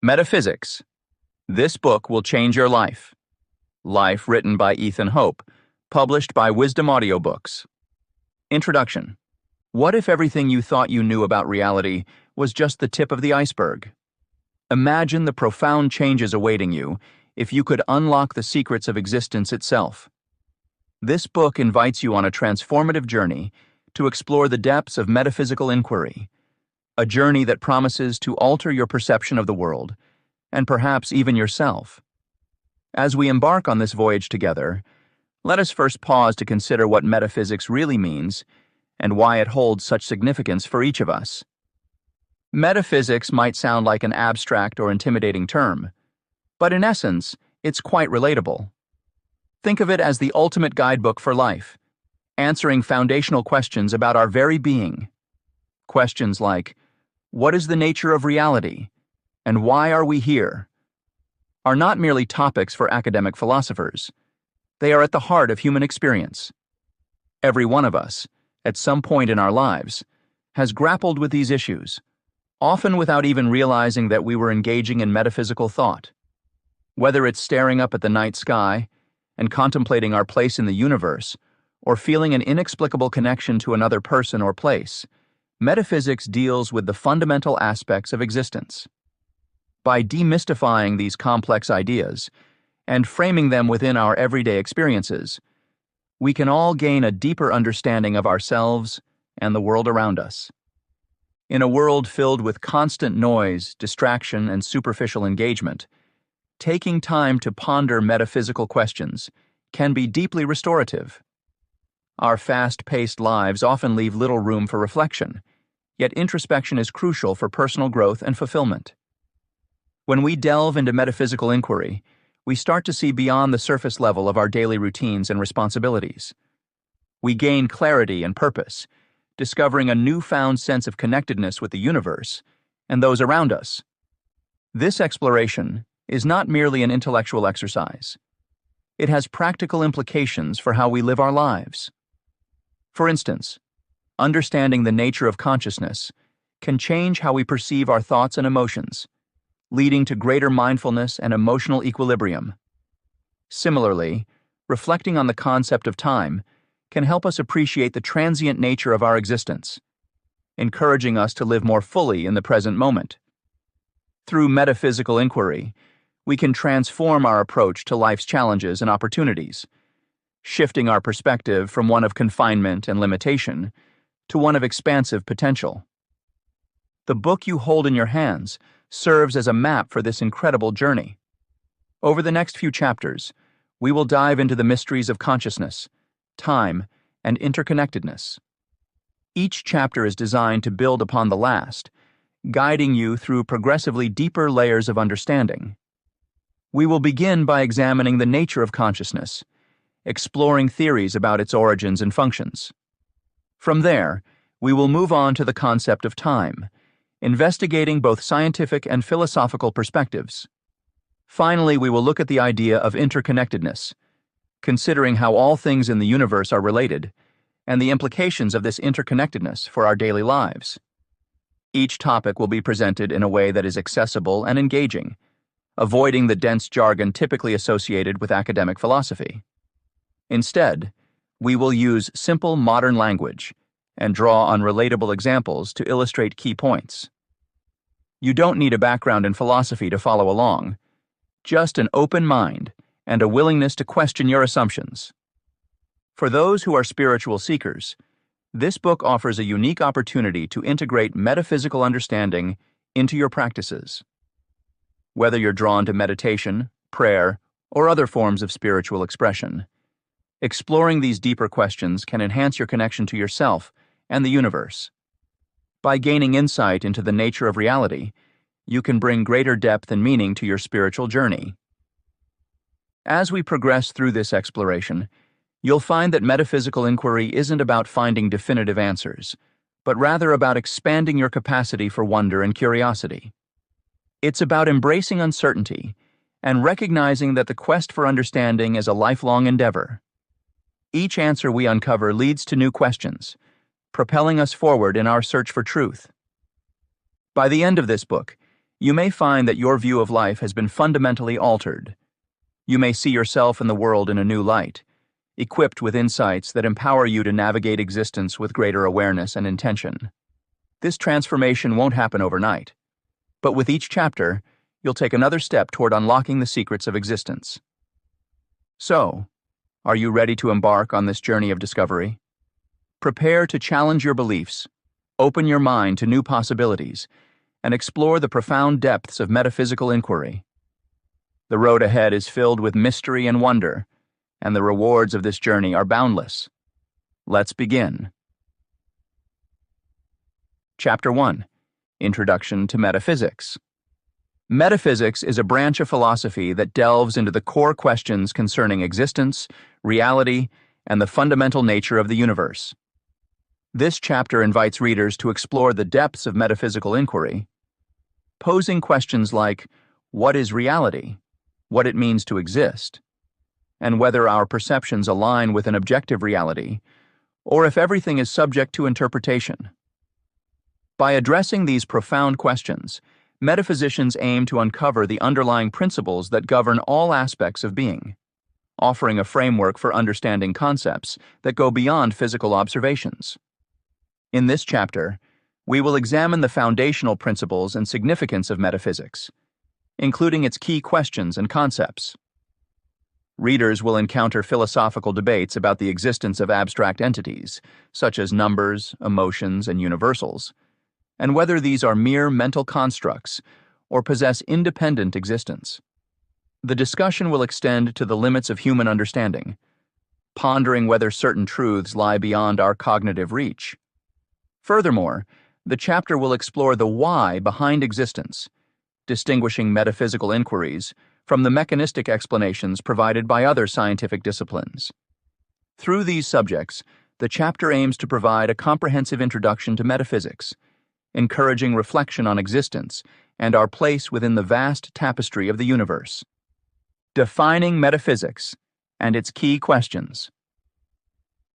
Metaphysics. This book will change your life. Life written by Ethan Hope, published by Wisdom Audiobooks. Introduction. What if everything you thought you knew about reality was just the tip of the iceberg? Imagine the profound changes awaiting you if you could unlock the secrets of existence itself. This book invites you on a transformative journey to explore the depths of metaphysical inquiry, a journey that promises to alter your perception of the world, and perhaps even yourself. As we embark on this voyage together, let us first pause to consider what metaphysics really means and why it holds such significance for each of us. Metaphysics might sound like an abstract or intimidating term, but in essence, it's quite relatable. Think of it as the ultimate guidebook for life, answering foundational questions about our very being. Questions like, what is the nature of reality, and why are we here, are not merely topics for academic philosophers. They are at the heart of human experience. Every one of us, at some point in our lives, has grappled with these issues, often without even realizing that we were engaging in metaphysical thought. Whether it's staring up at the night sky and contemplating our place in the universe, or feeling an inexplicable connection to another person or place, metaphysics deals with the fundamental aspects of existence. By demystifying these complex ideas and framing them within our everyday experiences, we can all gain a deeper understanding of ourselves and the world around us. In a world filled with constant noise, distraction, and superficial engagement, taking time to ponder metaphysical questions can be deeply restorative. Our fast-paced lives often leave little room for reflection, yet introspection is crucial for personal growth and fulfillment. When we delve into metaphysical inquiry, we start to see beyond the surface level of our daily routines and responsibilities. We gain clarity and purpose, discovering a newfound sense of connectedness with the universe and those around us. This exploration is not merely an intellectual exercise. It has practical implications for how we live our lives. For instance, understanding the nature of consciousness can change how we perceive our thoughts and emotions, leading to greater mindfulness and emotional equilibrium. Similarly, reflecting on the concept of time can help us appreciate the transient nature of our existence, encouraging us to live more fully in the present moment. Through metaphysical inquiry, we can transform our approach to life's challenges and opportunities, shifting our perspective from one of confinement and limitation to one of expansive potential. The book you hold in your hands serves as a map for this incredible journey. Over the next few chapters, we will dive into the mysteries of consciousness, time, and interconnectedness. Each chapter is designed to build upon the last, guiding you through progressively deeper layers of understanding. We will begin by examining the nature of consciousness, exploring theories about its origins and functions. From there, we will move on to the concept of time, investigating both scientific and philosophical perspectives. Finally, we will look at the idea of interconnectedness, considering how all things in the universe are related, and the implications of this interconnectedness for our daily lives. Each topic will be presented in a way that is accessible and engaging, avoiding the dense jargon typically associated with academic philosophy. Instead, we will use simple modern language and draw on relatable examples to illustrate key points. You don't need a background in philosophy to follow along, just an open mind and a willingness to question your assumptions. For those who are spiritual seekers, this book offers a unique opportunity to integrate metaphysical understanding into your practices. Whether you're drawn to meditation, prayer, or other forms of spiritual expression, exploring these deeper questions can enhance your connection to yourself and the universe. By gaining insight into the nature of reality, you can bring greater depth and meaning to your spiritual journey. As we progress through this exploration, you'll find that metaphysical inquiry isn't about finding definitive answers, but rather about expanding your capacity for wonder and curiosity. It's about embracing uncertainty and recognizing that the quest for understanding is a lifelong endeavor. Each answer we uncover leads to new questions, propelling us forward in our search for truth. By the end of this book, you may find that your view of life has been fundamentally altered. You may see yourself and the world in a new light, equipped with insights that empower you to navigate existence with greater awareness and intention. This transformation won't happen overnight, but with each chapter, you'll take another step toward unlocking the secrets of existence. So, are you ready to embark on this journey of discovery? Prepare to challenge your beliefs, open your mind to new possibilities, and explore the profound depths of metaphysical inquiry. The road ahead is filled with mystery and wonder, and the rewards of this journey are boundless. Let's begin. Chapter 1. Introduction to Metaphysics. Metaphysics is a branch of philosophy that delves into the core questions concerning existence, reality, and the fundamental nature of the universe. This chapter invites readers to explore the depths of metaphysical inquiry, posing questions like what is reality, what it means to exist, and whether our perceptions align with an objective reality, or if everything is subject to interpretation. By addressing these profound questions, metaphysicians aim to uncover the underlying principles that govern all aspects of being, offering a framework for understanding concepts that go beyond physical observations. In this chapter, we will examine the foundational principles and significance of metaphysics, including its key questions and concepts. Readers will encounter philosophical debates about the existence of abstract entities, such as numbers, emotions, and universals, and whether these are mere mental constructs or possess independent existence. The discussion will extend to the limits of human understanding, pondering whether certain truths lie beyond our cognitive reach. Furthermore, the chapter will explore the why behind existence, distinguishing metaphysical inquiries from the mechanistic explanations provided by other scientific disciplines. Through these subjects, the chapter aims to provide a comprehensive introduction to metaphysics, encouraging reflection on existence and our place within the vast tapestry of the universe. Defining metaphysics and its key questions.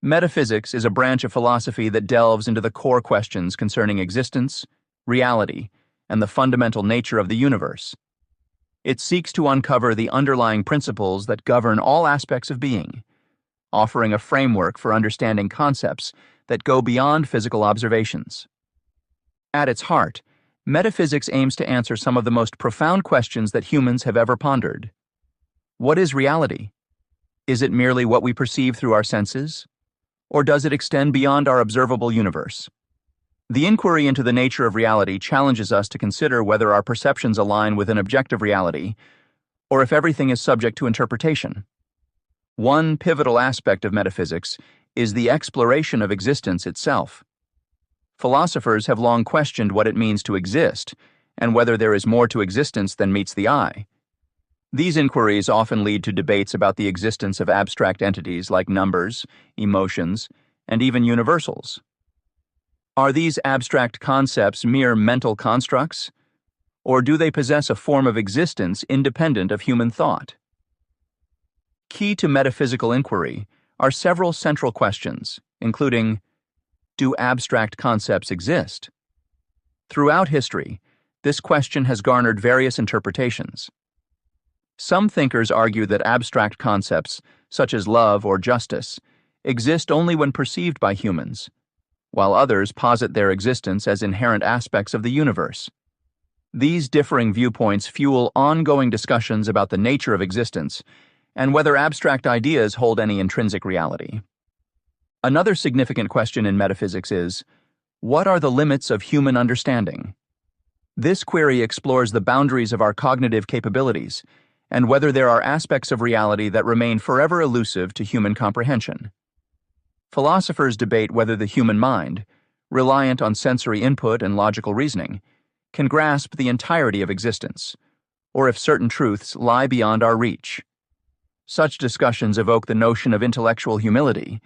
Metaphysics is a branch of philosophy that delves into the core questions concerning existence, reality, and the fundamental nature of the universe. It seeks to uncover the underlying principles that govern all aspects of being, offering a framework for understanding concepts that go beyond physical observations. At its heart, metaphysics aims to answer some of the most profound questions that humans have ever pondered. What is reality? Is it merely what we perceive through our senses? Or does it extend beyond our observable universe? The inquiry into the nature of reality challenges us to consider whether our perceptions align with an objective reality, or if everything is subject to interpretation. One pivotal aspect of metaphysics is the exploration of existence itself. Philosophers have long questioned what it means to exist, and whether there is more to existence than meets the eye. These inquiries often lead to debates about the existence of abstract entities like numbers, emotions, and even universals. Are these abstract concepts mere mental constructs, or do they possess a form of existence independent of human thought? Key to metaphysical inquiry are several central questions, including, do abstract concepts exist? Throughout history, this question has garnered various interpretations. Some thinkers argue that abstract concepts, such as love or justice, exist only when perceived by humans, while others posit their existence as inherent aspects of the universe. These differing viewpoints fuel ongoing discussions about the nature of existence and whether abstract ideas hold any intrinsic reality. Another significant question in metaphysics is, what are the limits of human understanding? This query explores the boundaries of our cognitive capabilities and whether there are aspects of reality that remain forever elusive to human comprehension. Philosophers debate whether the human mind, reliant on sensory input and logical reasoning, can grasp the entirety of existence, or if certain truths lie beyond our reach. Such discussions evoke the notion of intellectual humility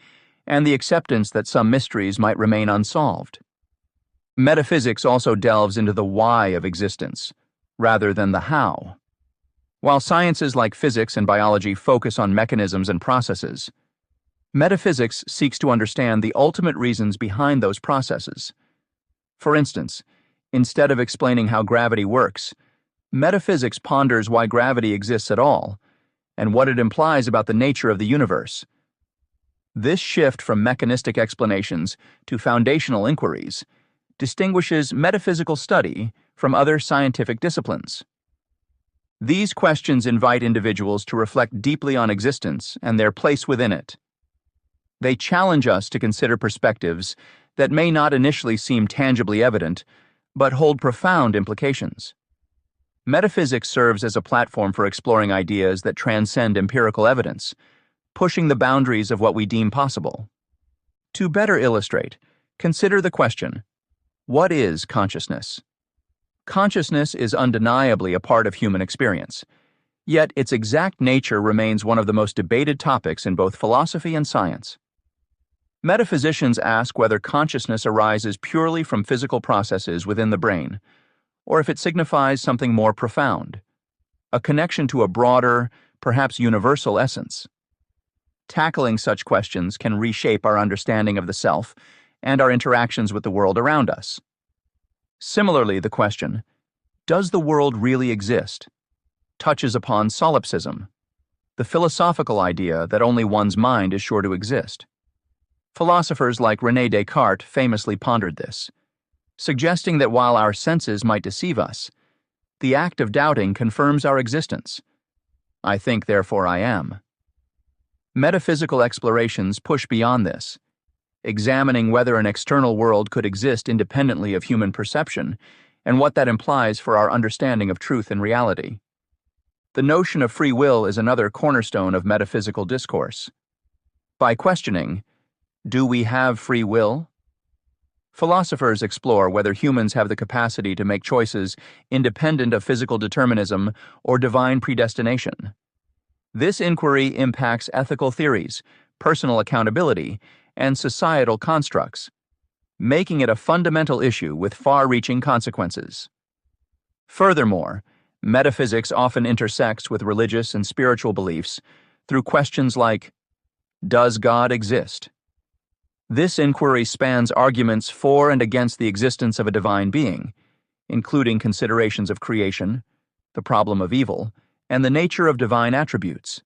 and the acceptance that some mysteries might remain unsolved. Metaphysics also delves into the why of existence, rather than the how. While sciences like physics and biology focus on mechanisms and processes, metaphysics seeks to understand the ultimate reasons behind those processes. For instance, instead of explaining how gravity works, Metaphysics ponders why gravity exists at all, and what it implies about the nature of the universe. This shift from mechanistic explanations to foundational inquiries distinguishes metaphysical study from other scientific disciplines. These questions invite individuals to reflect deeply on existence and their place within it. They challenge us to consider perspectives that may not initially seem tangibly evident, but hold profound implications. Metaphysics serves as a platform for exploring ideas that transcend empirical evidence, pushing the boundaries of what we deem possible. To better illustrate, consider the question, what is consciousness? Consciousness is undeniably a part of human experience, yet its exact nature remains one of the most debated topics in both philosophy and science. Metaphysicians ask whether consciousness arises purely from physical processes within the brain, or if it signifies something more profound, a connection to a broader, perhaps universal essence. Tackling such questions can reshape our understanding of the self and our interactions with the world around us. Similarly, the question, does the world really exist, touches upon solipsism, the philosophical idea that only one's mind is sure to exist. Philosophers like René Descartes famously pondered this, suggesting that while our senses might deceive us, the act of doubting confirms our existence. I think, therefore I am. Metaphysical explorations push beyond this, examining whether an external world could exist independently of human perception and what that implies for our understanding of truth and reality. The notion of free will is another cornerstone of metaphysical discourse. By questioning, do we have free will? Philosophers explore whether humans have the capacity to make choices independent of physical determinism or divine predestination. This inquiry impacts ethical theories, personal accountability, and societal constructs, making it a fundamental issue with far-reaching consequences. Furthermore, metaphysics often intersects with religious and spiritual beliefs through questions like, does God exist? This inquiry spans arguments for and against the existence of a divine being, including considerations of creation, the problem of evil, and the nature of divine attributes.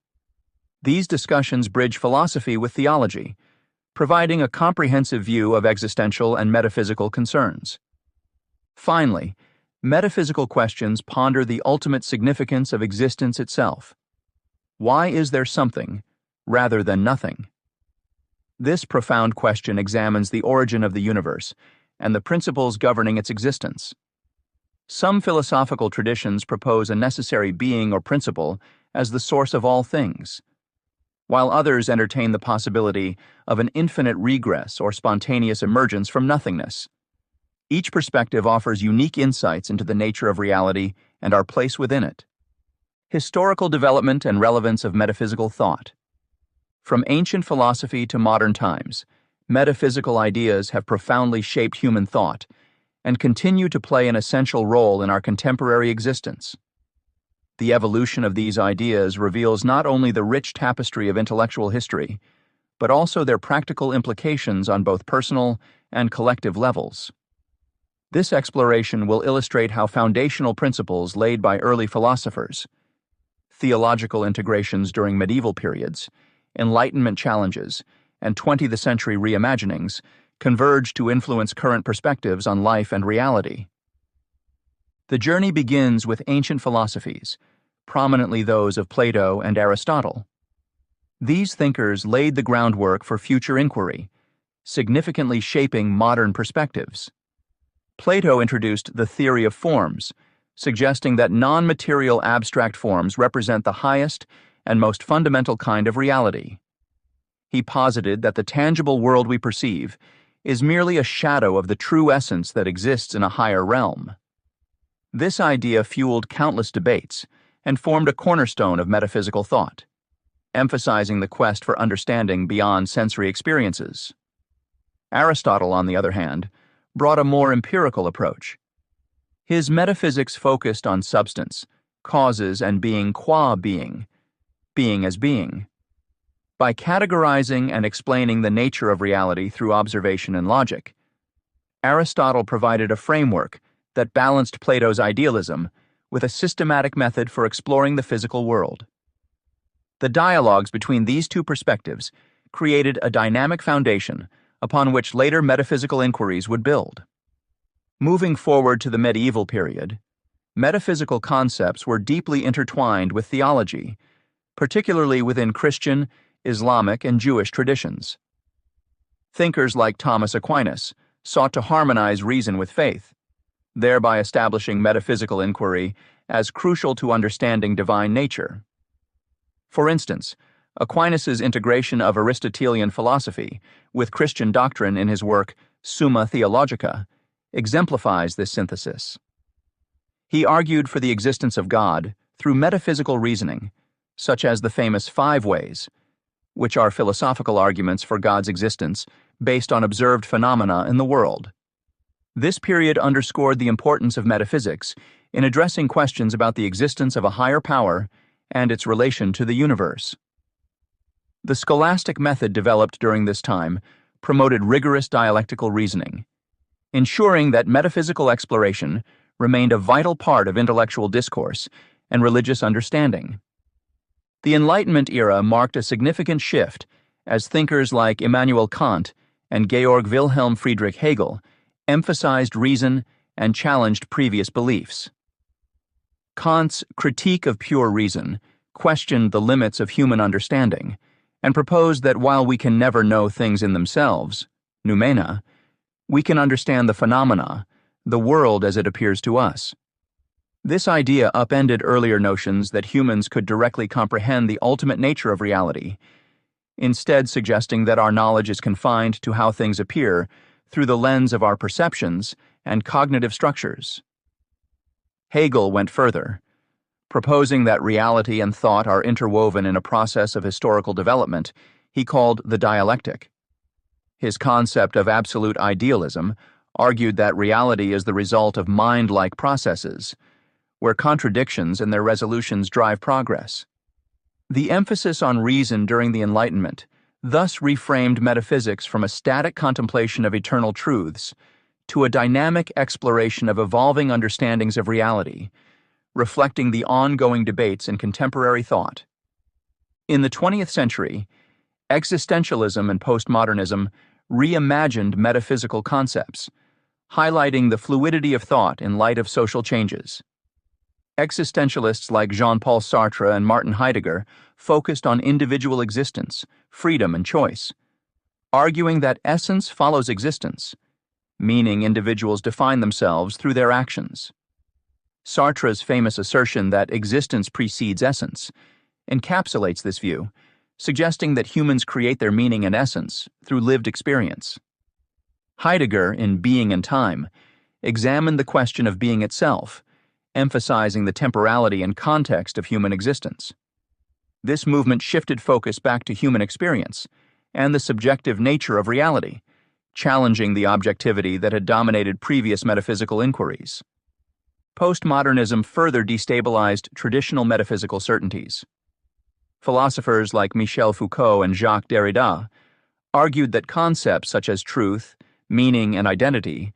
These discussions bridge philosophy with theology, providing a comprehensive view of existential and metaphysical concerns. Finally, metaphysical questions ponder the ultimate significance of existence itself. Why is there something rather than nothing? This profound question examines the origin of the universe and the principles governing its existence. Some philosophical traditions propose a necessary being or principle as the source of all things, while others entertain the possibility of an infinite regress or spontaneous emergence from nothingness. Each perspective offers unique insights into the nature of reality and our place within it. Historical development and relevance of metaphysical thought. From ancient philosophy to modern times, metaphysical ideas have profoundly shaped human thought and continue to play an essential role in our contemporary existence. The evolution of these ideas reveals not only the rich tapestry of intellectual history, but also their practical implications on both personal and collective levels. This exploration will illustrate how foundational principles laid by early philosophers, theological integrations during medieval periods, Enlightenment challenges, and 20th century reimaginings converge to influence current perspectives on life and reality. The journey begins with ancient philosophies, prominently those of Plato and Aristotle. These thinkers laid the groundwork for future inquiry, significantly shaping modern perspectives. Plato introduced the theory of forms, suggesting that non-material abstract forms represent the highest and most fundamental kind of reality. He posited that the tangible world we perceive is merely a shadow of the true essence that exists in a higher realm. This idea fueled countless debates and formed a cornerstone of metaphysical thought, emphasizing the quest for understanding beyond sensory experiences. Aristotle, on the other hand, brought a more empirical approach. His metaphysics focused on substance, causes, and being qua being as being. By categorizing and explaining the nature of reality through observation and logic, Aristotle provided a framework that balanced Plato's idealism with a systematic method for exploring the physical world. The dialogues between these two perspectives created a dynamic foundation upon which later metaphysical inquiries would build. Moving forward to the medieval period, metaphysical concepts were deeply intertwined with theology, particularly within Christian, Islamic, and Jewish traditions. Thinkers like Thomas Aquinas sought to harmonize reason with faith, thereby establishing metaphysical inquiry as crucial to understanding divine nature. For instance, Aquinas' integration of Aristotelian philosophy with Christian doctrine in his work Summa Theologica exemplifies this synthesis. He argued for the existence of God through metaphysical reasoning, such as the famous Five Ways, which are philosophical arguments for God's existence based on observed phenomena in the world. This period underscored the importance of metaphysics in addressing questions about the existence of a higher power and its relation to the universe. The scholastic method developed during this time promoted rigorous dialectical reasoning, ensuring that metaphysical exploration remained a vital part of intellectual discourse and religious understanding. The Enlightenment era marked a significant shift as thinkers like Immanuel Kant and Georg Wilhelm Friedrich Hegel emphasized reason and challenged previous beliefs. Kant's critique of pure reason questioned the limits of human understanding and proposed that while we can never know things in themselves, noumena, we can understand the phenomena, the world as it appears to us. This idea upended earlier notions that humans could directly comprehend the ultimate nature of reality, instead suggesting that our knowledge is confined to how things appear through the lens of our perceptions and cognitive structures. Hegel went further, proposing that reality and thought are interwoven in a process of historical development he called the dialectic. His concept of absolute idealism argued that reality is the result of mind-like processes, where contradictions and their resolutions drive progress. The emphasis on reason during the Enlightenment thus reframed metaphysics from a static contemplation of eternal truths to a dynamic exploration of evolving understandings of reality, reflecting the ongoing debates in contemporary thought. In the 20th century, existentialism and postmodernism reimagined metaphysical concepts, highlighting the fluidity of thought in light of social changes. Existentialists like Jean-Paul Sartre and Martin Heidegger focused on individual existence, freedom, and choice, arguing that essence follows existence, meaning individuals define themselves through their actions. Sartre's famous assertion that existence precedes essence encapsulates this view, suggesting that humans create their meaning and essence through lived experience. Heidegger, in Being and Time, examined the question of being itself, emphasizing the temporality and context of human existence. This movement shifted focus back to human experience and the subjective nature of reality, challenging the objectivity that had dominated previous metaphysical inquiries. Postmodernism further destabilized traditional metaphysical certainties. Philosophers like Michel Foucault and Jacques Derrida argued that concepts such as truth, meaning, and identity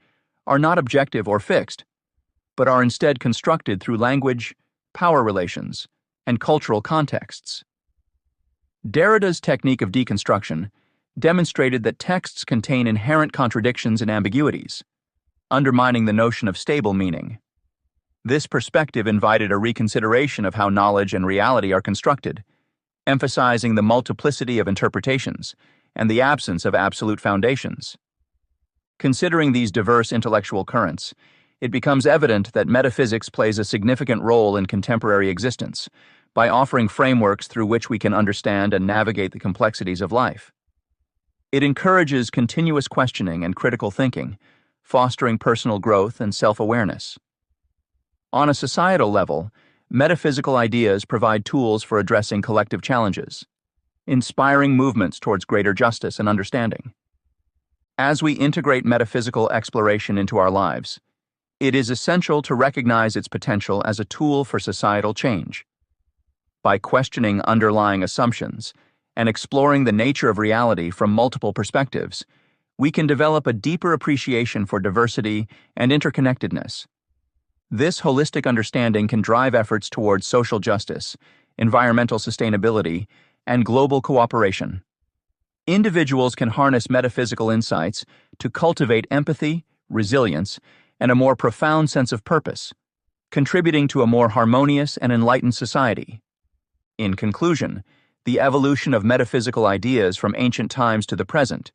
are not objective or fixed, but are instead constructed through language, power relations, and cultural contexts. Derrida's technique of deconstruction demonstrated that texts contain inherent contradictions and ambiguities, undermining the notion of stable meaning. This perspective invited a reconsideration of how knowledge and reality are constructed, emphasizing the multiplicity of interpretations and the absence of absolute foundations. Considering these diverse intellectual currents, it becomes evident that metaphysics plays a significant role in contemporary existence by offering frameworks through which we can understand and navigate the complexities of life. It encourages continuous questioning and critical thinking, fostering personal growth and self-awareness. On a societal level, metaphysical ideas provide tools for addressing collective challenges, inspiring movements towards greater justice and understanding. As we integrate metaphysical exploration into our lives, it is essential to recognize its potential as a tool for societal change. By questioning underlying assumptions and exploring the nature of reality from multiple perspectives, we can develop a deeper appreciation for diversity and interconnectedness. This holistic understanding can drive efforts towards social justice, environmental sustainability, and global cooperation. Individuals can harness metaphysical insights to cultivate empathy, resilience, and a more profound sense of purpose, contributing to a more harmonious and enlightened society. In conclusion, the evolution of metaphysical ideas from ancient times to the present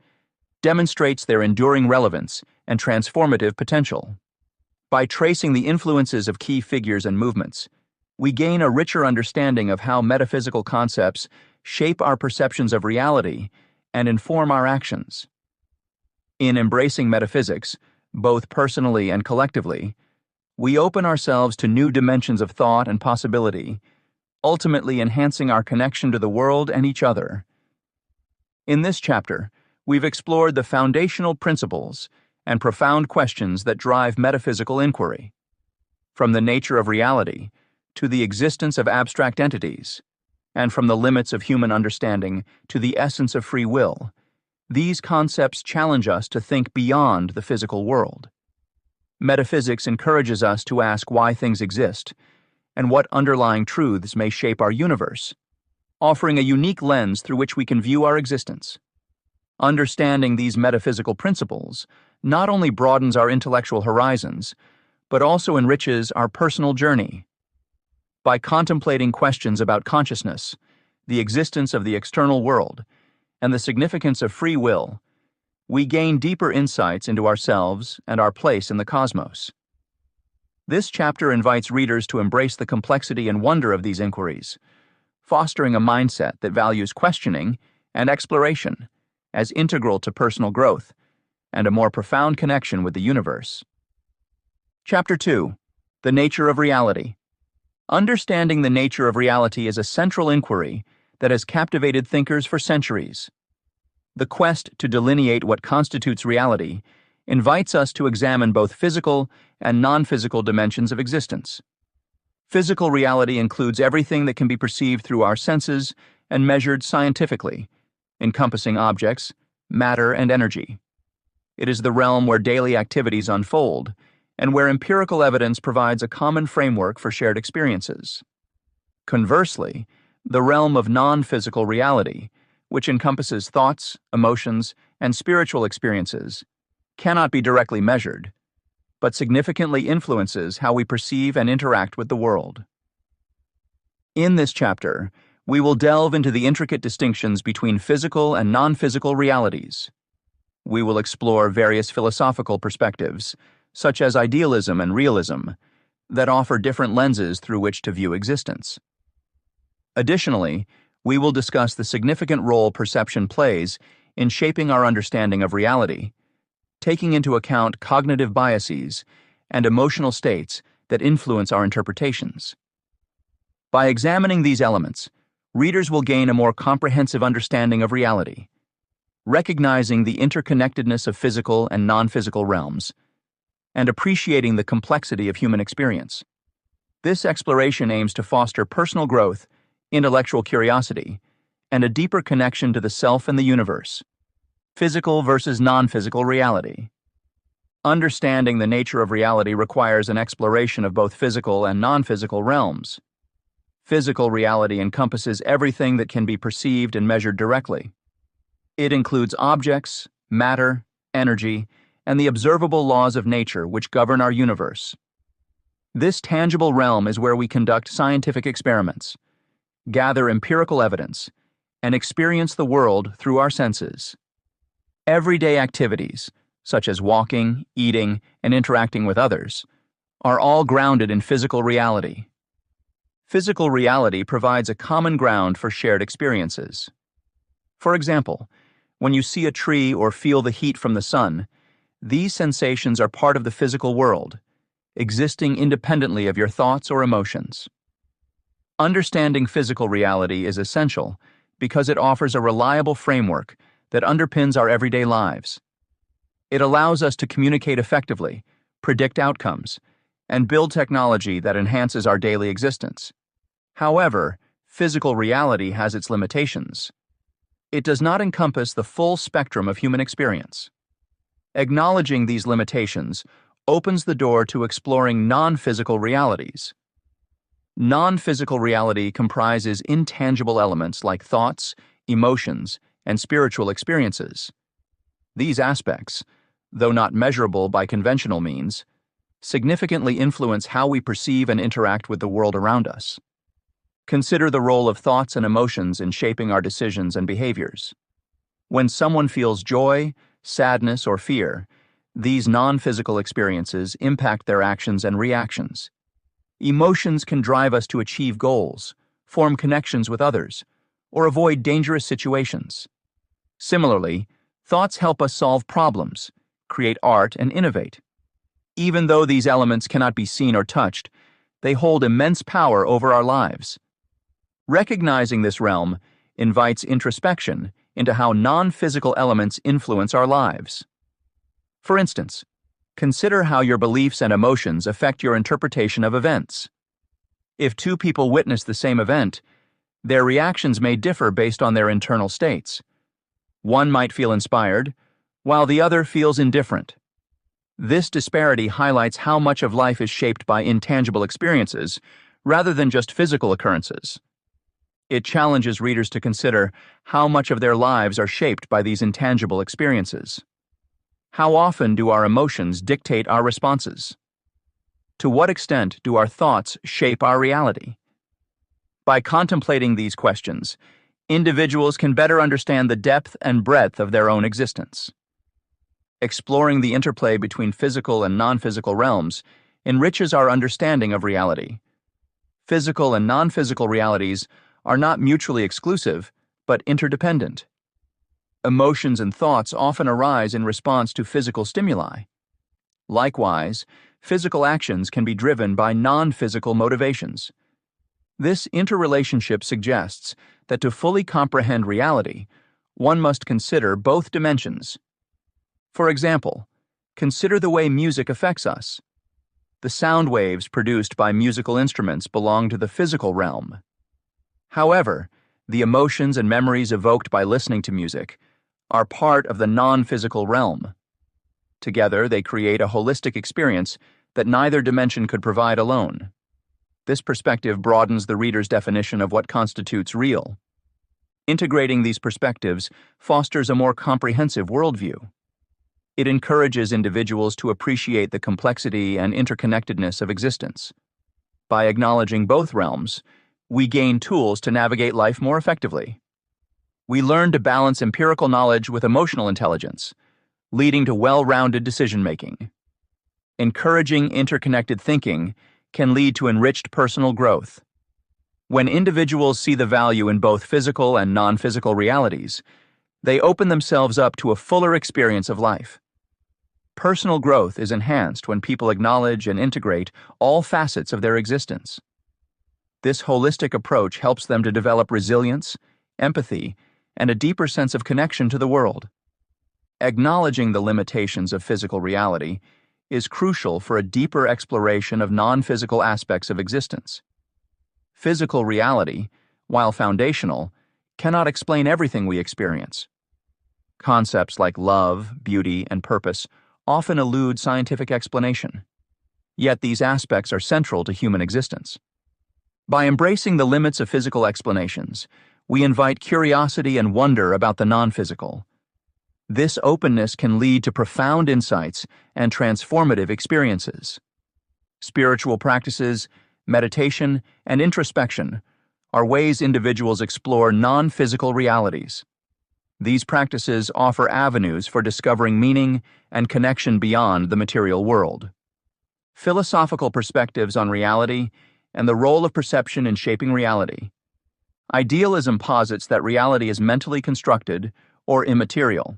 demonstrates their enduring relevance and transformative potential. By tracing the influences of key figures and movements, we gain a richer understanding of how metaphysical concepts shape our perceptions of reality and inform our actions. In embracing metaphysics, both personally and collectively, we open ourselves to new dimensions of thought and possibility, ultimately enhancing our connection to the world and each other. In this chapter, we've explored the foundational principles and profound questions that drive metaphysical inquiry. From the nature of reality to the existence of abstract entities, and from the limits of human understanding to the essence of free will, these concepts challenge us to think beyond the physical world. Metaphysics encourages us to ask why things exist and what underlying truths may shape our universe, offering a unique lens through which we can view our existence. Understanding these metaphysical principles not only broadens our intellectual horizons, but also enriches our personal journey. By contemplating questions about consciousness, the existence of the external world, and the significance of free will, we gain deeper insights into ourselves and our place in the cosmos. This chapter invites readers to embrace the complexity and wonder of these inquiries, fostering a mindset that values questioning and exploration as integral to personal growth and a more profound connection with the universe. Chapter 2: The Nature of Reality. Understanding the nature of reality is a central inquiry that has captivated thinkers for centuries. The quest to delineate what constitutes reality invites us to examine both physical and non-physical dimensions of existence. Physical reality includes everything that can be perceived through our senses and measured scientifically, encompassing objects, matter, and energy. It is the realm where daily activities unfold, and where empirical evidence provides a common framework for shared experiences. Conversely, the realm of non-physical reality, which encompasses thoughts, emotions, and spiritual experiences, cannot be directly measured, but significantly influences how we perceive and interact with the world. In this chapter, we will delve into the intricate distinctions between physical and non-physical realities. We will explore various philosophical perspectives, such as idealism and realism, that offer different lenses through which to view existence. Additionally, we will discuss the significant role perception plays in shaping our understanding of reality, taking into account cognitive biases and emotional states that influence our interpretations. By examining these elements, readers will gain a more comprehensive understanding of reality, recognizing the interconnectedness of physical and non-physical realms, and appreciating the complexity of human experience. This exploration aims to foster personal growth, intellectual curiosity, and a deeper connection to the self and the universe. Physical versus non-physical reality. Understanding the nature of reality requires an exploration of both physical and non-physical realms. Physical reality encompasses everything that can be perceived and measured directly. It includes objects, matter, energy, and the observable laws of nature which govern our universe. This tangible realm is where we conduct scientific experiments, gather empirical evidence, and experience the world through our senses. Everyday activities, such as walking, eating, and interacting with others, are all grounded in physical reality. Physical reality provides a common ground for shared experiences. For example, when you see a tree or feel the heat from the sun, these sensations are part of the physical world, existing independently of your thoughts or emotions. Understanding physical reality is essential because it offers a reliable framework that underpins our everyday lives. It allows us to communicate effectively, predict outcomes, and build technology that enhances our daily existence. However, physical reality has its limitations. It does not encompass the full spectrum of human experience. Acknowledging these limitations opens the door to exploring non-physical realities. Non-physical reality comprises intangible elements like thoughts, emotions, and spiritual experiences. These aspects, though not measurable by conventional means, significantly influence how we perceive and interact with the world around us. Consider the role of thoughts and emotions in shaping our decisions and behaviors. When someone feels joy, sadness, or fear, these non-physical experiences impact their actions and reactions. Emotions can drive us to achieve goals, form connections with others, or avoid dangerous situations. Similarly, thoughts help us solve problems, create art, and innovate. Even though these elements cannot be seen or touched, they hold immense power over our lives. Recognizing this realm invites introspection into how non-physical elements influence our lives. For instance, consider how your beliefs and emotions affect your interpretation of events. If two people witness the same event, their reactions may differ based on their internal states. One might feel inspired, while the other feels indifferent. This disparity highlights how much of life is shaped by intangible experiences, rather than just physical occurrences. It challenges readers to consider how much of their lives are shaped by these intangible experiences. How often do our emotions dictate our responses? To what extent do our thoughts shape our reality? By contemplating these questions, individuals can better understand the depth and breadth of their own existence. Exploring the interplay between physical and non-physical realms enriches our understanding of reality. Physical and non-physical realities are not mutually exclusive, but interdependent. Emotions and thoughts often arise in response to physical stimuli. Likewise, physical actions can be driven by non-physical motivations. This interrelationship suggests that to fully comprehend reality, one must consider both dimensions. For example, consider the way music affects us. The sound waves produced by musical instruments belong to the physical realm. However, the emotions and memories evoked by listening to music are part of the non-physical realm. Together, they create a holistic experience that neither dimension could provide alone. This perspective broadens the reader's definition of what constitutes real. Integrating these perspectives fosters a more comprehensive worldview. It encourages individuals to appreciate the complexity and interconnectedness of existence. By acknowledging both realms, we gain tools to navigate life more effectively. We learn to balance empirical knowledge with emotional intelligence, leading to well-rounded decision-making. Encouraging interconnected thinking can lead to enriched personal growth. When individuals see the value in both physical and non-physical realities, they open themselves up to a fuller experience of life. Personal growth is enhanced when people acknowledge and integrate all facets of their existence. This holistic approach helps them to develop resilience, empathy, and a deeper sense of connection to the world. Acknowledging the limitations of physical reality is crucial for a deeper exploration of non-physical aspects of existence. Physical reality, while foundational, cannot explain everything we experience. Concepts like love, beauty, and purpose often elude scientific explanation. Yet these aspects are central to human existence. By embracing the limits of physical explanations, we invite curiosity and wonder about the non-physical. This openness can lead to profound insights and transformative experiences. Spiritual practices, meditation, and introspection are ways individuals explore non-physical realities. These practices offer avenues for discovering meaning and connection beyond the material world. Philosophical perspectives on reality and the role of perception in shaping reality. Idealism posits that reality is mentally constructed or immaterial.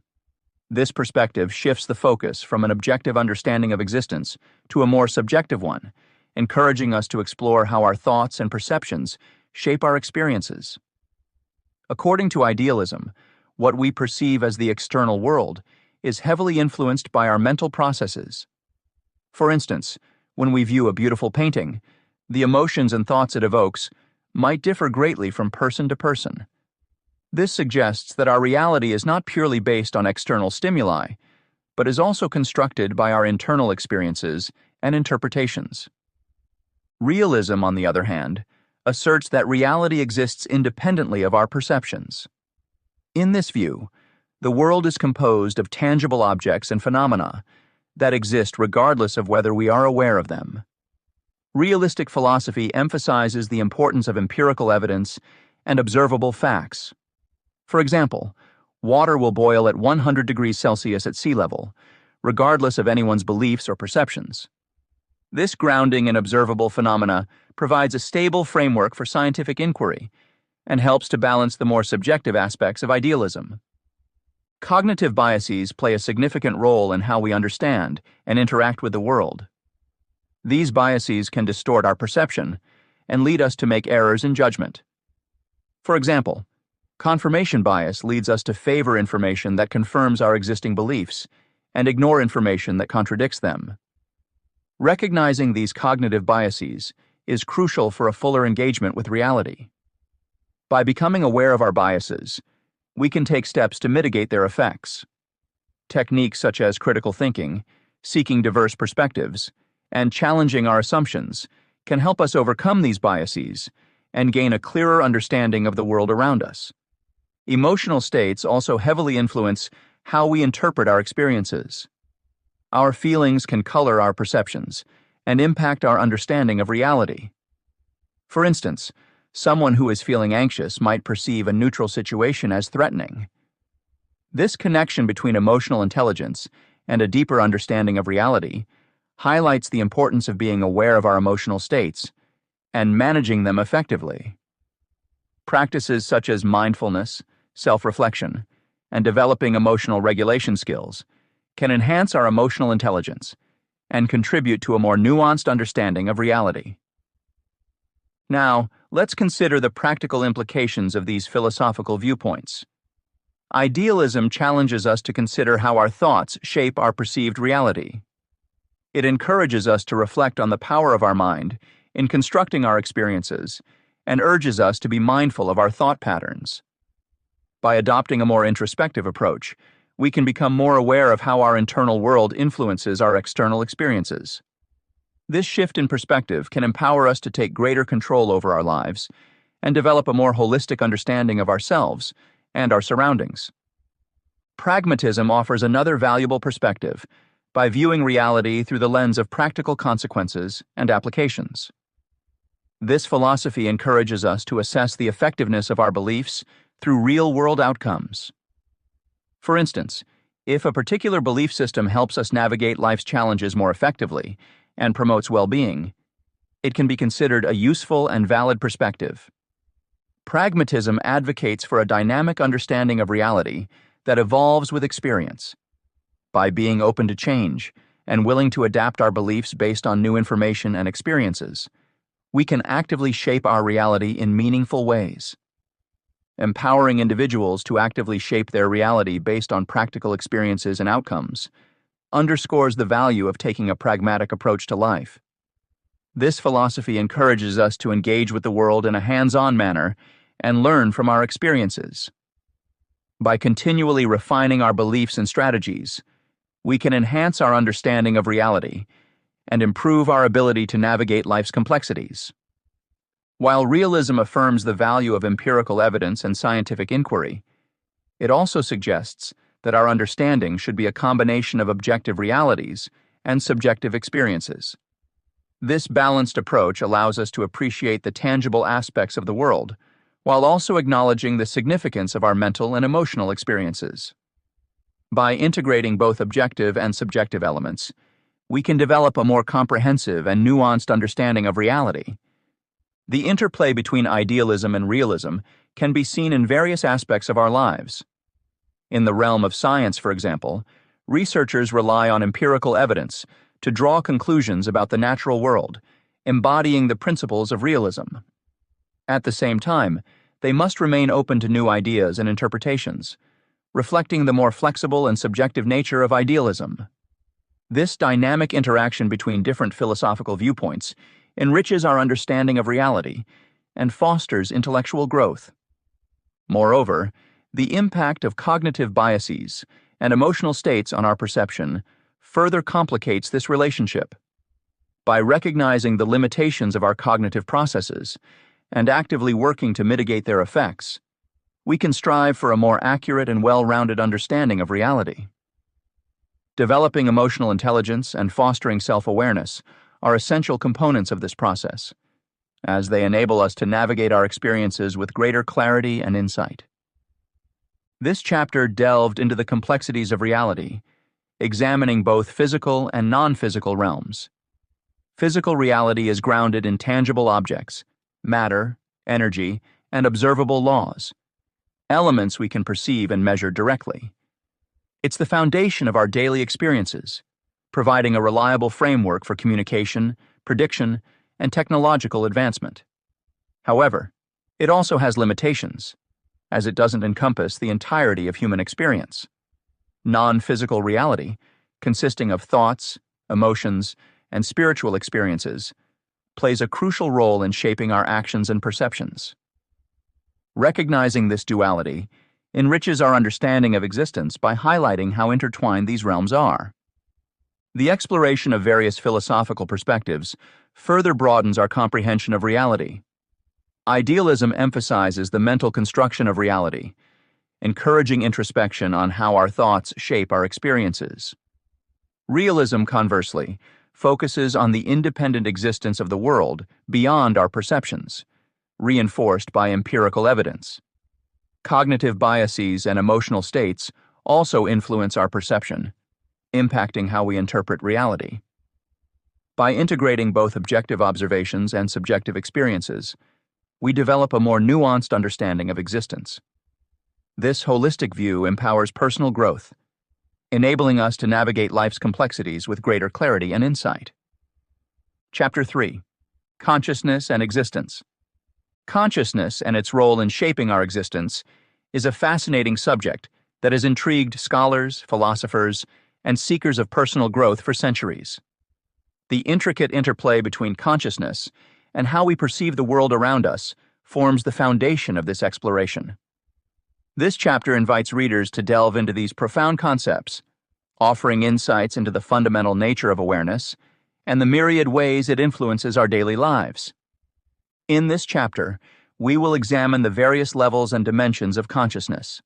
This perspective shifts the focus from an objective understanding of existence to a more subjective one, encouraging us to explore how our thoughts and perceptions shape our experiences. According to idealism, what we perceive as the external world is heavily influenced by our mental processes. For instance, when we view a beautiful painting, the emotions and thoughts it evokes might differ greatly from person to person. This suggests that our reality is not purely based on external stimuli, but is also constructed by our internal experiences and interpretations. Realism, on the other hand, asserts that reality exists independently of our perceptions. In this view, the world is composed of tangible objects and phenomena that exist regardless of whether we are aware of them. Realistic philosophy emphasizes the importance of empirical evidence and observable facts. For example, water will boil at 100 degrees Celsius at sea level, regardless of anyone's beliefs or perceptions. This grounding in observable phenomena provides a stable framework for scientific inquiry and helps to balance the more subjective aspects of idealism. Cognitive biases play a significant role in how we understand and interact with the world. These biases can distort our perception and lead us to make errors in judgment. For example, confirmation bias leads us to favor information that confirms our existing beliefs and ignore information that contradicts them. Recognizing these cognitive biases is crucial for a fuller engagement with reality. By becoming aware of our biases, we can take steps to mitigate their effects. Techniques such as critical thinking, seeking diverse perspectives, and challenging our assumptions can help us overcome these biases and gain a clearer understanding of the world around us. Emotional states also heavily influence how we interpret our experiences. Our feelings can color our perceptions and impact our understanding of reality. For instance, someone who is feeling anxious might perceive a neutral situation as threatening. This connection between emotional intelligence and a deeper understanding of reality highlights the importance of being aware of our emotional states and managing them effectively. Practices such as mindfulness, self-reflection, and developing emotional regulation skills can enhance our emotional intelligence and contribute to a more nuanced understanding of reality. Now, let's consider the practical implications of these philosophical viewpoints. Idealism challenges us to consider how our thoughts shape our perceived reality. It encourages us to reflect on the power of our mind in constructing our experiences and urges us to be mindful of our thought patterns. By adopting a more introspective approach, we can become more aware of how our internal world influences our external experiences. This shift in perspective can empower us to take greater control over our lives and develop a more holistic understanding of ourselves and our surroundings. Pragmatism offers another valuable perspective by viewing reality through the lens of practical consequences and applications. This philosophy encourages us to assess the effectiveness of our beliefs through real-world outcomes. For instance, if a particular belief system helps us navigate life's challenges more effectively and promotes well-being, it can be considered a useful and valid perspective. Pragmatism advocates for a dynamic understanding of reality that evolves with experience. By being open to change and willing to adapt our beliefs based on new information and experiences, we can actively shape our reality in meaningful ways. Empowering individuals to actively shape their reality based on practical experiences and outcomes underscores the value of taking a pragmatic approach to life. This philosophy encourages us to engage with the world in a hands-on manner and learn from our experiences. By continually refining our beliefs and strategies, we can enhance our understanding of reality and improve our ability to navigate life's complexities. While realism affirms the value of empirical evidence and scientific inquiry, it also suggests that our understanding should be a combination of objective realities and subjective experiences. This balanced approach allows us to appreciate the tangible aspects of the world, while also acknowledging the significance of our mental and emotional experiences. By integrating both objective and subjective elements, we can develop a more comprehensive and nuanced understanding of reality. The interplay between idealism and realism can be seen in various aspects of our lives. In the realm of science, for example, researchers rely on empirical evidence to draw conclusions about the natural world, embodying the principles of realism. At the same time, they must remain open to new ideas and interpretations, reflecting the more flexible and subjective nature of idealism. This dynamic interaction between different philosophical viewpoints enriches our understanding of reality and fosters intellectual growth. Moreover, the impact of cognitive biases and emotional states on our perception further complicates this relationship. By recognizing the limitations of our cognitive processes and actively working to mitigate their effects, we can strive for a more accurate and well-rounded understanding of reality. Developing emotional intelligence and fostering self-awareness are essential components of this process, as they enable us to navigate our experiences with greater clarity and insight. This chapter delved into the complexities of reality, examining both physical and non-physical realms. Physical reality is grounded in tangible objects, matter, energy, and observable laws, elements we can perceive and measure directly. It's the foundation of our daily experiences, providing a reliable framework for communication, prediction, and technological advancement. However, it also has limitations, as it doesn't encompass the entirety of human experience. Non-physical reality, consisting of thoughts, emotions, and spiritual experiences, plays a crucial role in shaping our actions and perceptions. Recognizing this duality enriches our understanding of existence by highlighting how intertwined these realms are. The exploration of various philosophical perspectives further broadens our comprehension of reality. Idealism emphasizes the mental construction of reality, encouraging introspection on how our thoughts shape our experiences. Realism, conversely, focuses on the independent existence of the world beyond our perceptions, reinforced by empirical evidence. Cognitive biases and emotional states also influence our perception, impacting how we interpret reality. By integrating both objective observations and subjective experiences, we develop a more nuanced understanding of existence. This holistic view empowers personal growth, enabling us to navigate life's complexities with greater clarity and insight. Chapter 3: Consciousness and Existence. Consciousness and its role in shaping our existence is a fascinating subject that has intrigued scholars, philosophers, and seekers of personal growth for centuries. The intricate interplay between consciousness and how we perceive the world around us forms the foundation of this exploration. This chapter invites readers to delve into these profound concepts, offering insights into the fundamental nature of awareness and the myriad ways it influences our daily lives. In this chapter, we will examine the various levels and dimensions of consciousness,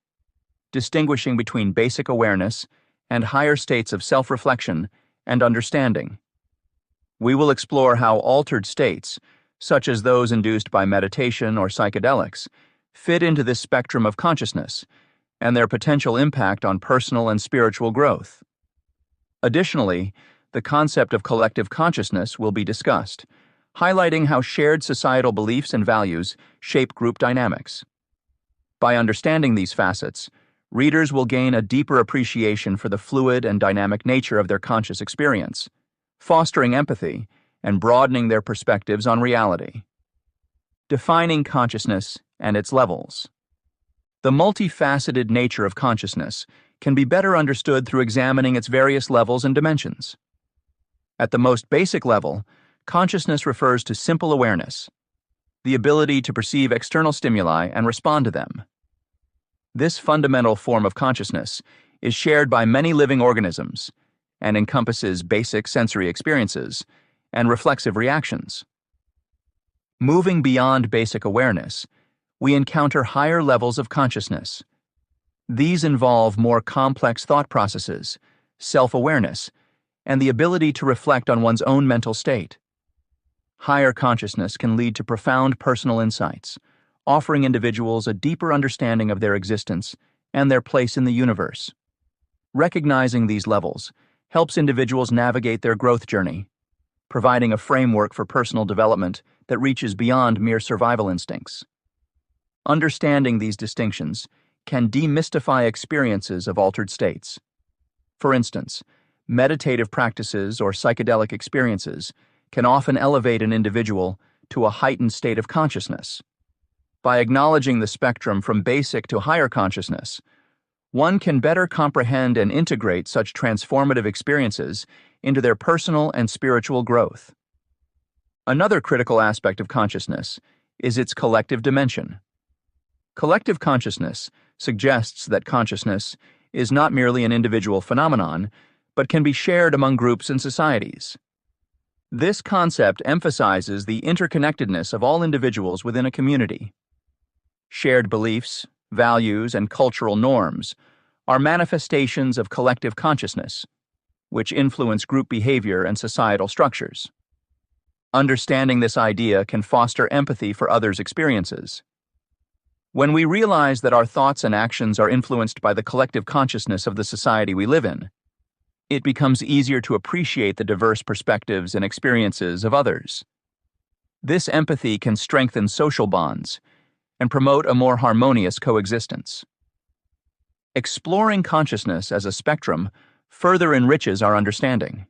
distinguishing between basic awareness and higher states of self-reflection and understanding. We will explore how altered states, such as those induced by meditation or psychedelics, fit into this spectrum of consciousness and their potential impact on personal and spiritual growth. Additionally, the concept of collective consciousness will be discussed, highlighting how shared societal beliefs and values shape group dynamics. By understanding these facets, readers will gain a deeper appreciation for the fluid and dynamic nature of their conscious experience, fostering empathy and broadening their perspectives on reality. Defining consciousness and its levels. The multifaceted nature of consciousness can be better understood through examining its various levels and dimensions. At the most basic level, consciousness refers to simple awareness, the ability to perceive external stimuli and respond to them. This fundamental form of consciousness is shared by many living organisms and encompasses basic sensory experiences and reflexive reactions. Moving beyond basic awareness, we encounter higher levels of consciousness. These involve more complex thought processes, self-awareness, and the ability to reflect on one's own mental state. Higher consciousness can lead to profound personal insights, offering individuals a deeper understanding of their existence and their place in the universe. Recognizing these levels helps individuals navigate their growth journey, providing a framework for personal development that reaches beyond mere survival instincts. Understanding these distinctions can demystify experiences of altered states. For instance, meditative practices or psychedelic experiences can often elevate an individual to a heightened state of consciousness. By acknowledging the spectrum from basic to higher consciousness, one can better comprehend and integrate such transformative experiences into their personal and spiritual growth. Another critical aspect of consciousness is its collective dimension. Collective consciousness suggests that consciousness is not merely an individual phenomenon, but can be shared among groups and societies. This concept emphasizes the interconnectedness of all individuals within a community. Shared beliefs, values, and cultural norms are manifestations of collective consciousness, which influence group behavior and societal structures. Understanding this idea can foster empathy for others' experiences. When we realize that our thoughts and actions are influenced by the collective consciousness of the society we live in, it becomes easier to appreciate the diverse perspectives and experiences of others. This empathy can strengthen social bonds and promote a more harmonious coexistence. Exploring consciousness as a spectrum further enriches our understanding.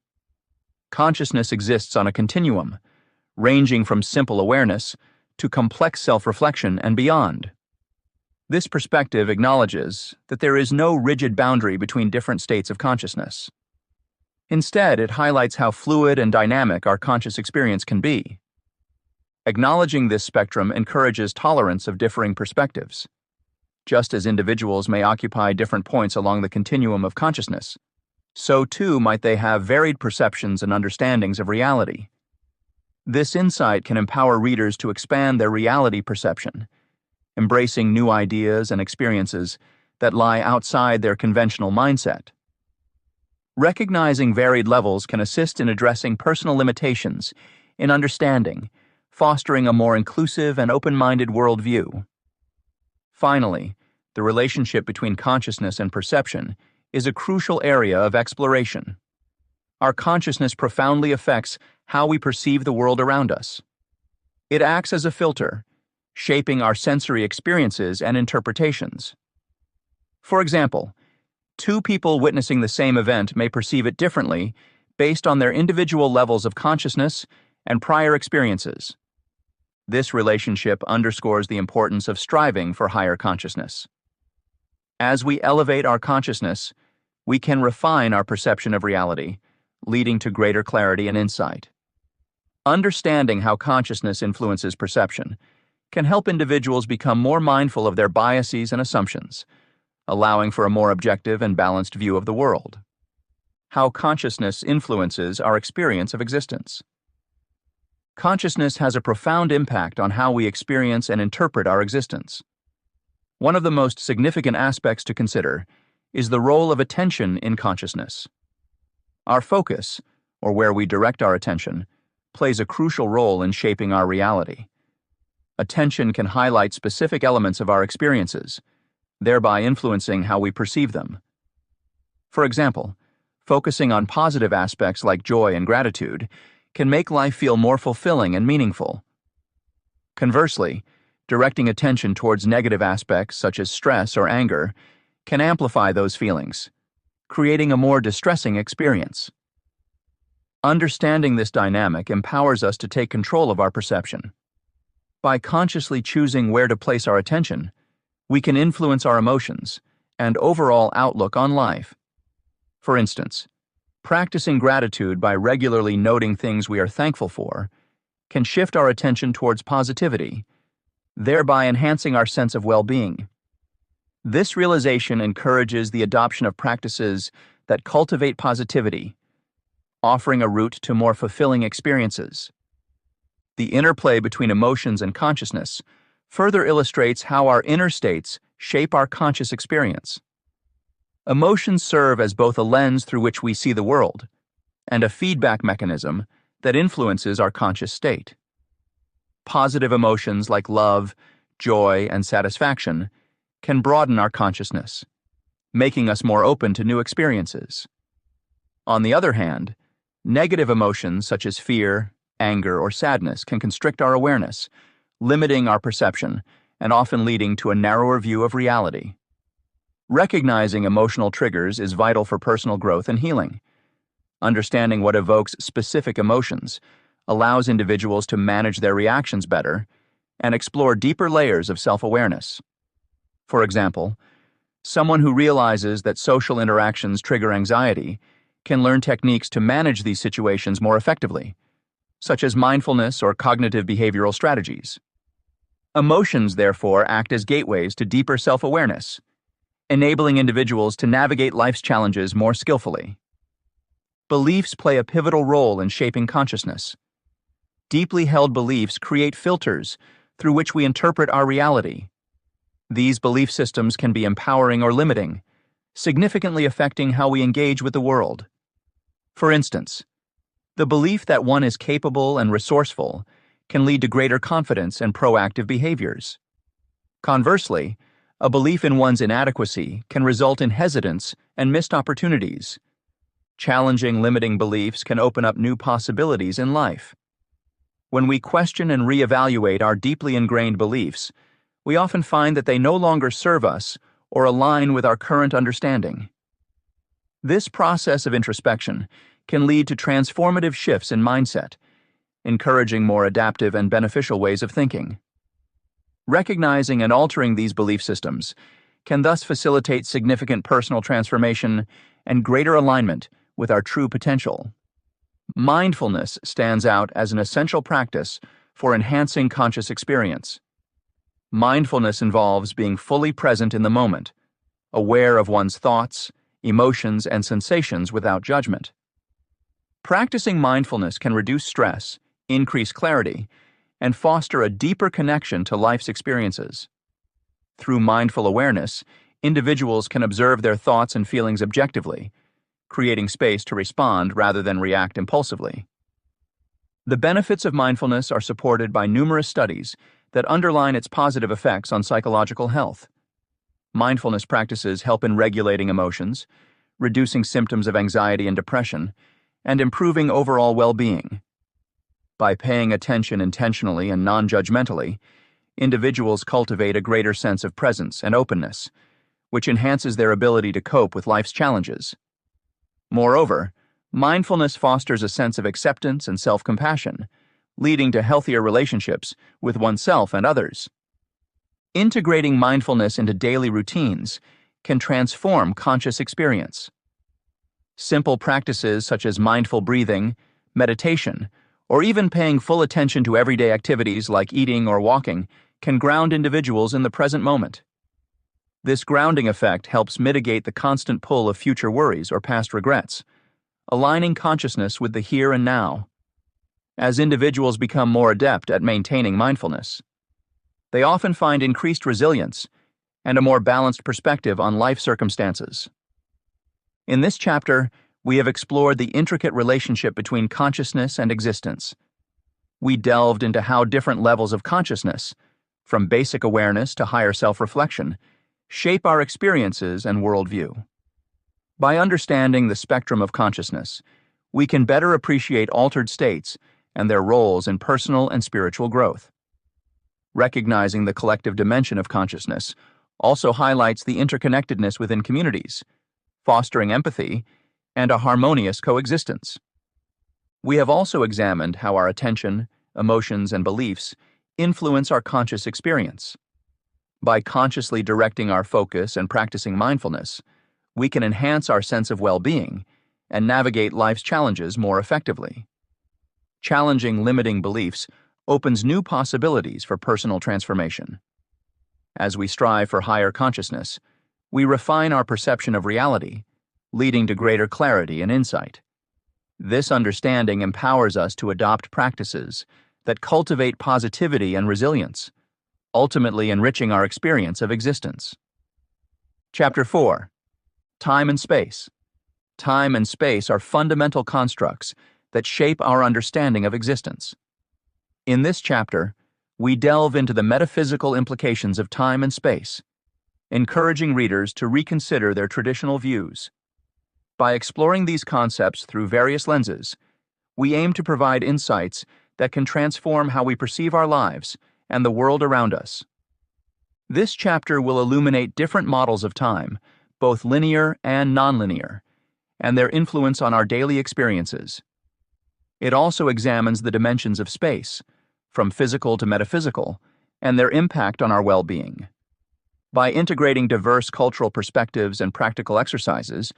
Consciousness exists on a continuum, ranging from simple awareness to complex self-reflection and beyond. This perspective acknowledges that there is no rigid boundary between different states of consciousness. Instead, it highlights how fluid and dynamic our conscious experience can be. Acknowledging this spectrum encourages tolerance of differing perspectives. Just as individuals may occupy different points along the continuum of consciousness, so too might they have varied perceptions and understandings of reality. This insight can empower readers to expand their reality perception, embracing new ideas and experiences that lie outside their conventional mindset. Recognizing varied levels can assist in addressing personal limitations in understanding, fostering a more inclusive and open-minded worldview. Finally, the relationship between consciousness and perception is a crucial area of exploration. Our consciousness profoundly affects how we perceive the world around us. It acts as a filter, shaping our sensory experiences and interpretations. For example, two people witnessing the same event may perceive it differently based on their individual levels of consciousness and prior experiences. This relationship underscores the importance of striving for higher consciousness. As we elevate our consciousness, we can refine our perception of reality, leading to greater clarity and insight. Understanding how consciousness influences perception can help individuals become more mindful of their biases and assumptions, allowing for a more objective and balanced view of the world. How consciousness influences our experience of existence. Consciousness has a profound impact on how we experience and interpret our existence. One of the most significant aspects to consider is the role of attention in consciousness. Our focus, or where we direct our attention, plays a crucial role in shaping our reality. Attention can highlight specific elements of our experiences, thereby influencing how we perceive them. For example, focusing on positive aspects like joy and gratitude can make life feel more fulfilling and meaningful. Conversely, directing attention towards negative aspects such as stress or anger can amplify those feelings, creating a more distressing experience. Understanding this dynamic empowers us to take control of our perception. By consciously choosing where to place our attention, we can influence our emotions and overall outlook on life. For instance, practicing gratitude by regularly noting things we are thankful for can shift our attention towards positivity, thereby enhancing our sense of well-being. This realization encourages the adoption of practices that cultivate positivity, offering a route to more fulfilling experiences. The interplay between emotions and consciousness further illustrates how our inner states shape our conscious experience. Emotions serve as both a lens through which we see the world and a feedback mechanism that influences our conscious state. Positive emotions like love, joy, and satisfaction can broaden our consciousness, making us more open to new experiences. On the other hand, negative emotions such as fear, anger, or sadness can constrict our awareness, limiting our perception and often leading to a narrower view of reality. Recognizing emotional triggers is vital for personal growth and healing. Understanding what evokes specific emotions allows individuals to manage their reactions better and explore deeper layers of self-awareness. For example, someone who realizes that social interactions trigger anxiety can learn techniques to manage these situations more effectively, such as mindfulness or cognitive behavioral strategies. Emotions, therefore, act as gateways to deeper self-awareness, enabling individuals to navigate life's challenges more skillfully. Beliefs play a pivotal role in shaping consciousness. Deeply held beliefs create filters through which we interpret our reality. These belief systems can be empowering or limiting, significantly affecting how we engage with the world. For instance, the belief that one is capable and resourceful can lead to greater confidence and proactive behaviors. Conversely, a belief in one's inadequacy can result in hesitance and missed opportunities. Challenging limiting beliefs can open up new possibilities in life. When we question and reevaluate our deeply ingrained beliefs, we often find that they no longer serve us or align with our current understanding. This process of introspection can lead to transformative shifts in mindset, encouraging more adaptive and beneficial ways of thinking. Recognizing and altering these belief systems can thus facilitate significant personal transformation and greater alignment with our true potential. Mindfulness stands out as an essential practice for enhancing conscious experience. Mindfulness involves being fully present in the moment, aware of one's thoughts, emotions, and sensations without judgment. Practicing mindfulness can reduce stress, increase clarity, and foster a deeper connection to life's experiences. Through mindful awareness, individuals can observe their thoughts and feelings objectively, creating space to respond rather than react impulsively. The benefits of mindfulness are supported by numerous studies that underline its positive effects on psychological health. Mindfulness practices help in regulating emotions, reducing symptoms of anxiety and depression, and improving overall well-being. By paying attention intentionally and non-judgmentally, individuals cultivate a greater sense of presence and openness, which enhances their ability to cope with life's challenges. Moreover, mindfulness fosters a sense of acceptance and self-compassion, leading to healthier relationships with oneself and others. Integrating mindfulness into daily routines can transform conscious experience. Simple practices such as mindful breathing, meditation, or even paying full attention to everyday activities like eating or walking can ground individuals in the present moment. This grounding effect helps mitigate the constant pull of future worries or past regrets, aligning consciousness with the here and now. As individuals become more adept at maintaining mindfulness, they often find increased resilience and a more balanced perspective on life circumstances. In this chapter, we have explored the intricate relationship between consciousness and existence. We delved into how different levels of consciousness, from basic awareness to higher self-reflection, shape our experiences and worldview. By understanding the spectrum of consciousness, we can better appreciate altered states and their roles in personal and spiritual growth. Recognizing the collective dimension of consciousness also highlights the interconnectedness within communities, fostering empathy and a harmonious coexistence. We have also examined how our attention, emotions, and beliefs influence our conscious experience. By consciously directing our focus and practicing mindfulness, we can enhance our sense of well-being and navigate life's challenges more effectively. Challenging limiting beliefs opens new possibilities for personal transformation. As we strive for higher consciousness, we refine our perception of reality, leading to greater clarity and insight. This understanding empowers us to adopt practices that cultivate positivity and resilience, ultimately enriching our experience of existence. Chapter 4. Time and Space. Time and space are fundamental constructs that shape our understanding of existence. In this chapter, we delve into the metaphysical implications of time and space, encouraging readers to reconsider their traditional views. By exploring these concepts through various lenses, we aim to provide insights that can transform how we perceive our lives and the world around us. This chapter will illuminate different models of time, both linear and nonlinear, and their influence on our daily experiences. It also examines the dimensions of space, from physical to metaphysical, and their impact on our well-being. By integrating diverse cultural perspectives and practical exercises,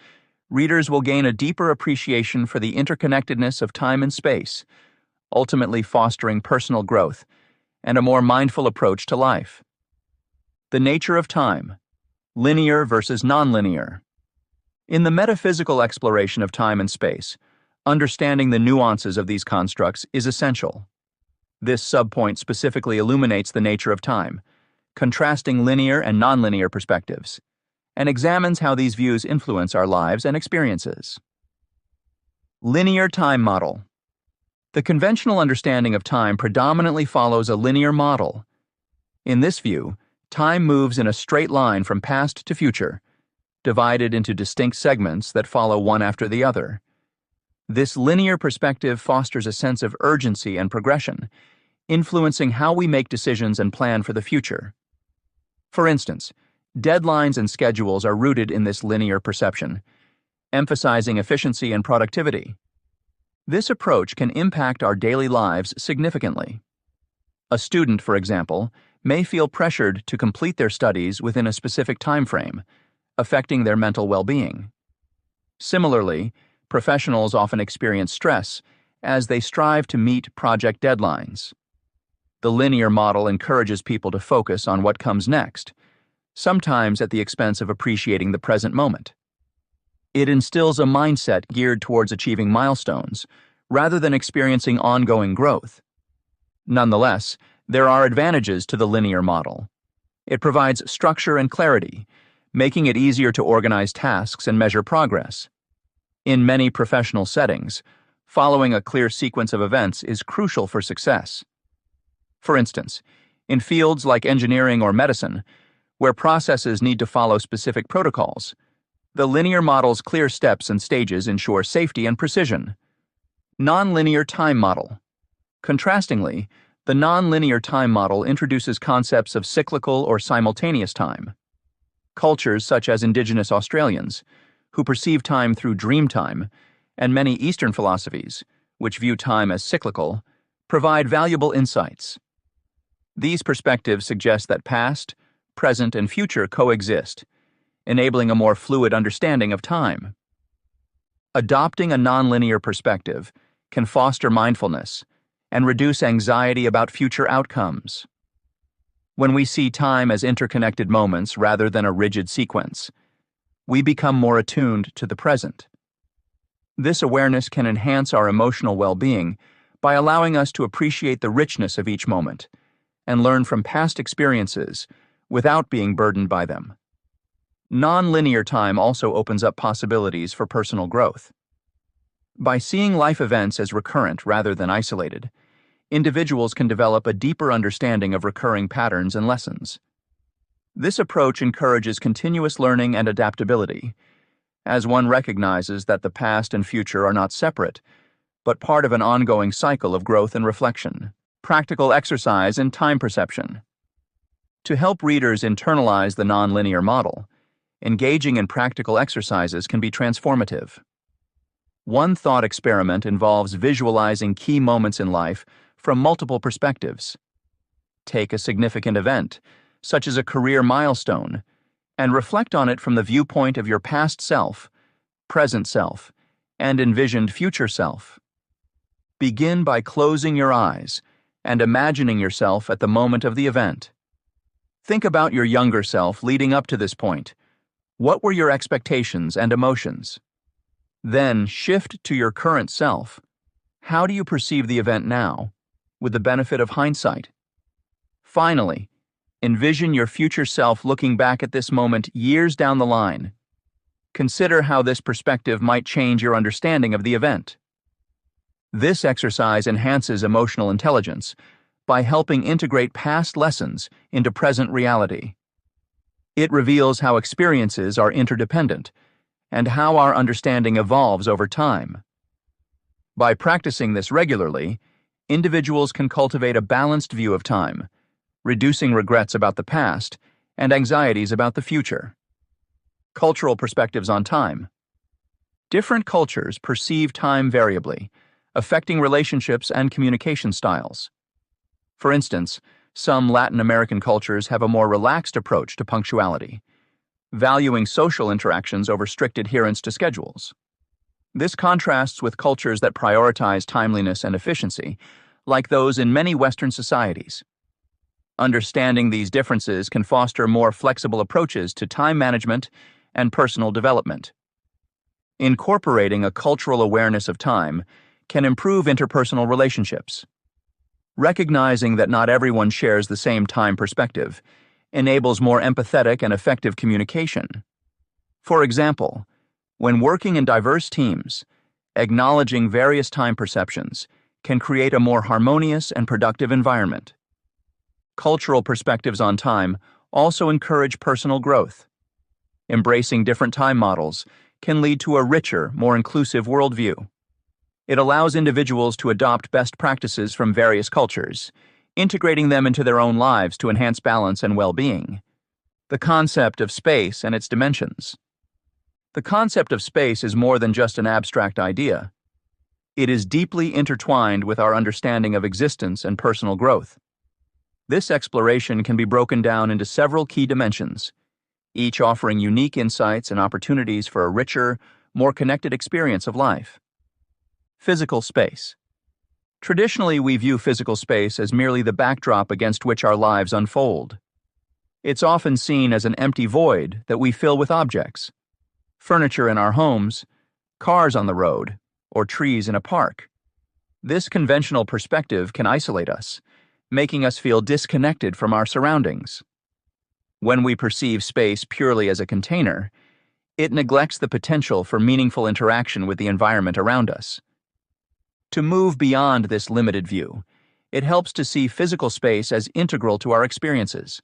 readers will gain a deeper appreciation for the interconnectedness of time and space, ultimately fostering personal growth and a more mindful approach to life. The nature of time. Linear versus nonlinear. In the metaphysical exploration of time and space, understanding the nuances of these constructs is essential. This subpoint specifically illuminates the nature of time, contrasting linear and nonlinear perspectives, and examines how these views influence our lives and experiences. Linear time model. The conventional understanding of time predominantly follows a linear model. In this view, time moves in a straight line from past to future, divided into distinct segments that follow one after the other. This linear perspective fosters a sense of urgency and progression, influencing how we make decisions and plan for the future. For instance, deadlines and schedules are rooted in this linear perception, emphasizing efficiency and productivity. This approach can impact our daily lives significantly. A student, for example, may feel pressured to complete their studies within a specific time frame, affecting their mental well-being. Similarly, professionals often experience stress as they strive to meet project deadlines. The linear model encourages people to focus on what comes next, sometimes at the expense of appreciating the present moment. It instills a mindset geared towards achieving milestones, rather than experiencing ongoing growth. Nonetheless, there are advantages to the linear model. It provides structure and clarity, making it easier to organize tasks and measure progress. In many professional settings, following a clear sequence of events is crucial for success. For instance, in fields like engineering or medicine, where processes need to follow specific protocols, the linear model's clear steps and stages ensure safety and precision. Nonlinear time model. Contrastingly, the nonlinear time model introduces concepts of cyclical or simultaneous time. Cultures such as Indigenous Australians, who perceive time through dream time, and many Eastern philosophies, which view time as cyclical, provide valuable insights. These perspectives suggest that past, present, and future coexist, enabling a more fluid understanding of time. Adopting a nonlinear perspective can foster mindfulness and reduce anxiety about future outcomes. When we see time as interconnected moments rather than a rigid sequence, we become more attuned to the present. This awareness can enhance our emotional well-being by allowing us to appreciate the richness of each moment and learn from past experiences without being burdened by them. Nonlinear time also opens up possibilities for personal growth. By seeing life events as recurrent rather than isolated, individuals can develop a deeper understanding of recurring patterns and lessons. This approach encourages continuous learning and adaptability, as one recognizes that the past and future are not separate, but part of an ongoing cycle of growth and reflection. Practical exercise in time perception. To help readers internalize the nonlinear model, engaging in practical exercises can be transformative. One thought experiment involves visualizing key moments in life from multiple perspectives. Take a significant event, such as a career milestone, and reflect on it from the viewpoint of your past self, present self, and envisioned future self. Begin by closing your eyes and imagining yourself at the moment of the event. Think about your younger self leading up to this point. What were your expectations and emotions? Then shift to your current self. How do you perceive the event now, with the benefit of hindsight? Finally, envision your future self looking back at this moment years down the line. Consider how this perspective might change your understanding of the event. This exercise enhances emotional intelligence by helping integrate past lessons into present reality. It reveals how experiences are interdependent and how our understanding evolves over time. By practicing this regularly, individuals can cultivate a balanced view of time, reducing regrets about the past and anxieties about the future. Cultural perspectives on time. Different cultures perceive time variably, affecting relationships and communication styles. For instance, some Latin American cultures have a more relaxed approach to punctuality, valuing social interactions over strict adherence to schedules. This contrasts with cultures that prioritize timeliness and efficiency, like those in many Western societies. Understanding these differences can foster more flexible approaches to time management and personal development. Incorporating a cultural awareness of time can improve interpersonal relationships. Recognizing that not everyone shares the same time perspective enables more empathetic and effective communication. For example, when working in diverse teams, acknowledging various time perceptions can create a more harmonious and productive environment. Cultural perspectives on time also encourage personal growth. Embracing different time models can lead to a richer, more inclusive worldview. It allows individuals to adopt best practices from various cultures, integrating them into their own lives to enhance balance and well-being. The concept of space and its dimensions. The concept of space is more than just an abstract idea. It is deeply intertwined with our understanding of existence and personal growth. This exploration can be broken down into several key dimensions, each offering unique insights and opportunities for a richer, more connected experience of life. Physical space. Traditionally, we view physical space as merely the backdrop against which our lives unfold. It's often seen as an empty void that we fill with objects, furniture in our homes, cars on the road, or trees in a park. This conventional perspective can isolate us, making us feel disconnected from our surroundings. When we perceive space purely as a container, it neglects the potential for meaningful interaction with the environment around us. To move beyond this limited view, it helps to see physical space as integral to our experiences.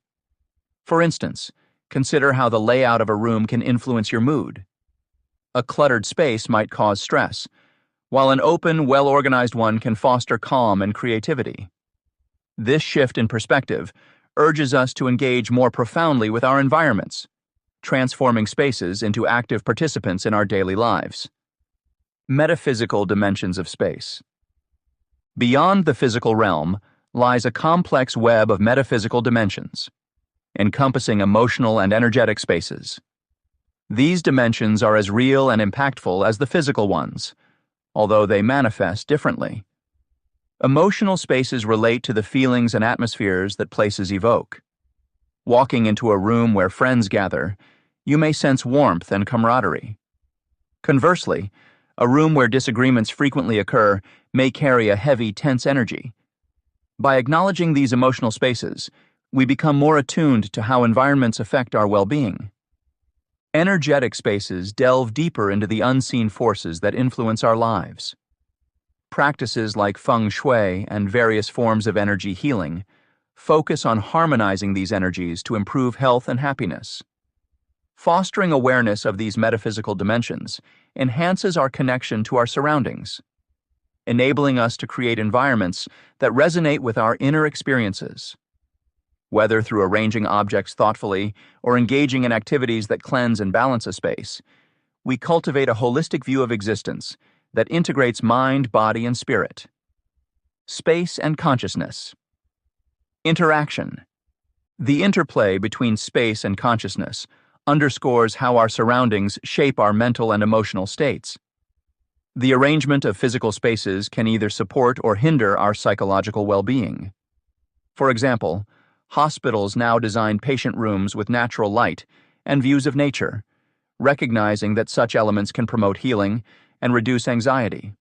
For instance, consider how the layout of a room can influence your mood. A cluttered space might cause stress, while an open, well-organized one can foster calm and creativity. This shift in perspective urges us to engage more profoundly with our environments, transforming spaces into active participants in our daily lives. Metaphysical dimensions of space. Beyond the physical realm lies a complex web of metaphysical dimensions, encompassing emotional and energetic spaces. These dimensions are as real and impactful as the physical ones, although they manifest differently. Emotional spaces relate to the feelings and atmospheres that places evoke. Walking into a room where friends gather, you may sense warmth and camaraderie. Conversely, a room where disagreements frequently occur may carry a heavy, tense energy. By acknowledging these emotional spaces, we become more attuned to how environments affect our well-being. Energetic spaces delve deeper into the unseen forces that influence our lives. Practices like feng shui and various forms of energy healing focus on harmonizing these energies to improve health and happiness. Fostering awareness of these metaphysical dimensions enhances our connection to our surroundings, enabling us to create environments that resonate with our inner experiences. Whether through arranging objects thoughtfully or engaging in activities that cleanse and balance a space, we cultivate a holistic view of existence that integrates mind, body, and spirit. Space and consciousness. Interaction. The interplay between space and consciousness underscores how our surroundings shape our mental and emotional states. The arrangement of physical spaces can either support or hinder our psychological well-being. For example, hospitals now design patient rooms with natural light and views of nature, recognizing that such elements can promote healing and reduce anxiety.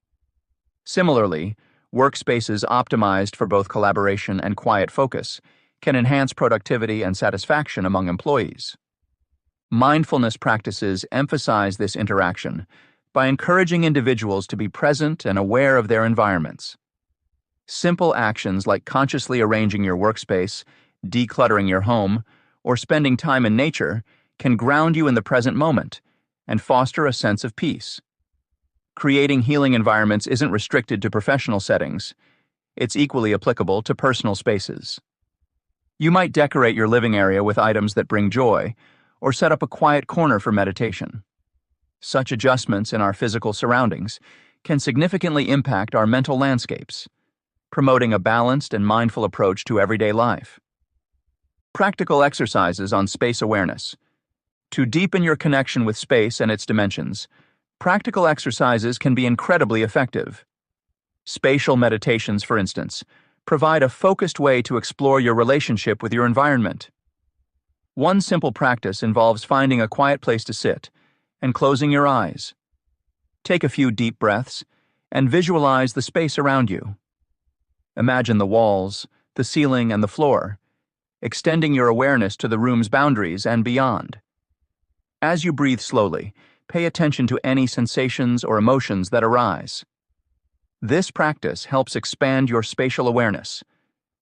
Similarly, workspaces optimized for both collaboration and quiet focus can enhance productivity and satisfaction among employees. Mindfulness practices emphasize this interaction by encouraging individuals to be present and aware of their environments. Simple actions like consciously arranging your workspace, decluttering your home, or spending time in nature can ground you in the present moment and foster a sense of peace. Creating healing environments isn't restricted to professional settings. It's equally applicable to personal spaces. You might decorate your living area with items that bring joy, or set up a quiet corner for meditation. Such adjustments in our physical surroundings can significantly impact our mental landscapes, promoting a balanced and mindful approach to everyday life. Practical exercises on space awareness. To deepen your connection with space and its dimensions, practical exercises can be incredibly effective. Spatial meditations, for instance, provide a focused way to explore your relationship with your environment. One simple practice involves finding a quiet place to sit and closing your eyes. Take a few deep breaths and visualize the space around you. Imagine the walls, the ceiling, and the floor, extending your awareness to the room's boundaries and beyond. As you breathe slowly, pay attention to any sensations or emotions that arise. This practice helps expand your spatial awareness,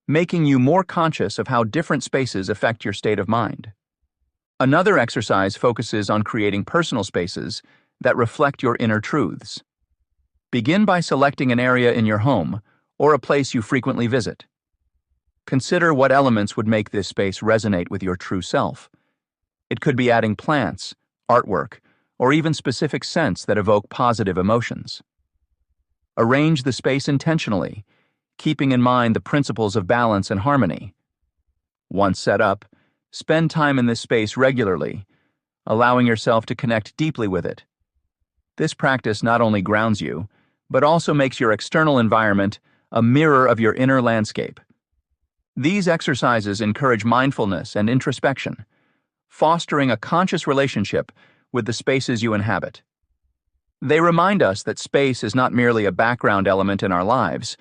making you more conscious of how different spaces affect your state of mind. Another exercise focuses on creating personal spaces that reflect your inner truths. Begin by selecting an area in your home or a place you frequently visit. Consider what elements would make this space resonate with your true self. It could be adding plants, artwork, or even specific scents that evoke positive emotions. Arrange the space intentionally, keeping in mind the principles of balance and harmony. Once set up, spend time in this space regularly, allowing yourself to connect deeply with it. This practice not only grounds you, but also makes your external environment a mirror of your inner landscape. These exercises encourage mindfulness and introspection, fostering a conscious relationship with the spaces you inhabit. They remind us that space is not merely a background element in our lives,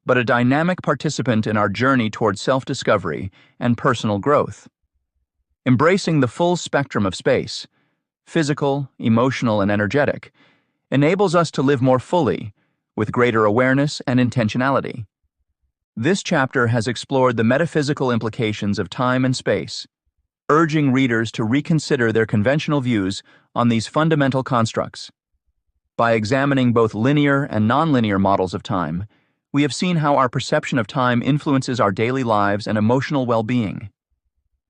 but a dynamic participant in our journey toward self-discovery and personal growth. Embracing the full spectrum of space, physical, emotional, and energetic, enables us to live more fully, with greater awareness and intentionality. This chapter has explored the metaphysical implications of time and space, urging readers to reconsider their conventional views on these fundamental constructs. By examining both linear and nonlinear models of time, we have seen how our perception of time influences our daily lives and emotional well-being.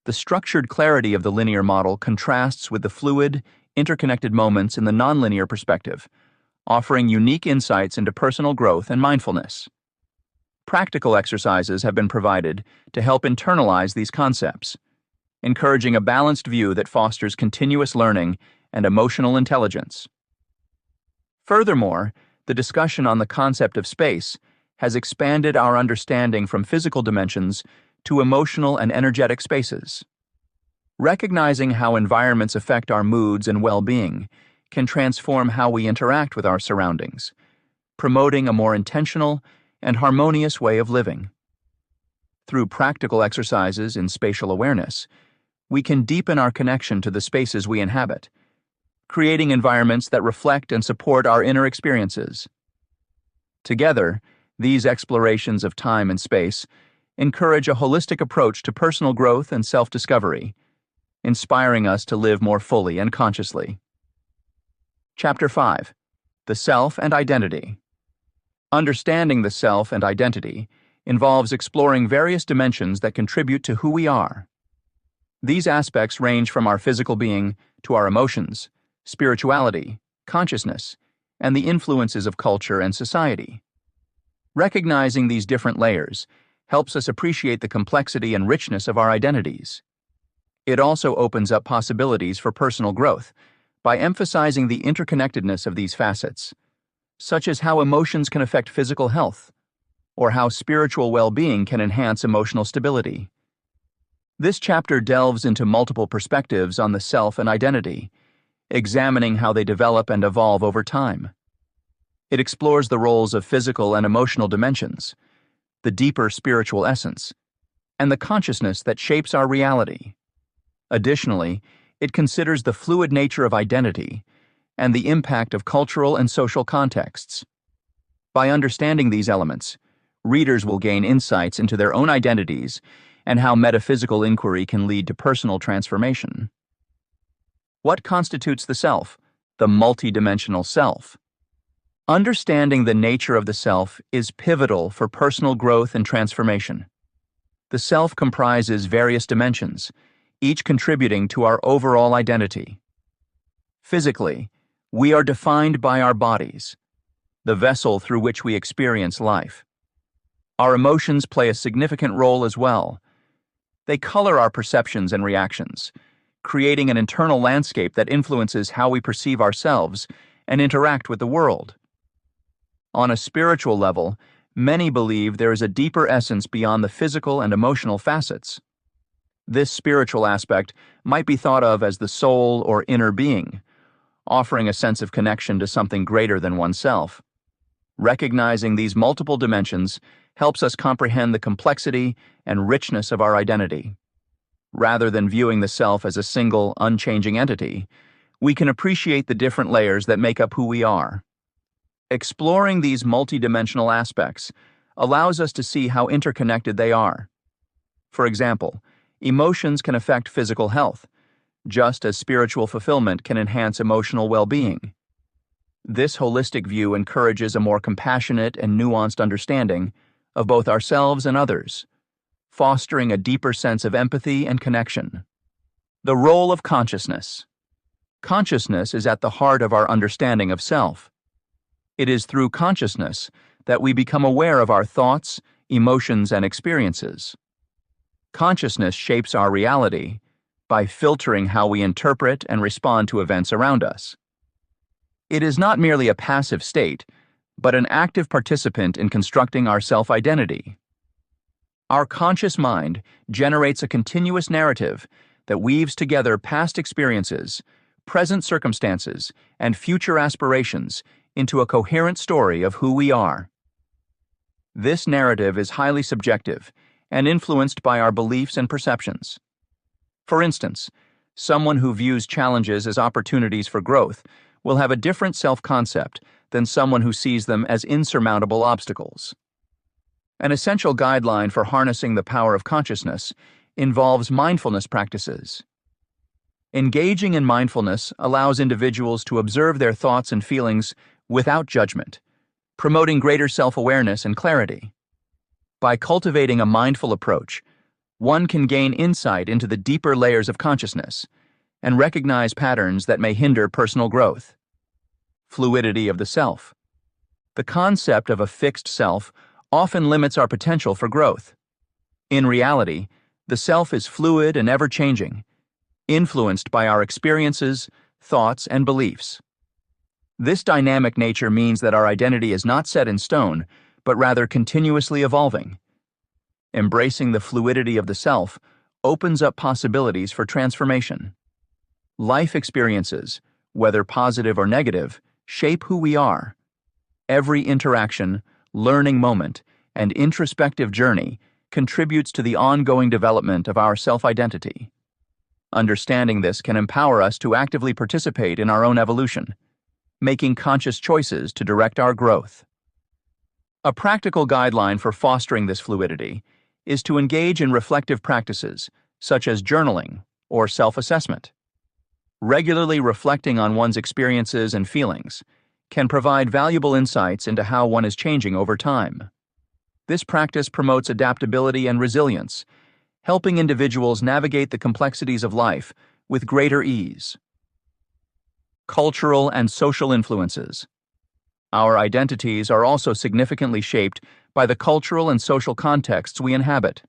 The structured clarity of the linear model contrasts with the fluid, interconnected moments in the nonlinear perspective, offering unique insights into personal growth and mindfulness. Practical exercises have been provided to help internalize these concepts, encouraging a balanced view that fosters continuous learning and emotional intelligence. Furthermore, the discussion on the concept of space has expanded our understanding from physical dimensions to emotional and energetic spaces. Recognizing how environments affect our moods and well-being can transform how we interact with our surroundings, promoting a more intentional and harmonious way of living. Through practical exercises in spatial awareness, we can deepen our connection to the spaces we inhabit, creating environments that reflect and support our inner experiences. Together, these explorations of time and space encourage a holistic approach to personal growth and self-discovery, inspiring us to live more fully and consciously. Chapter 5. The Self and Identity. Understanding the self and identity involves exploring various dimensions that contribute to who we are. These aspects range from our physical being to our emotions, spirituality, consciousness, and the influences of culture and society. Recognizing these different layers helps us appreciate the complexity and richness of our identities. It also opens up possibilities for personal growth by emphasizing the interconnectedness of these facets, such as how emotions can affect physical health, or how spiritual well-being can enhance emotional stability. This chapter delves into multiple perspectives on the self and identity, examining how they develop and evolve over time. It explores the roles of physical and emotional dimensions, the deeper spiritual essence, and the consciousness that shapes our reality. Additionally, it considers the fluid nature of identity and the impact of cultural and social contexts. By understanding these elements, readers will gain insights into their own identities and how metaphysical inquiry can lead to personal transformation. What constitutes the self, the multidimensional self? Understanding the nature of the self is pivotal for personal growth and transformation. The self comprises various dimensions, each contributing to our overall identity. Physically, we are defined by our bodies, the vessel through which we experience life. Our emotions play a significant role as well. They color our perceptions and reactions, creating an internal landscape that influences how we perceive ourselves and interact with the world. On a spiritual level, Many believe there is a deeper essence beyond the physical and emotional facets. This spiritual aspect might be thought of as the soul or inner being, offering a sense of connection to something greater than oneself. Recognizing these multiple dimensions helps us comprehend the complexity and richness of our identity. Rather than viewing the self as a single, unchanging entity, we can appreciate the different layers that make up who we are. Exploring these multidimensional aspects allows us to see how interconnected they are. For example, emotions can affect physical health, just as spiritual fulfillment can enhance emotional well-being. This holistic view encourages a more compassionate and nuanced understanding of both ourselves and others, fostering a deeper sense of empathy and connection. The role of consciousness. Consciousness is at the heart of our understanding of self. It is through consciousness that we become aware of our thoughts, emotions, and experiences. Consciousness shapes our reality by filtering how we interpret and respond to events around us. It is not merely a passive state, but an active participant in constructing our self-identity. Our conscious mind generates a continuous narrative that weaves together past experiences, present circumstances, and future aspirations into a coherent story of who we are. This narrative is highly subjective and influenced by our beliefs and perceptions. For instance, someone who views challenges as opportunities for growth will have a different self-concept than someone who sees them as insurmountable obstacles. An essential guideline for harnessing the power of consciousness involves mindfulness practices. Engaging in mindfulness allows individuals to observe their thoughts and feelings without judgment, promoting greater self-awareness and clarity. By cultivating a mindful approach, one can gain insight into the deeper layers of consciousness and recognize patterns that may hinder personal growth. Fluidity of the self. The concept of a fixed self often limits our potential for growth. In reality, the self is fluid and ever-changing, influenced by our experiences, thoughts, and beliefs. This dynamic nature means that our identity is not set in stone, but rather continuously evolving. Embracing the fluidity of the self opens up possibilities for transformation. Life experiences, whether positive or negative, shape who we are. Every interaction, learning moment, and introspective journey contributes to the ongoing development of our self-identity. Understanding this can empower us to actively participate in our own evolution, making conscious choices to direct our growth. A practical guideline for fostering this fluidity is to engage in reflective practices, such as journaling or self-assessment. Regularly reflecting on one's experiences and feelings can provide valuable insights into how one is changing over time. This practice promotes adaptability and resilience, helping individuals navigate the complexities of life with greater ease. Cultural and social influences. Our identities are also significantly shaped by the cultural and social contexts we inhabit.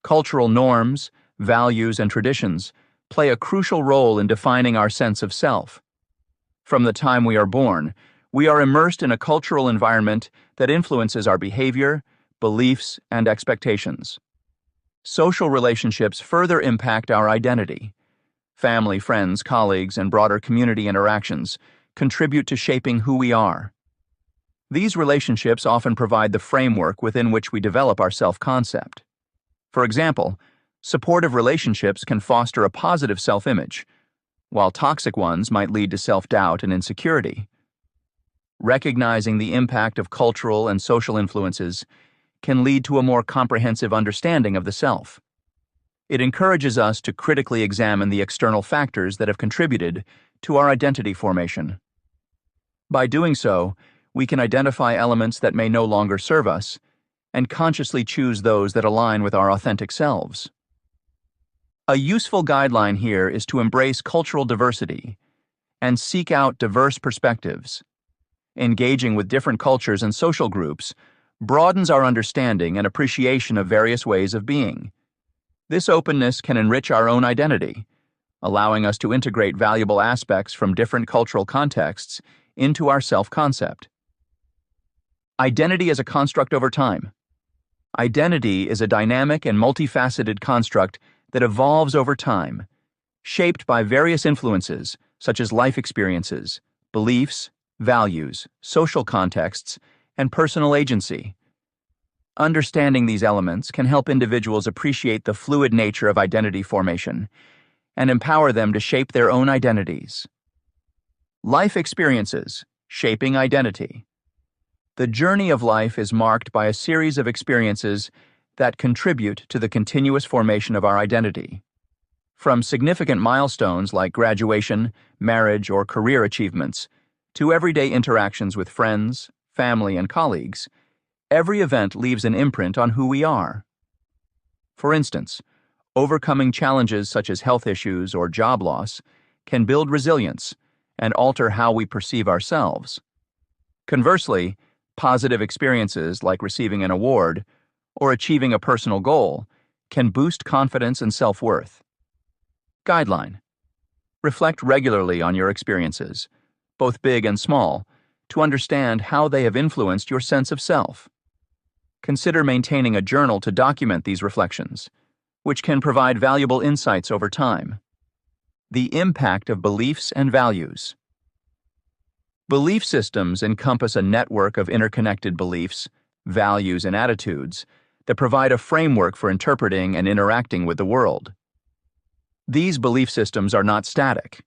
Cultural norms, values, and traditions play a crucial role in defining our sense of self. From the time we are born, we are immersed in a cultural environment that influences our behavior, beliefs, and expectations. Social relationships further impact our identity. Family, friends, colleagues, and broader community interactions contribute to shaping who we are. These relationships often provide the framework within which we develop our self-concept. For example, supportive relationships can foster a positive self-image, while toxic ones might lead to self-doubt and insecurity. Recognizing the impact of cultural and social influences can lead to a more comprehensive understanding of the self. It encourages us to critically examine the external factors that have contributed to our identity formation. By doing so, we can identify elements that may no longer serve us and consciously choose those that align with our authentic selves. A useful guideline here is to embrace cultural diversity and seek out diverse perspectives. Engaging with different cultures and social groups broadens our understanding and appreciation of various ways of being. This openness can enrich our own identity, allowing us to integrate valuable aspects from different cultural contexts into our self-concept. Identity as a construct over time. Identity is a dynamic and multifaceted construct that evolves over time, shaped by various influences such as life experiences, beliefs, values, social contexts, and personal agency. Understanding these elements can help individuals appreciate the fluid nature of identity formation and empower them to shape their own identities. Life experiences, shaping identity. The journey of life is marked by a series of experiences that contribute to the continuous formation of our identity. From significant milestones like graduation, marriage, or career achievements, to everyday interactions with friends, family, and colleagues, every event leaves an imprint on who we are. For instance, overcoming challenges such as health issues or job loss can build resilience and alter how we perceive ourselves. Conversely, positive experiences like receiving an award or achieving a personal goal can boost confidence and self-worth. Guideline: reflect regularly on your experiences, both big and small, to understand how they have influenced your sense of self. Consider maintaining a journal to document these reflections, which can provide valuable insights over time. The impact of beliefs and values. Belief systems encompass a network of interconnected beliefs, values, and attitudes that provide a framework for interpreting and interacting with the world. These belief systems are not static.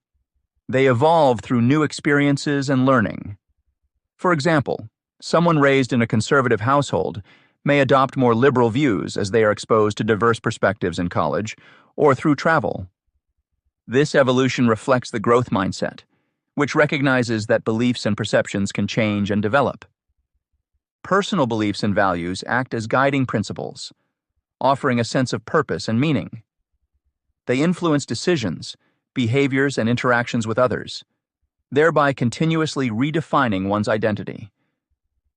They evolve through new experiences and learning. For example, someone raised in a conservative household may adopt more liberal views as they are exposed to diverse perspectives in college or through travel. This evolution reflects the growth mindset, which recognizes that beliefs and perceptions can change and develop. Personal beliefs and values act as guiding principles, offering a sense of purpose and meaning. They influence decisions, behaviors, and interactions with others, thereby continuously redefining one's identity.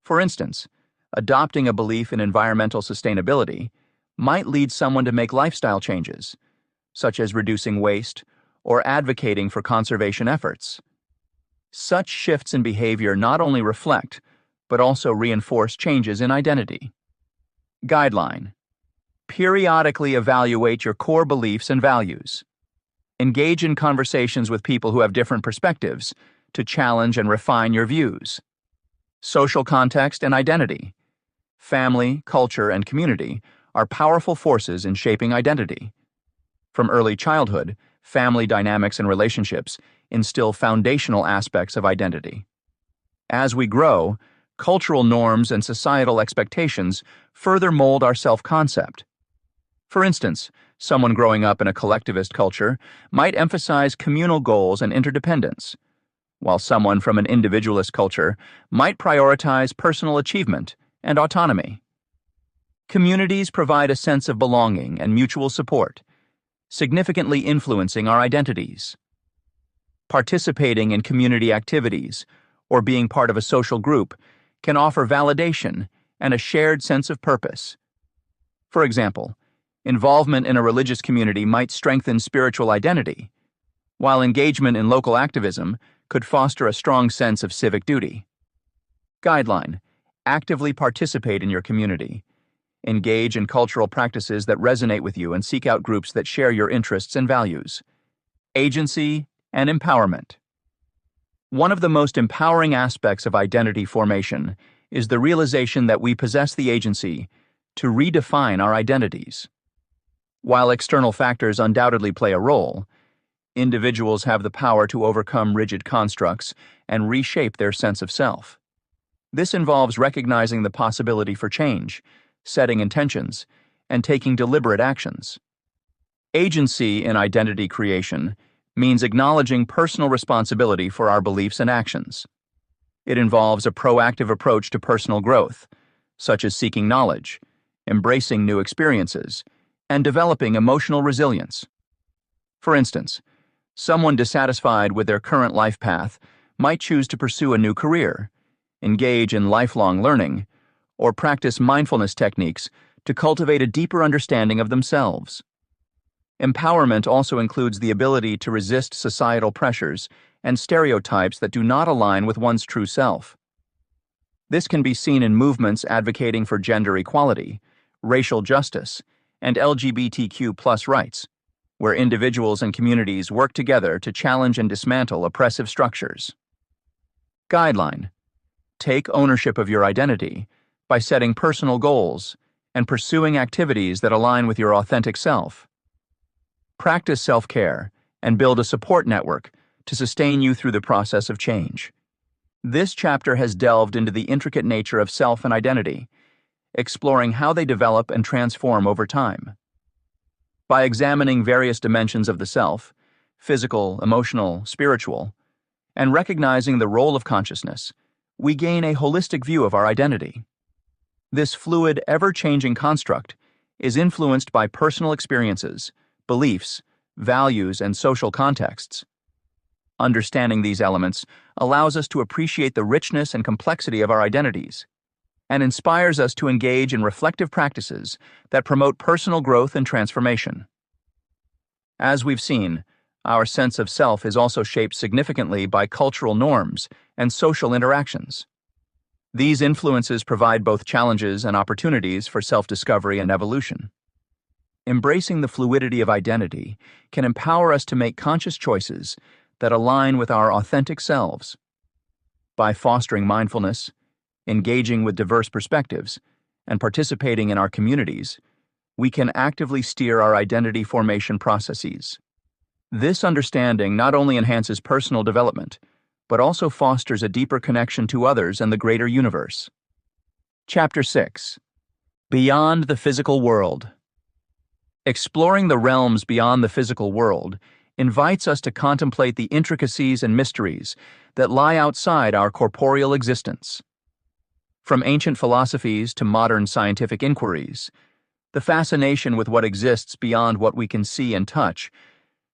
For instance, adopting a belief in environmental sustainability might lead someone to make lifestyle changes, such as reducing waste or advocating for conservation efforts. Such shifts in behavior not only reflect, but also reinforce changes in identity. Guideline: periodically evaluate your core beliefs and values. Engage in conversations with people who have different perspectives to challenge and refine your views. Social context and identity. Family, culture, and community are powerful forces in shaping identity. From early childhood, family dynamics and relationships instill foundational aspects of identity. As we grow, cultural norms and societal expectations further mold our self-concept. For instance, someone growing up in a collectivist culture might emphasize communal goals and interdependence, while someone from an individualist culture might prioritize personal achievement and autonomy. Communities provide a sense of belonging and mutual support, significantly influencing our identities. Participating in community activities or being part of a social group can offer validation and a shared sense of purpose. For example, involvement in a religious community might strengthen spiritual identity, while engagement in local activism could foster a strong sense of civic duty. Guideline: actively participate in your community. Engage in cultural practices that resonate with you and seek out groups that share your interests and values. Agency and empowerment. One of the most empowering aspects of identity formation is the realization that we possess the agency to redefine our identities. While external factors undoubtedly play a role, individuals have the power to overcome rigid constructs and reshape their sense of self. This involves recognizing the possibility for change, setting intentions, and taking deliberate actions. Agency in identity creation means acknowledging personal responsibility for our beliefs and actions. It involves a proactive approach to personal growth, such as seeking knowledge, embracing new experiences, and developing emotional resilience. For instance, someone dissatisfied with their current life path might choose to pursue a new career, engage in lifelong learning, or practice mindfulness techniques to cultivate a deeper understanding of themselves. Empowerment also includes the ability to resist societal pressures and stereotypes that do not align with one's true self. This can be seen in movements advocating for gender equality, racial justice, and LGBTQ+ rights, where individuals and communities work together to challenge and dismantle oppressive structures. Guideline: take ownership of your identity by setting personal goals and pursuing activities that align with your authentic self. Practice self-care and build a support network to sustain you through the process of change. This chapter has delved into the intricate nature of self and identity, exploring how they develop and transform over time. By examining various dimensions of the self, physical, emotional, spiritual, and recognizing the role of consciousness, we gain a holistic view of our identity. This fluid, ever-changing construct is influenced by personal experiences, beliefs, values, and social contexts. Understanding these elements allows us to appreciate the richness and complexity of our identities, and inspires us to engage in reflective practices that promote personal growth and transformation. As we've seen, our sense of self is also shaped significantly by cultural norms and social interactions. These influences provide both challenges and opportunities for self-discovery and evolution. Embracing the fluidity of identity can empower us to make conscious choices that align with our authentic selves. By fostering mindfulness, engaging with diverse perspectives, and participating in our communities, we can actively steer our identity formation processes. This understanding not only enhances personal development, but also fosters a deeper connection to others and the greater universe. Chapter 6: Beyond the Physical World. Exploring the realms beyond the physical world invites us to contemplate the intricacies and mysteries that lie outside our corporeal existence. From ancient philosophies to modern scientific inquiries, the fascination with what exists beyond what we can see and touch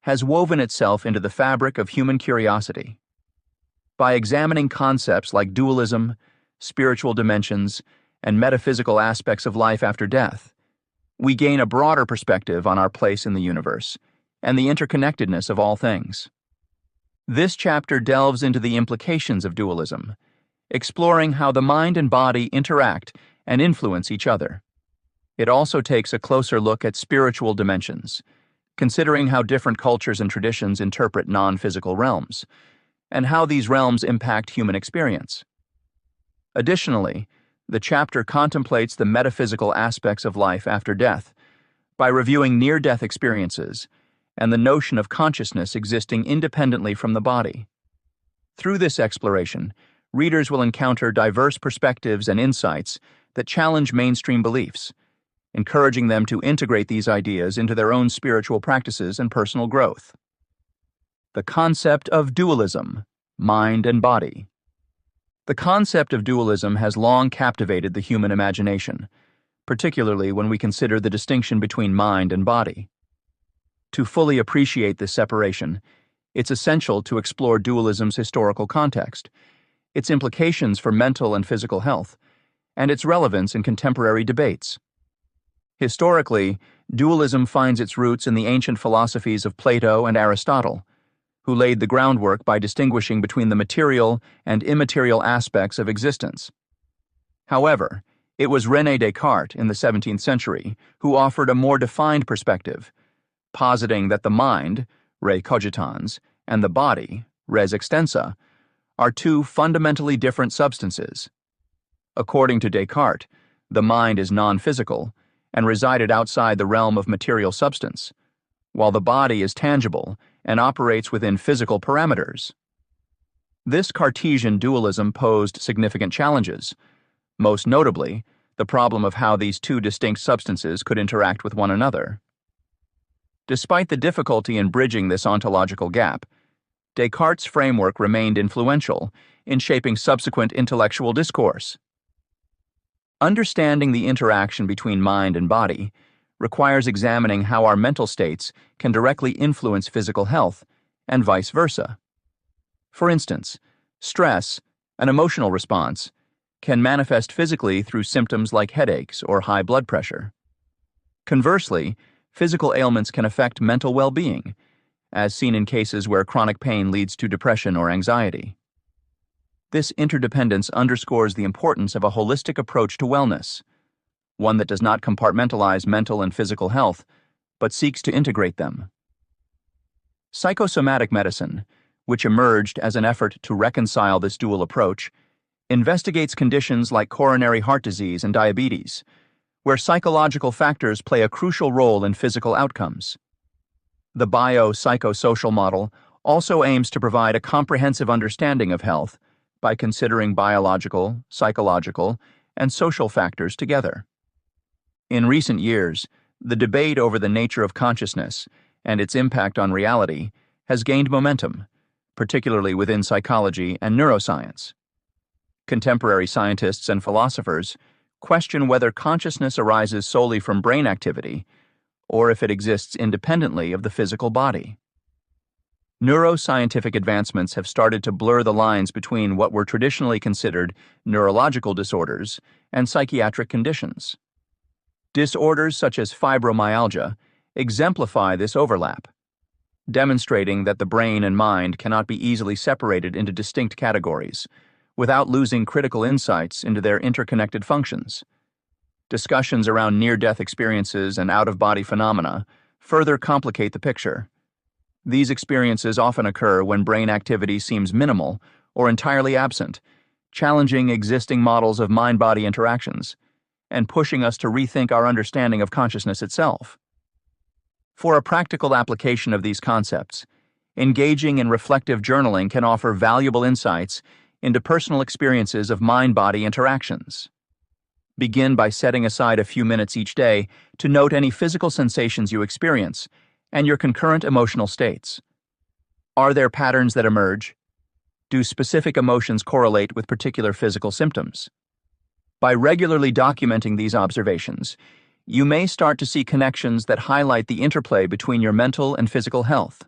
has woven itself into the fabric of human curiosity. By examining concepts like dualism, spiritual dimensions, and metaphysical aspects of life after death, we gain a broader perspective on our place in the universe and the interconnectedness of all things. This chapter delves into the implications of dualism, exploring how the mind and body interact and influence each other. It also takes a closer look at spiritual dimensions, considering how different cultures and traditions interpret non-physical realms, and how these realms impact human experience. Additionally, the chapter contemplates the metaphysical aspects of life after death by reviewing near-death experiences and the notion of consciousness existing independently from the body. Through this exploration, readers will encounter diverse perspectives and insights that challenge mainstream beliefs, encouraging them to integrate these ideas into their own spiritual practices and personal growth. The concept of dualism, mind and body. The concept of dualism has long captivated the human imagination, particularly when we consider the distinction between mind and body. To fully appreciate this separation, it's essential to explore dualism's historical context, its implications for mental and physical health, and its relevance in contemporary debates. Historically, dualism finds its roots in the ancient philosophies of Plato and Aristotle, who laid the groundwork by distinguishing between the material and immaterial aspects of existence. However, it was René Descartes in the 17th century who offered a more defined perspective, positing that the mind, re cogitans, and the body, res extensa, are two fundamentally different substances. According to Descartes, the mind is non-physical and resided outside the realm of material substance, while the body is tangible and operates within physical parameters. This Cartesian dualism posed significant challenges, most notably the problem of how these two distinct substances could interact with one another. Despite the difficulty in bridging this ontological gap, Descartes' framework remained influential in shaping subsequent intellectual discourse. Understanding the interaction between mind and body requires examining how our mental states can directly influence physical health, and vice versa. For instance, stress, an emotional response, can manifest physically through symptoms like headaches or high blood pressure. Conversely, physical ailments can affect mental well-being, as seen in cases where chronic pain leads to depression or anxiety. This interdependence underscores the importance of a holistic approach to wellness, one that does not compartmentalize mental and physical health, but seeks to integrate them. Psychosomatic medicine, which emerged as an effort to reconcile this dual approach, investigates conditions like coronary heart disease and diabetes, where psychological factors play a crucial role in physical outcomes. The biopsychosocial model also aims to provide a comprehensive understanding of health by considering biological, psychological, and social factors together. In recent years, the debate over the nature of consciousness and its impact on reality has gained momentum, particularly within psychology and neuroscience. Contemporary scientists and philosophers question whether consciousness arises solely from brain activity or if it exists independently of the physical body. Neuroscientific advancements have started to blur the lines between what were traditionally considered neurological disorders and psychiatric conditions. Disorders such as fibromyalgia exemplify this overlap, demonstrating that the brain and mind cannot be easily separated into distinct categories without losing critical insights into their interconnected functions. Discussions around near-death experiences and out-of-body phenomena further complicate the picture. These experiences often occur when brain activity seems minimal or entirely absent, challenging existing models of mind-body interactions and pushing us to rethink our understanding of consciousness itself. For a practical application of these concepts, engaging in reflective journaling can offer valuable insights into personal experiences of mind-body interactions. Begin by setting aside a few minutes each day to note any physical sensations you experience and your concurrent emotional states. Are there patterns that emerge? Do specific emotions correlate with particular physical symptoms? By regularly documenting these observations, you may start to see connections that highlight the interplay between your mental and physical health.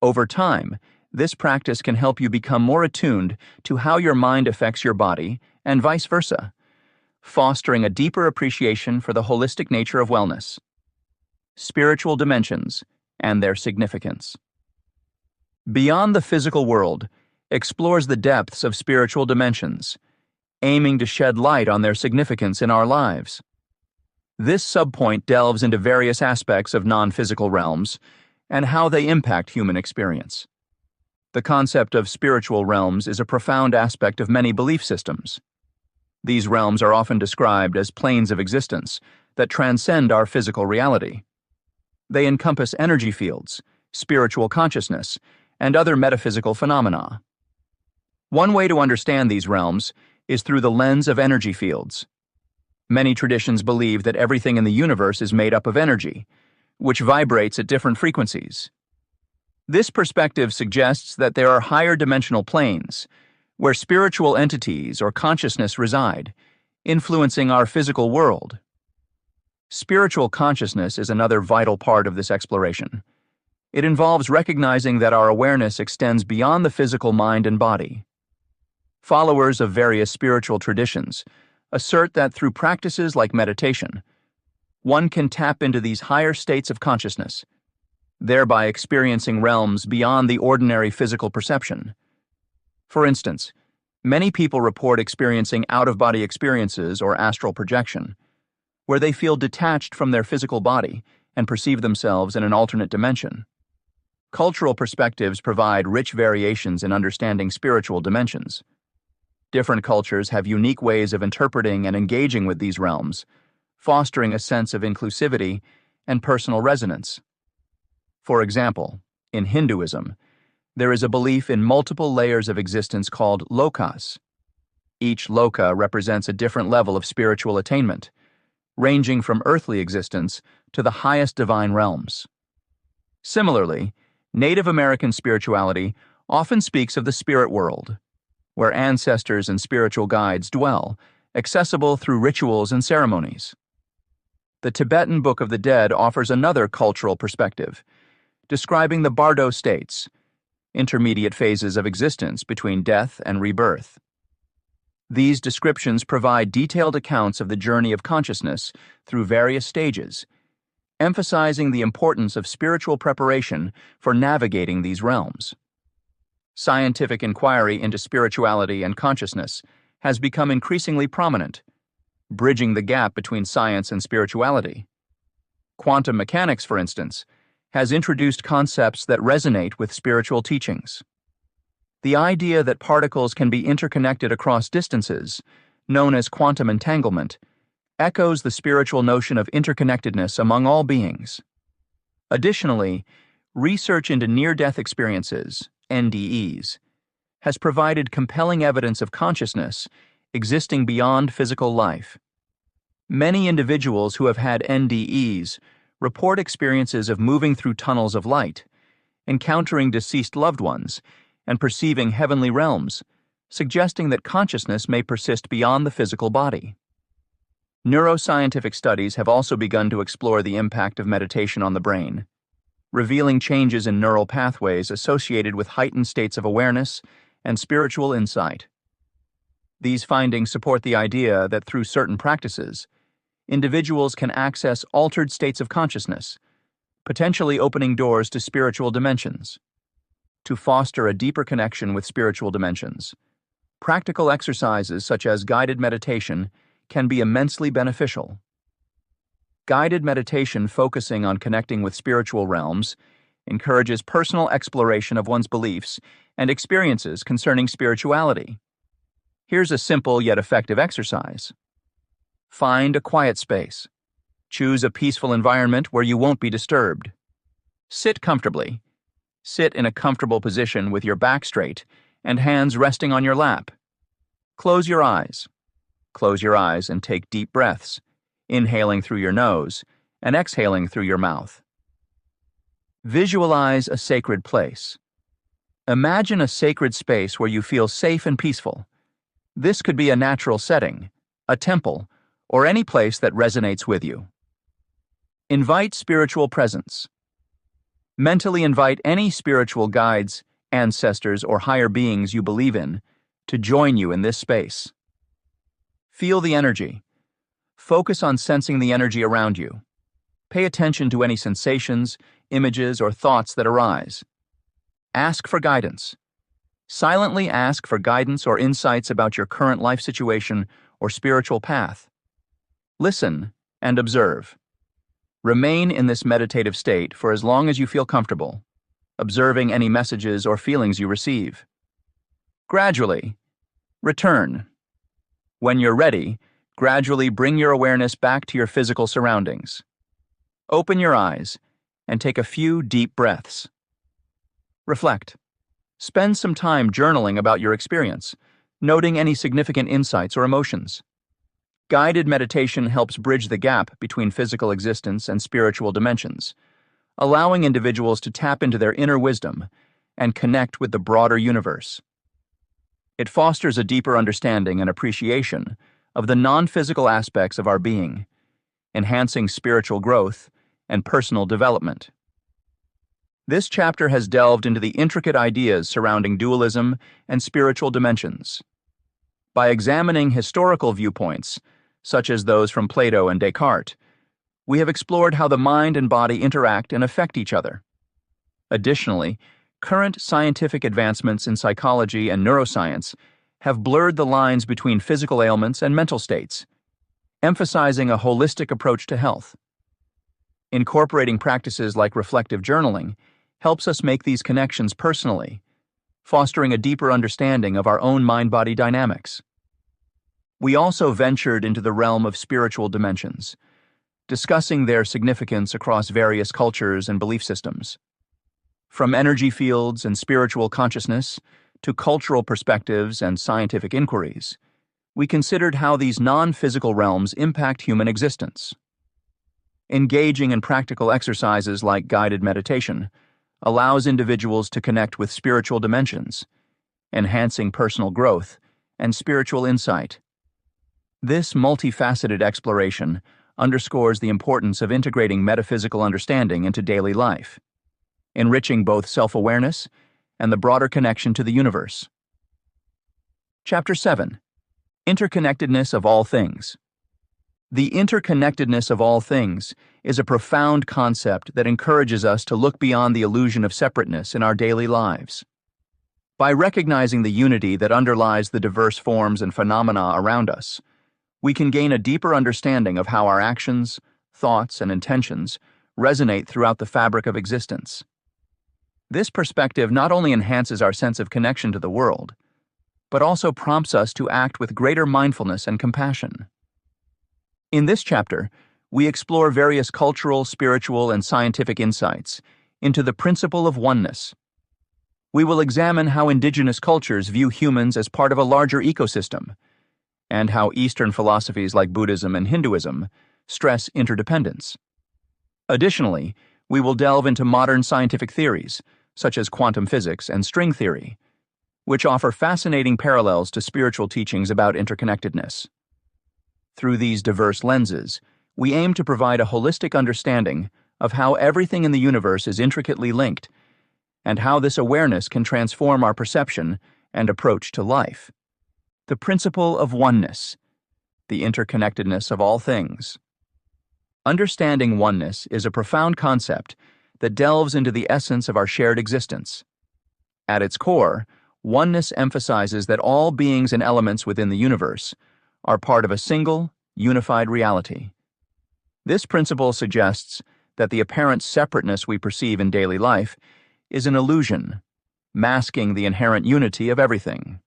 Over time, this practice can help you become more attuned to how your mind affects your body and vice versa, fostering a deeper appreciation for the holistic nature of wellness. Spiritual dimensions and their significance. Beyond the physical world explores the depths of spiritual dimensions, aiming to shed light on their significance in our lives. This subpoint delves into various aspects of non-physical realms and how they impact human experience. The concept of spiritual realms is a profound aspect of many belief systems. These realms are often described as planes of existence that transcend our physical reality. They encompass energy fields, spiritual consciousness, and other metaphysical phenomena. One way to understand these realms is through the lens of energy fields. Many traditions believe that everything in the universe is made up of energy, which vibrates at different frequencies. This perspective suggests that there are higher dimensional planes, where spiritual entities or consciousness reside, influencing our physical world. Spiritual consciousness is another vital part of this exploration. It involves recognizing that our awareness extends beyond the physical mind and body. Followers of various spiritual traditions assert that through practices like meditation, one can tap into these higher states of consciousness, thereby experiencing realms beyond the ordinary physical perception. For instance, many people report experiencing out-of-body experiences or astral projection, where they feel detached from their physical body and perceive themselves in an alternate dimension. Cultural perspectives provide rich variations in understanding spiritual dimensions. Different cultures have unique ways of interpreting and engaging with these realms, fostering a sense of inclusivity and personal resonance. For example, in Hinduism, there is a belief in multiple layers of existence called lokas. Each loka represents a different level of spiritual attainment, ranging from earthly existence to the highest divine realms. Similarly, Native American spirituality often speaks of the spirit world, where ancestors and spiritual guides dwell, accessible through rituals and ceremonies. The Tibetan Book of the Dead offers another cultural perspective, describing the bardo states, intermediate phases of existence between death and rebirth. These descriptions provide detailed accounts of the journey of consciousness through various stages, emphasizing the importance of spiritual preparation for navigating these realms. Scientific inquiry into spirituality and consciousness has become increasingly prominent, bridging the gap between science and spirituality. Quantum mechanics, for instance, has introduced concepts that resonate with spiritual teachings. The idea that particles can be interconnected across distances, known as quantum entanglement, echoes the spiritual notion of interconnectedness among all beings. Additionally, research into near-death experiences, NDEs, has provided compelling evidence of consciousness existing beyond physical life. Many individuals who have had NDEs report experiences of moving through tunnels of light, encountering deceased loved ones, and perceiving heavenly realms, suggesting that consciousness may persist beyond the physical body. Neuroscientific studies have also begun to explore the impact of meditation on the brain, revealing changes in neural pathways associated with heightened states of awareness and spiritual insight. These findings support the idea that through certain practices, individuals can access altered states of consciousness, potentially opening doors to spiritual dimensions. To foster a deeper connection with spiritual dimensions, practical exercises such as guided meditation can be immensely beneficial. Guided meditation focusing on connecting with spiritual realms encourages personal exploration of one's beliefs and experiences concerning spirituality. Here's a simple yet effective exercise. Find a quiet space. Choose a peaceful environment where you won't be disturbed. Sit comfortably. Sit in a comfortable position with your back straight and hands resting on your lap. Close your eyes. Close your eyes and take deep breaths, inhaling through your nose and exhaling through your mouth. Visualize a sacred place. Imagine a sacred space where you feel safe and peaceful. This could be a natural setting, a temple, or any place that resonates with you. Invite spiritual presence. Mentally invite any spiritual guides, ancestors, or higher beings you believe in to join you in this space. Feel the energy. Focus on sensing the energy around you. Pay attention to any sensations, images, or thoughts that arise. Ask for guidance. Silently ask for guidance or insights about your current life situation or spiritual path. Listen and observe. Remain in this meditative state for as long as you feel comfortable, observing any messages or feelings you receive. Gradually, return. When you're ready, gradually bring your awareness back to your physical surroundings. Open your eyes and take a few deep breaths. Reflect. Spend some time journaling about your experience, noting any significant insights or emotions. Guided meditation helps bridge the gap between physical existence and spiritual dimensions, allowing individuals to tap into their inner wisdom and connect with the broader universe. It fosters a deeper understanding and appreciation of the non-physical aspects of our being, enhancing spiritual growth and personal development. This chapter has delved into the intricate ideas surrounding dualism and spiritual dimensions. By examining historical viewpoints, such as those from Plato and Descartes, we have explored how the mind and body interact and affect each other. Additionally, current scientific advancements in psychology and neuroscience have blurred the lines between physical ailments and mental states, emphasizing a holistic approach to health. Incorporating practices like reflective journaling helps us make these connections personally, fostering a deeper understanding of our own mind-body dynamics. We also ventured into the realm of spiritual dimensions, discussing their significance across various cultures and belief systems. From energy fields and spiritual consciousness to cultural perspectives and scientific inquiries, we considered how these non-physical realms impact human existence. Engaging in practical exercises like guided meditation allows individuals to connect with spiritual dimensions, enhancing personal growth and spiritual insight. This multifaceted exploration underscores the importance of integrating metaphysical understanding into daily life, enriching both self-awareness and the broader connection to the universe. Chapter 7. Interconnectedness of all things. The interconnectedness of all things is a profound concept that encourages us to look beyond the illusion of separateness in our daily lives. By recognizing the unity that underlies the diverse forms and phenomena around us, we can gain a deeper understanding of how our actions, thoughts, and intentions resonate throughout the fabric of existence. This perspective not only enhances our sense of connection to the world, but also prompts us to act with greater mindfulness and compassion. In this chapter, we explore various cultural, spiritual, and scientific insights into the principle of oneness. We will examine how indigenous cultures view humans as part of a larger ecosystem, and how Eastern philosophies like Buddhism and Hinduism stress interdependence. Additionally, we will delve into modern scientific theories, such as quantum physics and string theory, which offer fascinating parallels to spiritual teachings about interconnectedness. Through these diverse lenses, we aim to provide a holistic understanding of how everything in the universe is intricately linked, and how this awareness can transform our perception and approach to life. The principle of oneness, the interconnectedness of all things. Understanding oneness is a profound concept that delves into the essence of our shared existence. At its core, oneness emphasizes that all beings and elements within the universe are part of a single, unified reality. This principle suggests that the apparent separateness we perceive in daily life is an illusion, masking the inherent unity of everything.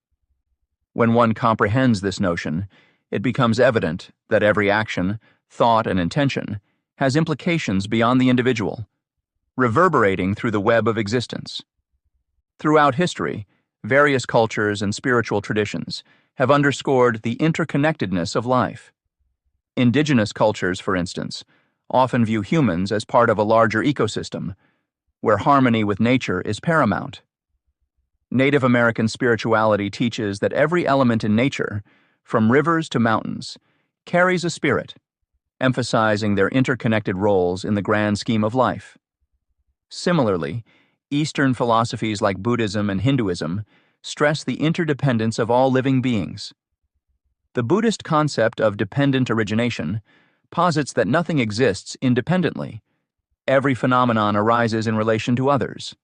When one comprehends this notion, it becomes evident that every action, thought, and intention has implications beyond the individual, reverberating through the web of existence. Throughout history, various cultures and spiritual traditions have underscored the interconnectedness of life. Indigenous cultures, for instance, often view humans as part of a larger ecosystem, where harmony with nature is paramount. Native American spirituality teaches that every element in nature, from rivers to mountains, carries a spirit, emphasizing their interconnected roles in the grand scheme of life. Similarly, Eastern philosophies like Buddhism and Hinduism stress the interdependence of all living beings. The Buddhist concept of dependent origination posits that nothing exists independently. Every phenomenon arises in relation to others.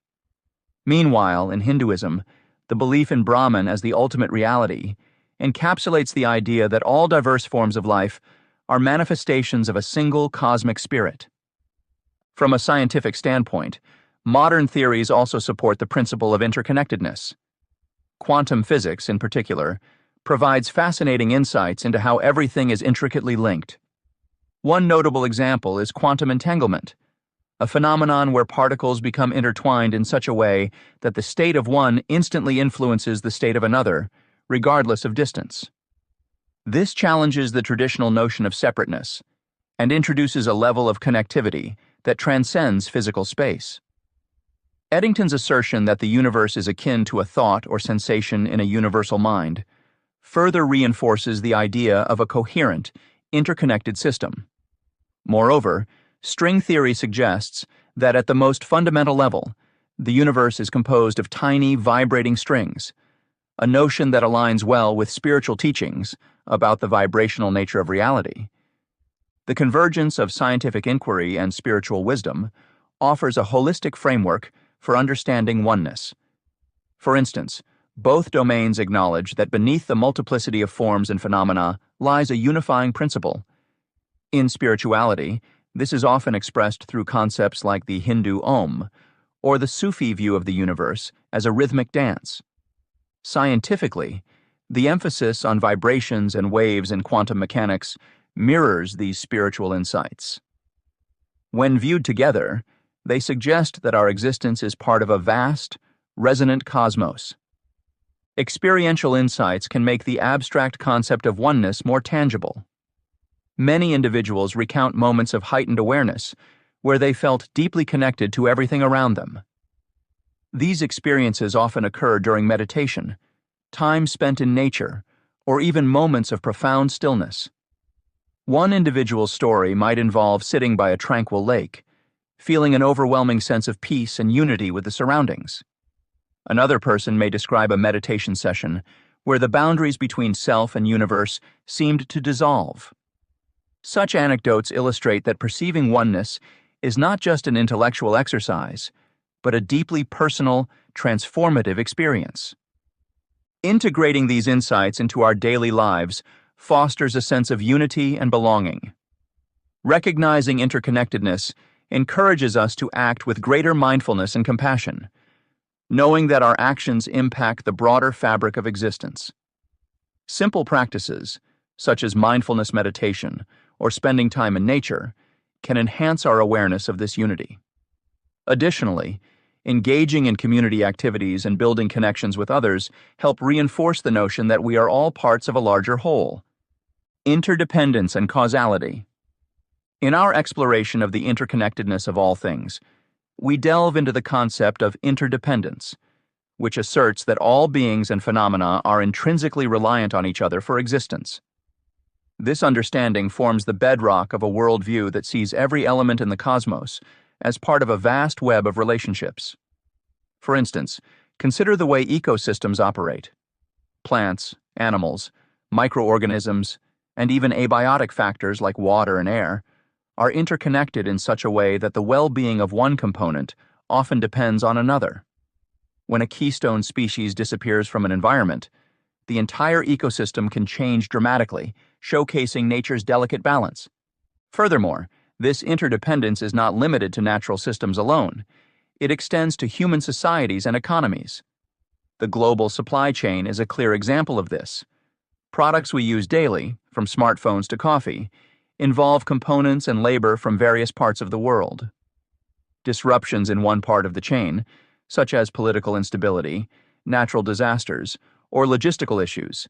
Meanwhile, in Hinduism, the belief in Brahman as the ultimate reality encapsulates the idea that all diverse forms of life are manifestations of a single cosmic spirit. From a scientific standpoint, modern theories also support the principle of interconnectedness. Quantum physics, in particular, provides fascinating insights into how everything is intricately linked. One notable example is quantum entanglement, a phenomenon where particles become intertwined in such a way that the state of one instantly influences the state of another, regardless of distance. This challenges the traditional notion of separateness and introduces a level of connectivity that transcends physical space. Eddington's assertion that the universe is akin to a thought or sensation in a universal mind further reinforces the idea of a coherent, interconnected system. Moreover, string theory suggests that at the most fundamental level, the universe is composed of tiny, vibrating strings, a notion that aligns well with spiritual teachings about the vibrational nature of reality. The convergence of scientific inquiry and spiritual wisdom offers a holistic framework for understanding oneness. For instance, both domains acknowledge that beneath the multiplicity of forms and phenomena lies a unifying principle. In spirituality, this is often expressed through concepts like the Hindu Om, or the Sufi view of the universe as a rhythmic dance. Scientifically, the emphasis on vibrations and waves in quantum mechanics mirrors these spiritual insights. When viewed together, they suggest that our existence is part of a vast, resonant cosmos. Experiential insights can make the abstract concept of oneness more tangible. Many individuals recount moments of heightened awareness where they felt deeply connected to everything around them. These experiences often occur during meditation, time spent in nature, or even moments of profound stillness. One individual's story might involve sitting by a tranquil lake, feeling an overwhelming sense of peace and unity with the surroundings. Another person may describe a meditation session where the boundaries between self and universe seemed to dissolve. Such anecdotes illustrate that perceiving oneness is not just an intellectual exercise, but a deeply personal, transformative experience. Integrating these insights into our daily lives fosters a sense of unity and belonging. Recognizing interconnectedness encourages us to act with greater mindfulness and compassion, knowing that our actions impact the broader fabric of existence. Simple practices, such as mindfulness meditation or spending time in nature, can enhance our awareness of this unity. Additionally, engaging in community activities and building connections with others help reinforce the notion that we are all parts of a larger whole. Interdependence and causality. In our exploration of the interconnectedness of all things, we delve into the concept of interdependence, which asserts that all beings and phenomena are intrinsically reliant on each other for existence. This understanding forms the bedrock of a worldview that sees every element in the cosmos as part of a vast web of relationships. For instance, consider the way ecosystems operate. Plants, animals, microorganisms, and even abiotic factors like water and air are interconnected in such a way that the well-being of one component often depends on another. When a keystone species disappears from an environment, the entire ecosystem can change dramatically, showcasing nature's delicate balance. Furthermore, this interdependence is not limited to natural systems alone. It extends to human societies and economies. The global supply chain is a clear example of this. Products we use daily, from smartphones to coffee, involve components and labor from various parts of the world. Disruptions in one part of the chain, such as political instability, natural disasters, or logistical issues,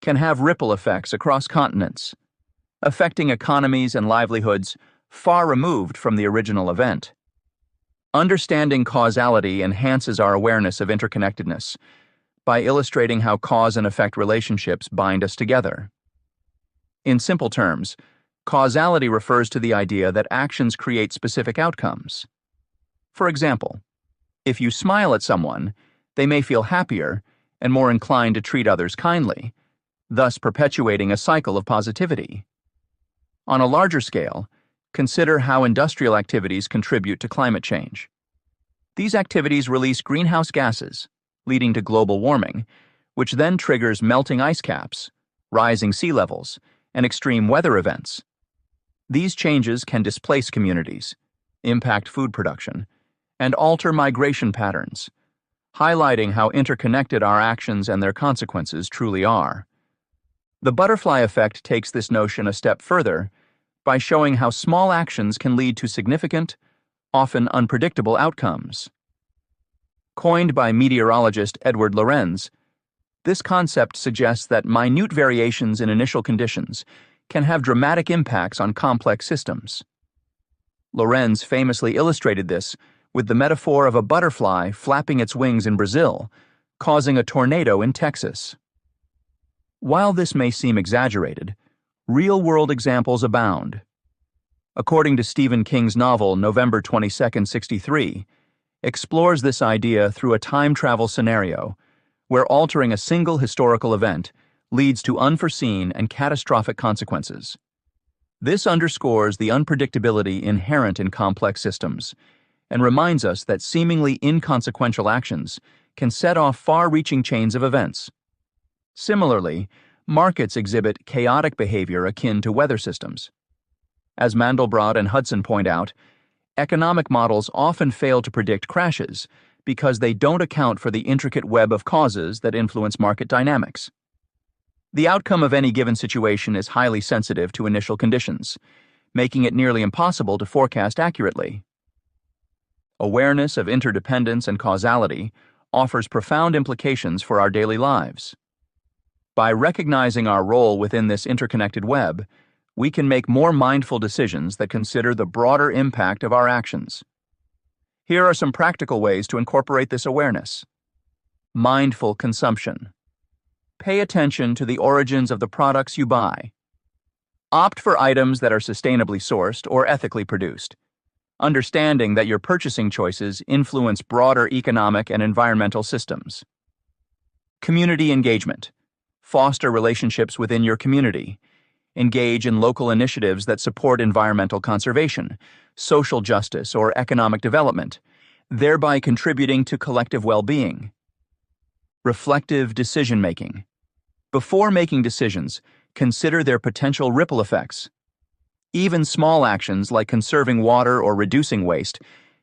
can have ripple effects across continents, affecting economies and livelihoods far removed from the original event. Understanding causality enhances our awareness of interconnectedness by illustrating how cause and effect relationships bind us together. In simple terms, causality refers to the idea that actions create specific outcomes. For example, if you smile at someone, they may feel happier and more inclined to treat others kindly, thus perpetuating a cycle of positivity. On a larger scale, consider how industrial activities contribute to climate change. These activities release greenhouse gases, leading to global warming, which then triggers melting ice caps, rising sea levels, and extreme weather events. These changes can displace communities, impact food production, and alter migration patterns, highlighting how interconnected our actions and their consequences truly are. The butterfly effect takes this notion a step further by showing how small actions can lead to significant, often unpredictable outcomes. Coined by meteorologist Edward Lorenz, this concept suggests that minute variations in initial conditions can have dramatic impacts on complex systems. Lorenz famously illustrated this with the metaphor of a butterfly flapping its wings in Brazil, causing a tornado in Texas. While this may seem exaggerated, real-world examples abound. According to Stephen King's novel November 22, '63, explores this idea through a time travel scenario where altering a single historical event leads to unforeseen and catastrophic consequences. This underscores the unpredictability inherent in complex systems and reminds us that seemingly inconsequential actions can set off far-reaching chains of events. Similarly, markets exhibit chaotic behavior akin to weather systems. As Mandelbrot and Hudson point out, economic models often fail to predict crashes because they don't account for the intricate web of causes that influence market dynamics. The outcome of any given situation is highly sensitive to initial conditions, making it nearly impossible to forecast accurately. Awareness of interdependence and causality offers profound implications for our daily lives. By recognizing our role within this interconnected web, we can make more mindful decisions that consider the broader impact of our actions. Here are some practical ways to incorporate this awareness. Mindful consumption. Pay attention to the origins of the products you buy. Opt for items that are sustainably sourced or ethically produced, understanding that your purchasing choices influence broader economic and environmental systems. Community engagement. Foster relationships within your community. Engage in local initiatives that support environmental conservation, social justice, or economic development, thereby contributing to collective well-being. Reflective decision-making. Before making decisions, consider their potential ripple effects. Even small actions like conserving water or reducing waste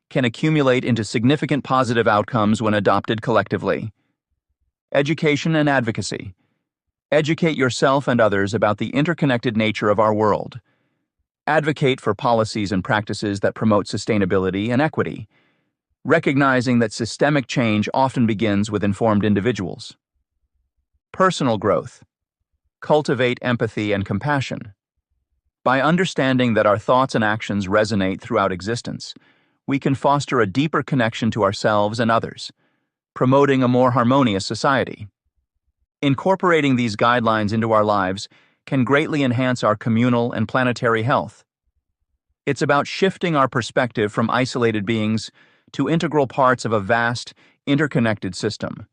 can accumulate into significant positive outcomes when adopted collectively. Education and advocacy. Educate yourself and others about the interconnected nature of our world. Advocate for policies and practices that promote sustainability and equity, recognizing that systemic change often begins with informed individuals. Personal growth. Cultivate empathy and compassion. By understanding that our thoughts and actions resonate throughout existence, we can foster a deeper connection to ourselves and others, promoting a more harmonious society. Incorporating these guidelines into our lives can greatly enhance our communal and planetary health. It's about shifting our perspective from isolated beings to integral parts of a vast, interconnected system.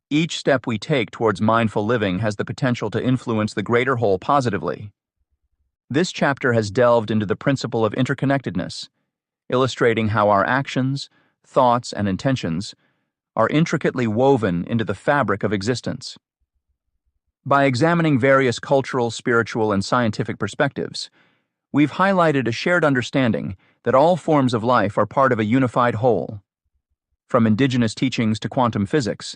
Each step we take towards mindful living has the potential to influence the greater whole positively. This chapter has delved into the principle of interconnectedness, illustrating how our actions, thoughts, and intentions are intricately woven into the fabric of existence. By examining various cultural, spiritual, and scientific perspectives, we've highlighted a shared understanding that all forms of life are part of a unified whole. From indigenous teachings to quantum physics,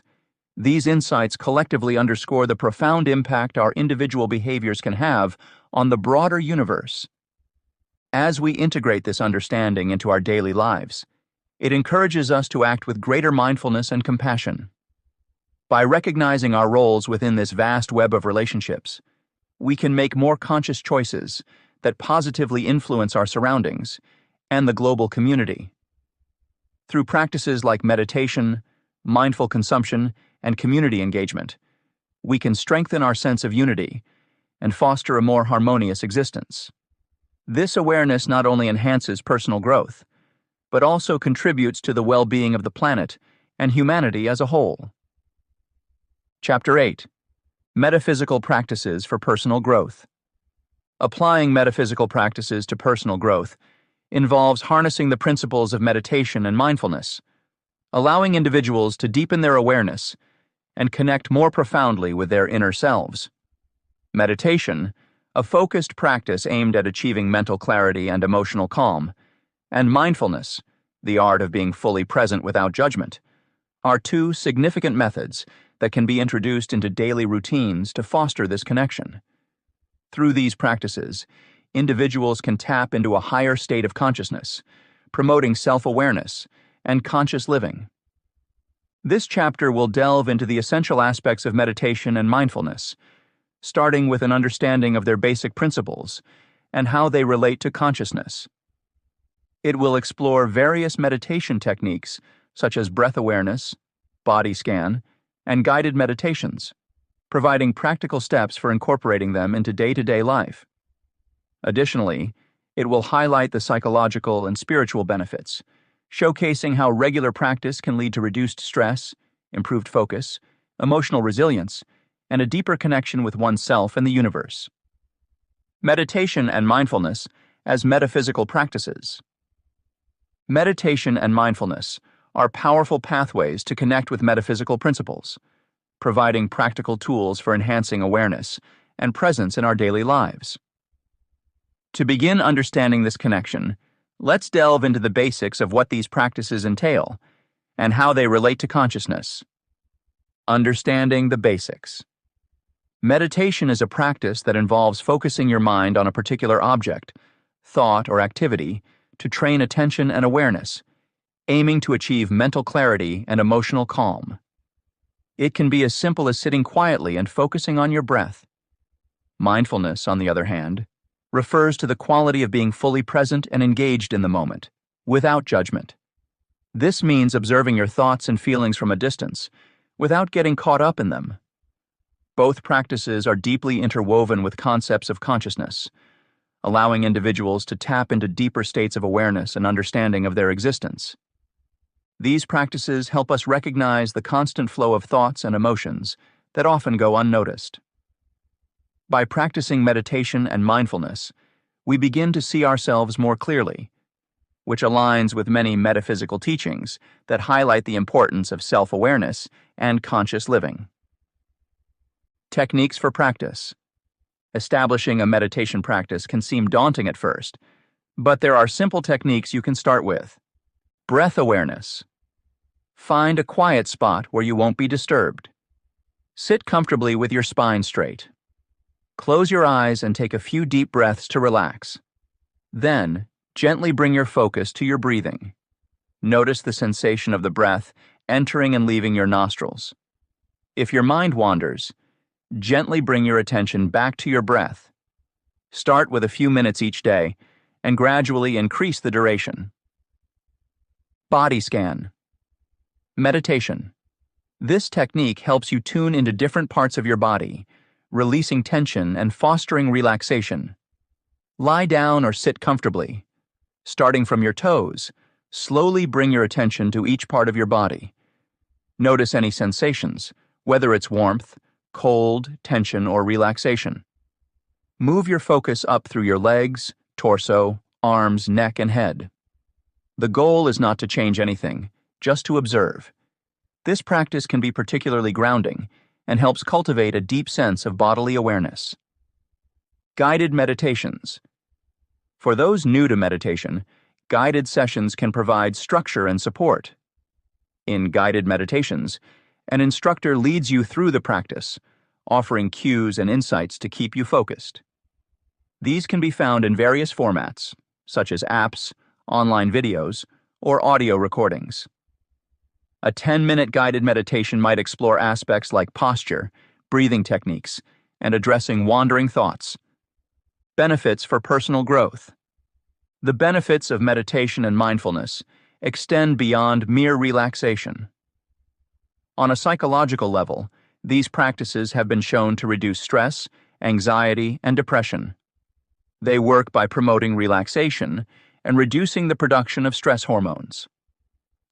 these insights collectively underscore the profound impact our individual behaviors can have on the broader universe. As we integrate this understanding into our daily lives, it encourages us to act with greater mindfulness and compassion. By recognizing our roles within this vast web of relationships, we can make more conscious choices that positively influence our surroundings and the global community. Through practices like meditation, mindful consumption, and community engagement, we can strengthen our sense of unity and foster a more harmonious existence. This awareness not only enhances personal growth, but also contributes to the well-being of the planet and humanity as a whole. Chapter 8. Metaphysical Practices for Personal Growth. Applying metaphysical practices to personal growth involves harnessing the principles of meditation and mindfulness, allowing individuals to deepen their awareness and connect more profoundly with their inner selves. Meditation, a focused practice aimed at achieving mental clarity and emotional calm, and mindfulness, the art of being fully present without judgment, are two significant methods that can be introduced into daily routines to foster this connection. Through these practices, individuals can tap into a higher state of consciousness, promoting self-awareness and conscious living. This chapter will delve into the essential aspects of meditation and mindfulness, starting with an understanding of their basic principles and how they relate to consciousness. It will explore various meditation techniques such as breath awareness, body scan, and guided meditations, providing practical steps for incorporating them into day-to-day life. Additionally, it will highlight the psychological and spiritual benefits, showcasing how regular practice can lead to reduced stress, improved focus, emotional resilience, and a deeper connection with oneself and the universe. Meditation and mindfulness as metaphysical practices. Meditation and mindfulness are powerful pathways to connect with metaphysical principles, providing practical tools for enhancing awareness and presence in our daily lives. To begin understanding this connection, let's delve into the basics of what these practices entail and how they relate to consciousness. Understanding the basics. Meditation is a practice that involves focusing your mind on a particular object, thought, or activity to train attention and awareness, aiming to achieve mental clarity and emotional calm. It can be as simple as sitting quietly and focusing on your breath. Mindfulness, on the other hand, refers to the quality of being fully present and engaged in the moment, without judgment. This means observing your thoughts and feelings from a distance, without getting caught up in them. Both practices are deeply interwoven with concepts of consciousness, allowing individuals to tap into deeper states of awareness and understanding of their existence. These practices help us recognize the constant flow of thoughts and emotions that often go unnoticed. By practicing meditation and mindfulness, we begin to see ourselves more clearly, which aligns with many metaphysical teachings that highlight the importance of self-awareness and conscious living. Techniques for practice. Establishing a meditation practice can seem daunting at first, but there are simple techniques you can start with. Breath awareness. Find a quiet spot where you won't be disturbed. Sit comfortably with your spine straight. Close your eyes and take a few deep breaths to relax. Then, gently bring your focus to your breathing. Notice the sensation of the breath entering and leaving your nostrils. If your mind wanders, gently bring your attention back to your breath. Start with a few minutes each day and gradually increase the duration. Body scan. Meditation. This technique helps you tune into different parts of your body, releasing tension and fostering relaxation. Lie down or sit comfortably. Starting from your toes, slowly bring your attention to each part of your body. Notice any sensations, whether it's warmth, cold, tension, or relaxation. Move your focus up through your legs, torso, arms, neck, and head. The goal is not to change anything, just to observe. This practice can be particularly grounding and helps cultivate a deep sense of bodily awareness. Guided meditations. For those new to meditation, guided sessions can provide structure and support. In guided meditations, an instructor leads you through the practice, offering cues and insights to keep you focused. These can be found in various formats, such as apps, online videos, or audio recordings. A 10-minute guided meditation might explore aspects like posture, breathing techniques, and addressing wandering thoughts. Benefits for personal growth. The benefits of meditation and mindfulness extend beyond mere relaxation. On a psychological level, these practices have been shown to reduce stress, anxiety, and depression. They work by promoting relaxation and reducing the production of stress hormones.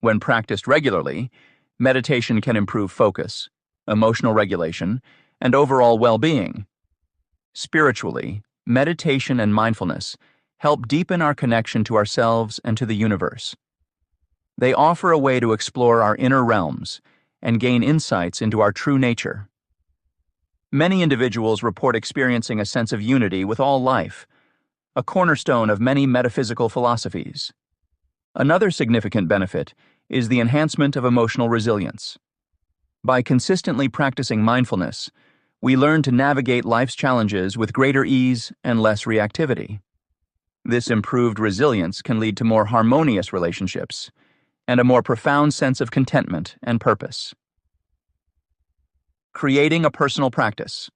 When practiced regularly, meditation can improve focus, emotional regulation, and overall well-being. Spiritually, meditation and mindfulness help deepen our connection to ourselves and to the universe. They offer a way to explore our inner realms and gain insights into our true nature. Many individuals report experiencing a sense of unity with all life, a cornerstone of many metaphysical philosophies. Another significant benefit is the enhancement of emotional resilience. By consistently practicing mindfulness, we learn to navigate life's challenges with greater ease and less reactivity. This improved resilience can lead to more harmonious relationships and a more profound sense of contentment and purpose. Creating a personal practice.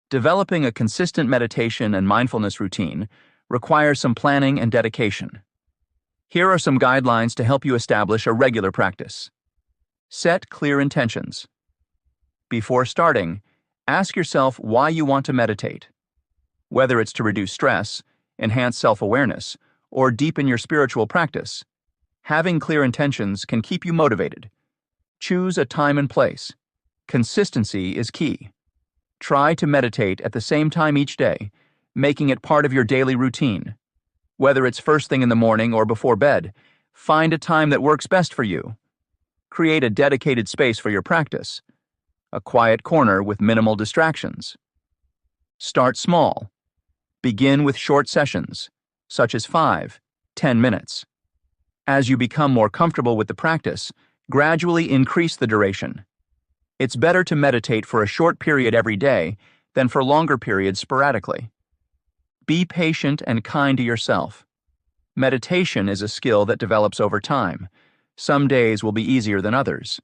Developing a consistent meditation and mindfulness routine requires some planning and dedication. Here are some guidelines to help you establish a regular practice. Set clear intentions. Before starting, ask yourself why you want to meditate. Whether it's to reduce stress, enhance self-awareness, or deepen your spiritual practice, having clear intentions can keep you motivated. Choose a time and place. Consistency is key. Try to meditate at the same time each day, making it part of your daily routine. Whether it's first thing in the morning or before bed, find a time that works best for you. Create a dedicated space for your practice, a quiet corner with minimal distractions. Start small. Begin with short sessions, such as 5-10 minutes. As you become more comfortable with the practice, gradually increase the duration. It's better to meditate for a short period every day than for longer periods sporadically. Be patient and kind to yourself. Meditation is a skill that develops over time. Some days will be easier than others.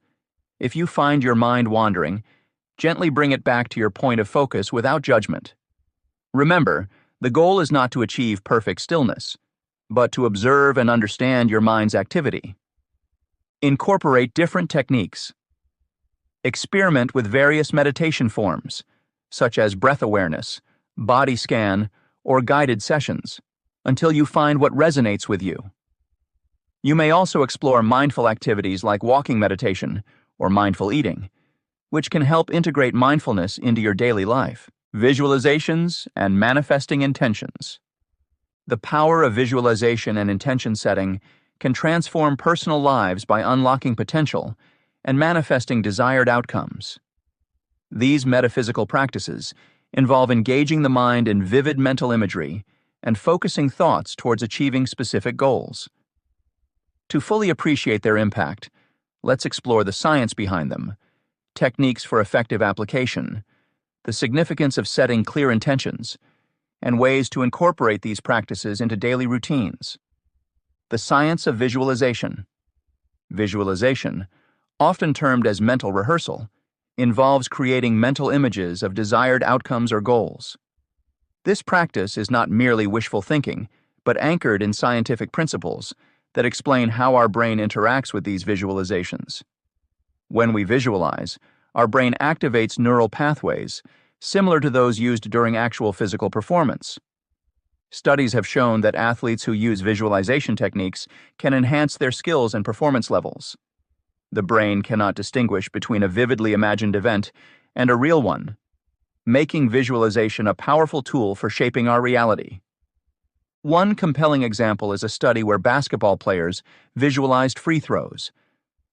If you find your mind wandering, gently bring it back to your point of focus without judgment. Remember, the goal is not to achieve perfect stillness, but to observe and understand your mind's activity. Incorporate different techniques. Experiment with various meditation forms, such as breath awareness, body scan, or guided sessions, until you find what resonates with you. You may also explore mindful activities like walking meditation or mindful eating, which can help integrate mindfulness into your daily life. Visualizations and manifesting intentions. The power of visualization and intention setting can transform personal lives by unlocking potential and manifesting desired outcomes. These metaphysical practices involve engaging the mind in vivid mental imagery and focusing thoughts towards achieving specific goals. To fully appreciate their impact, let's explore the science behind them, techniques for effective application, the significance of setting clear intentions, and ways to incorporate these practices into daily routines. The science of visualization. Visualization, often termed as mental rehearsal, involves creating mental images of desired outcomes or goals. This practice is not merely wishful thinking, but anchored in scientific principles that explain how our brain interacts with these visualizations. When we visualize, our brain activates neural pathways similar to those used during actual physical performance. Studies have shown that athletes who use visualization techniques can enhance their skills and performance levels. The brain cannot distinguish between a vividly imagined event and a real one, making visualization a powerful tool for shaping our reality. One compelling example is a study where basketball players visualized free throws.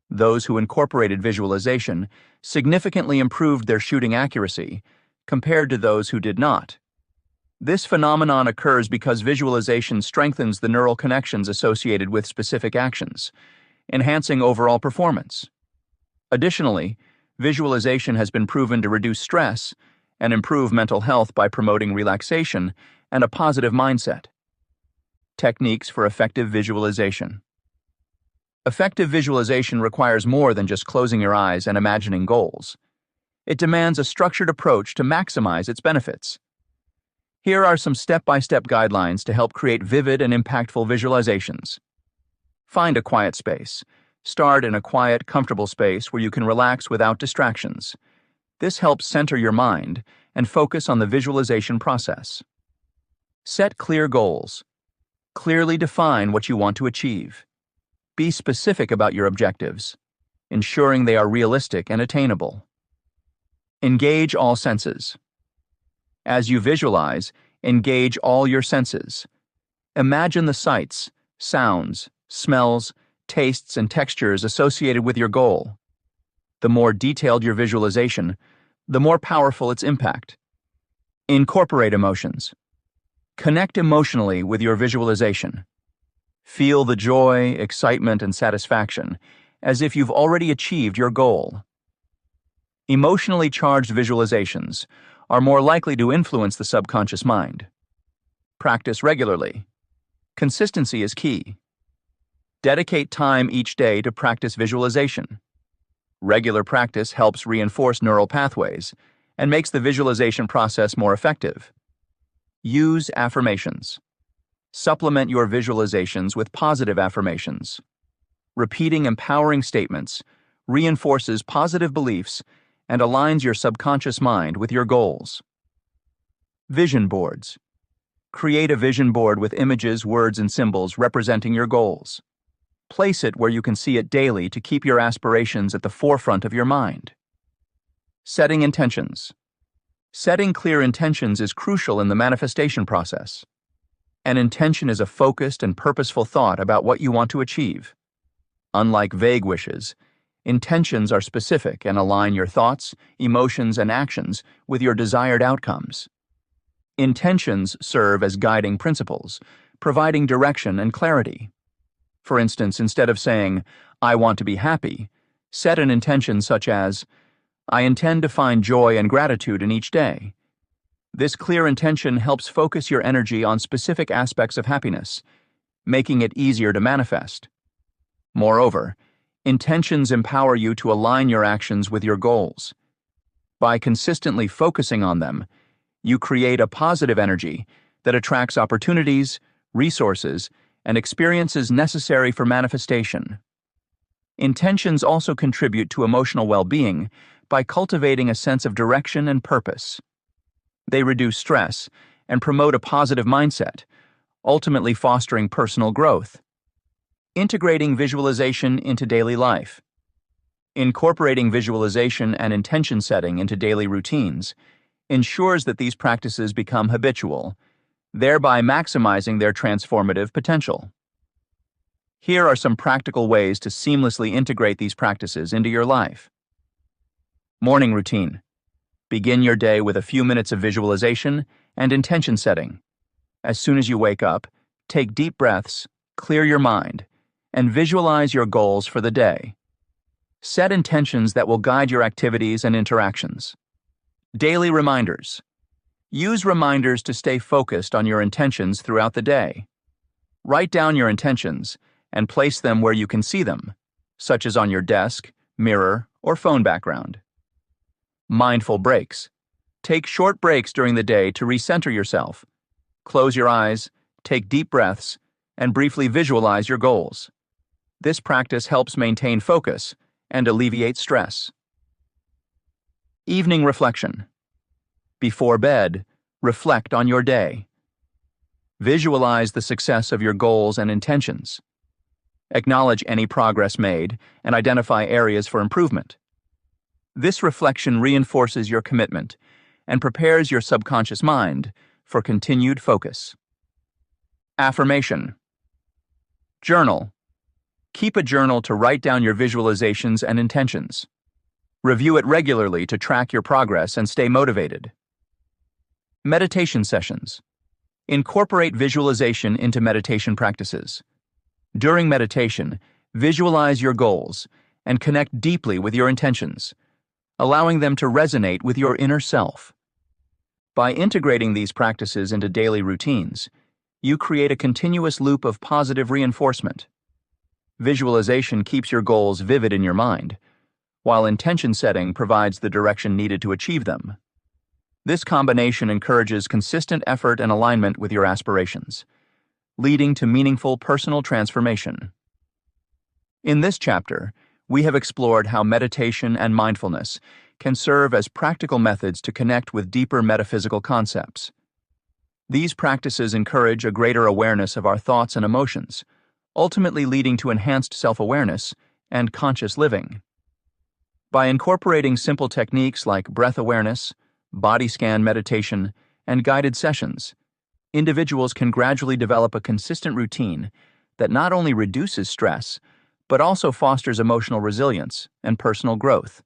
Those who incorporated visualization significantly improved their shooting accuracy compared to those who did not. This phenomenon occurs because visualization strengthens the neural connections associated with specific actions, enhancing overall performance. Additionally, visualization has been proven to reduce stress and improve mental health by promoting relaxation and a positive mindset. Techniques for effective visualization. Effective visualization requires more than just closing your eyes and imagining goals. It demands a structured approach to maximize its benefits. Here are some step-by-step guidelines to help create vivid and impactful visualizations. Find a quiet space. Start in a quiet, comfortable space where you can relax without distractions. This helps center your mind and focus on the visualization process. Set clear goals. Clearly define what you want to achieve. Be specific about your objectives, ensuring they are realistic and attainable. Engage all senses. As you visualize, engage all your senses. Imagine the sights, sounds, smells, tastes, and textures associated with your goal. The more detailed your visualization, the more powerful its impact. Incorporate emotions. Connect emotionally with your visualization. Feel the joy, excitement, and satisfaction as if you've already achieved your goal. Emotionally charged visualizations are more likely to influence the subconscious mind. Practice regularly. Consistency is key. Dedicate time each day to practice visualization. Regular practice helps reinforce neural pathways and makes the visualization process more effective. Use affirmations. Supplement your visualizations with positive affirmations. Repeating empowering statements reinforces positive beliefs and aligns your subconscious mind with your goals. Vision boards. Create a vision board with images, words, and symbols representing your goals. Place it where you can see it daily to keep your aspirations at the forefront of your mind. Setting intentions. Setting clear intentions is crucial in the manifestation process. An intention is a focused and purposeful thought about what you want to achieve. Unlike vague wishes, intentions are specific and align your thoughts, emotions, and actions with your desired outcomes. Intentions serve as guiding principles, providing direction and clarity. For instance, instead of saying, "I want to be happy," set an intention such as, "I intend to find joy and gratitude in each day." This clear intention helps focus your energy on specific aspects of happiness, making it easier to manifest. Moreover, intentions empower you to align your actions with your goals. By consistently focusing on them, you create a positive energy that attracts opportunities, resources, and experiences necessary for manifestation. Intentions also contribute to emotional well-being by cultivating a sense of direction and purpose. They reduce stress and promote a positive mindset, ultimately fostering personal growth. Integrating visualization into daily life. Incorporating visualization and intention setting into daily routines ensures that these practices become habitual, thereby maximizing their transformative potential. Here are some practical ways to seamlessly integrate these practices into your life. Morning routine. Begin your day with a few minutes of visualization and intention setting. As soon as you wake up, take deep breaths, clear your mind, and visualize your goals for the day. Set intentions that will guide your activities and interactions. Daily reminders. Use reminders to stay focused on your intentions throughout the day. Write down your intentions and place them where you can see them, such as on your desk, mirror, or phone background. Mindful breaks. Take short breaks during the day to recenter yourself. Close your eyes, take deep breaths, and briefly visualize your goals. This practice helps maintain focus and alleviate stress. Evening reflection. Before bed, reflect on your day. Visualize the success of your goals and intentions. Acknowledge any progress made and identify areas for improvement. This reflection reinforces your commitment and prepares your subconscious mind for continued focus. Affirmation. Journal. Keep a journal to write down your visualizations and intentions. Review it regularly to track your progress and stay motivated. Meditation sessions. Incorporate visualization into meditation practices. During meditation, visualize your goals and connect deeply with your intentions, allowing them to resonate with your inner self. By integrating these practices into daily routines, you create a continuous loop of positive reinforcement. Visualization keeps your goals vivid in your mind, while intention setting provides the direction needed to achieve them. This combination encourages consistent effort and alignment with your aspirations, leading to meaningful personal transformation. In this chapter, we have explored how meditation and mindfulness can serve as practical methods to connect with deeper metaphysical concepts. These practices encourage a greater awareness of our thoughts and emotions, ultimately leading to enhanced self-awareness and conscious living. By incorporating simple techniques like breath awareness, body scan meditation, and guided sessions, individuals can gradually develop a consistent routine that not only reduces stress, but also fosters emotional resilience and personal growth.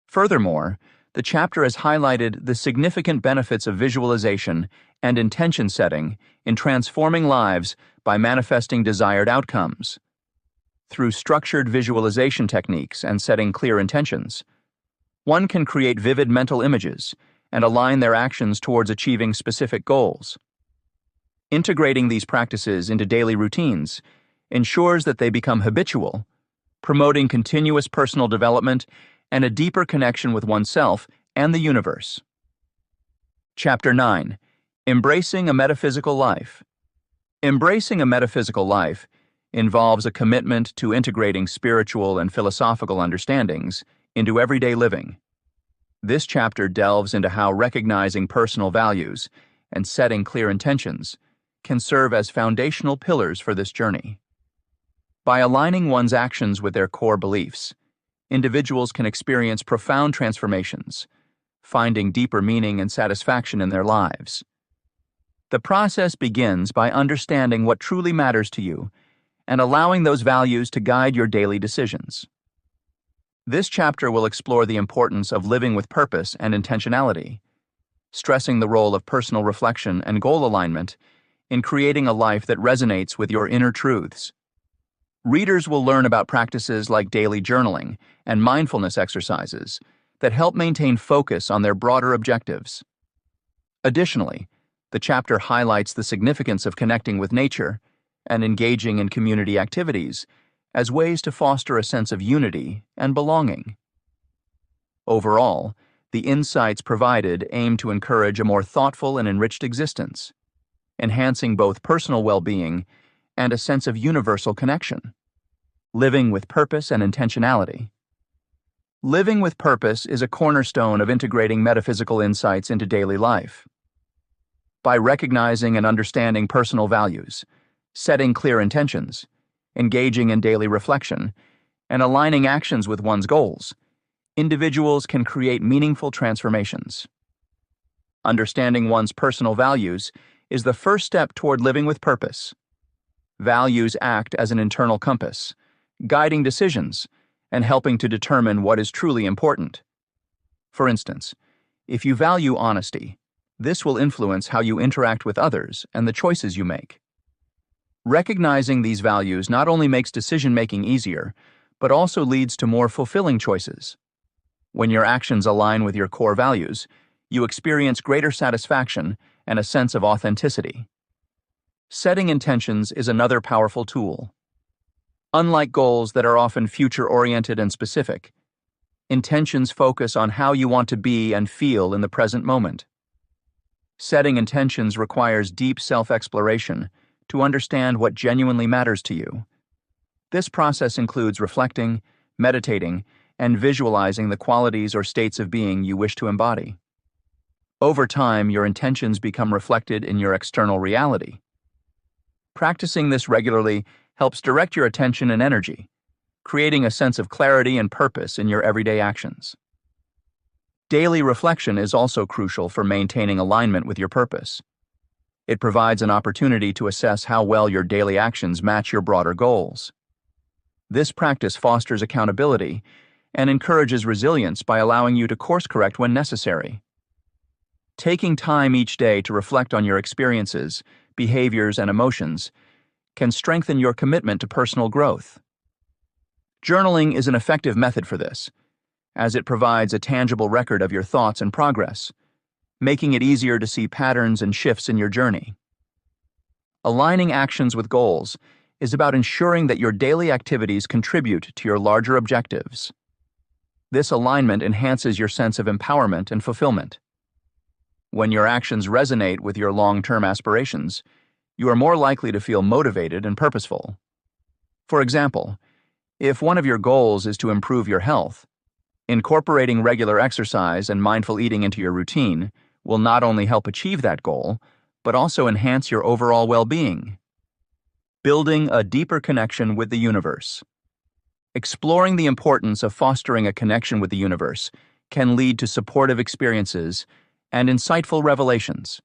Furthermore, the chapter has highlighted the significant benefits of visualization and intention setting in transforming lives by manifesting desired outcomes. Through structured visualization techniques and setting clear intentions, one can create vivid mental images and align their actions towards achieving specific goals. Integrating these practices into daily routines ensures that they become habitual, promoting continuous personal development and a deeper connection with oneself and the universe. Chapter 9. Embracing a Metaphysical Life. Embracing a metaphysical life involves a commitment to integrating spiritual and philosophical understandings into everyday living. This chapter delves into how recognizing personal values and setting clear intentions can serve as foundational pillars for this journey. By aligning one's actions with their core beliefs, individuals can experience profound transformations, finding deeper meaning and satisfaction in their lives. The process begins by understanding what truly matters to you and allowing those values to guide your daily decisions. This chapter will explore the importance of living with purpose and intentionality, stressing the role of personal reflection and goal alignment in creating a life that resonates with your inner truths. Readers will learn about practices like daily journaling and mindfulness exercises that help maintain focus on their broader objectives. Additionally, the chapter highlights the significance of connecting with nature and engaging in community activities as ways to foster a sense of unity and belonging. Overall, the insights provided aim to encourage a more thoughtful and enriched existence, enhancing both personal well-being and a sense of universal connection. Living with purpose and intentionality. Living with purpose is a cornerstone of integrating metaphysical insights into daily life. By recognizing and understanding personal values, setting clear intentions, engaging in daily reflection, and aligning actions with one's goals, individuals can create meaningful transformations. Understanding one's personal values is the first step toward living with purpose. Values act as an internal compass, guiding decisions and helping to determine what is truly important. For instance, if you value honesty, this will influence how you interact with others and the choices you make. Recognizing these values not only makes decision-making easier, but also leads to more fulfilling choices. When your actions align with your core values, you experience greater satisfaction and a sense of authenticity. Setting intentions is another powerful tool. Unlike goals that are often future-oriented and specific, intentions focus on how you want to be and feel in the present moment. Setting intentions requires deep self-exploration to understand what genuinely matters to you. This process includes reflecting, meditating, and visualizing the qualities or states of being you wish to embody. Over time, your intentions become reflected in your external reality. Practicing this regularly helps direct your attention and energy, creating a sense of clarity and purpose in your everyday actions. Daily reflection is also crucial for maintaining alignment with your purpose. It provides an opportunity to assess how well your daily actions match your broader goals. This practice fosters accountability and encourages resilience by allowing you to course-correct when necessary. Taking time each day to reflect on your experiences, behaviors, and emotions can strengthen your commitment to personal growth. Journaling is an effective method for this, as it provides a tangible record of your thoughts and progress, making it easier to see patterns and shifts in your journey. Aligning actions with goals is about ensuring that your daily activities contribute to your larger objectives. This alignment enhances your sense of empowerment and fulfillment. When your actions resonate with your long-term aspirations, you are more likely to feel motivated and purposeful. For example, if one of your goals is to improve your health, incorporating regular exercise and mindful eating into your routine will not only help achieve that goal, but also enhance your overall well-being. Building a deeper connection with the universe. Exploring the importance of fostering a connection with the universe can lead to supportive experiences and insightful revelations.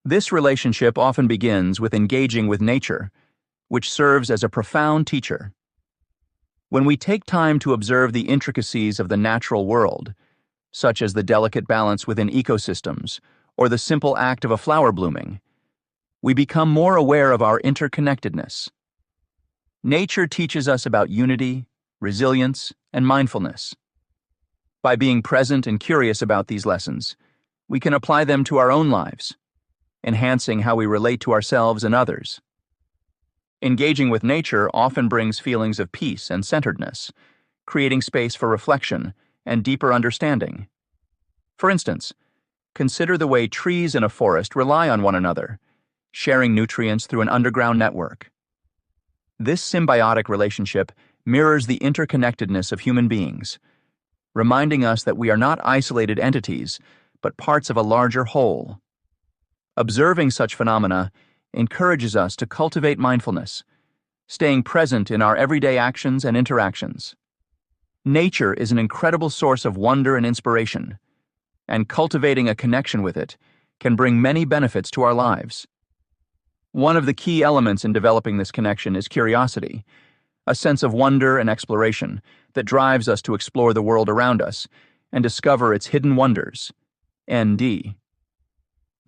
This relationship often begins with engaging with nature, which serves as a profound teacher. When we take time to observe the intricacies of the natural world, such as the delicate balance within ecosystems or the simple act of a flower blooming, we become more aware of our interconnectedness. Nature teaches us about unity, resilience, and mindfulness. By being present and curious about these lessons, we can apply them to our own lives, enhancing how we relate to ourselves and others. Engaging with nature often brings feelings of peace and centeredness, creating space for reflection and deeper understanding. For instance, consider the way trees in a forest rely on one another, sharing nutrients through an underground network. This symbiotic relationship mirrors the interconnectedness of human beings, reminding us that we are not isolated entities, but parts of a larger whole. Observing such phenomena encourages us to cultivate mindfulness, staying present in our everyday actions and interactions. Nature is an incredible source of wonder and inspiration, and cultivating a connection with it can bring many benefits to our lives. One of the key elements in developing this connection is curiosity, a sense of wonder and exploration that drives us to explore the world around us and discover its hidden wonders. ND.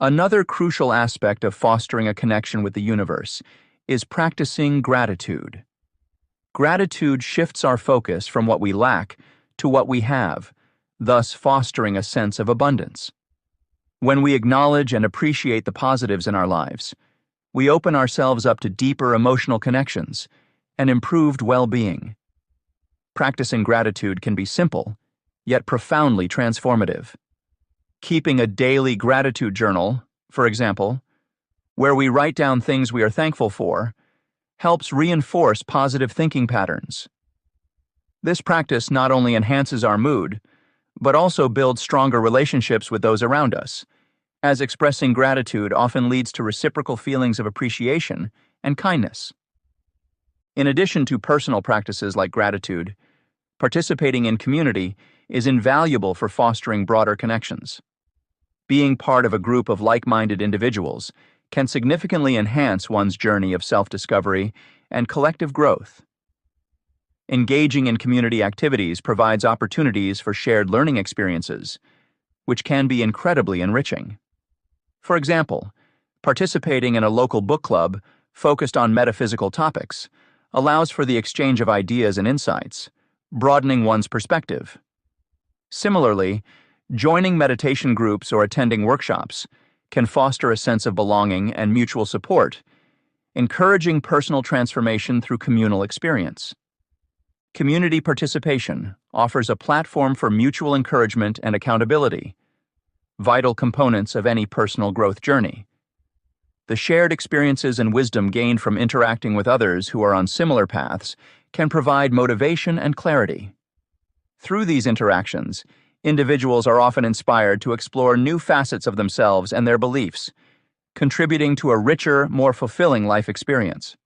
Another crucial aspect of fostering a connection with the universe is practicing gratitude. Gratitude shifts our focus from what we lack to what we have, thus fostering a sense of abundance. When we acknowledge and appreciate the positives in our lives, we open ourselves up to deeper emotional connections and improved well-being. Practicing gratitude can be simple, yet profoundly transformative. Keeping a daily gratitude journal, for example, where we write down things we are thankful for, helps reinforce positive thinking patterns. This practice not only enhances our mood, but also builds stronger relationships with those around us, as expressing gratitude often leads to reciprocal feelings of appreciation and kindness. In addition to personal practices like gratitude, participating in community is invaluable for fostering broader connections. Being part of a group of like-minded individuals can significantly enhance one's journey of self-discovery and collective growth. Engaging in community activities provides opportunities for shared learning experiences, which can be incredibly enriching. For example, participating in a local book club focused on metaphysical topics allows for the exchange of ideas and insights, broadening one's perspective. Similarly, joining meditation groups or attending workshops can foster a sense of belonging and mutual support, encouraging personal transformation through communal experience. Community participation offers a platform for mutual encouragement and accountability, vital components of any personal growth journey. The shared experiences and wisdom gained from interacting with others who are on similar paths can provide motivation and clarity. Through these interactions, individuals are often inspired to explore new facets of themselves and their beliefs, contributing to a richer, more fulfilling life experience.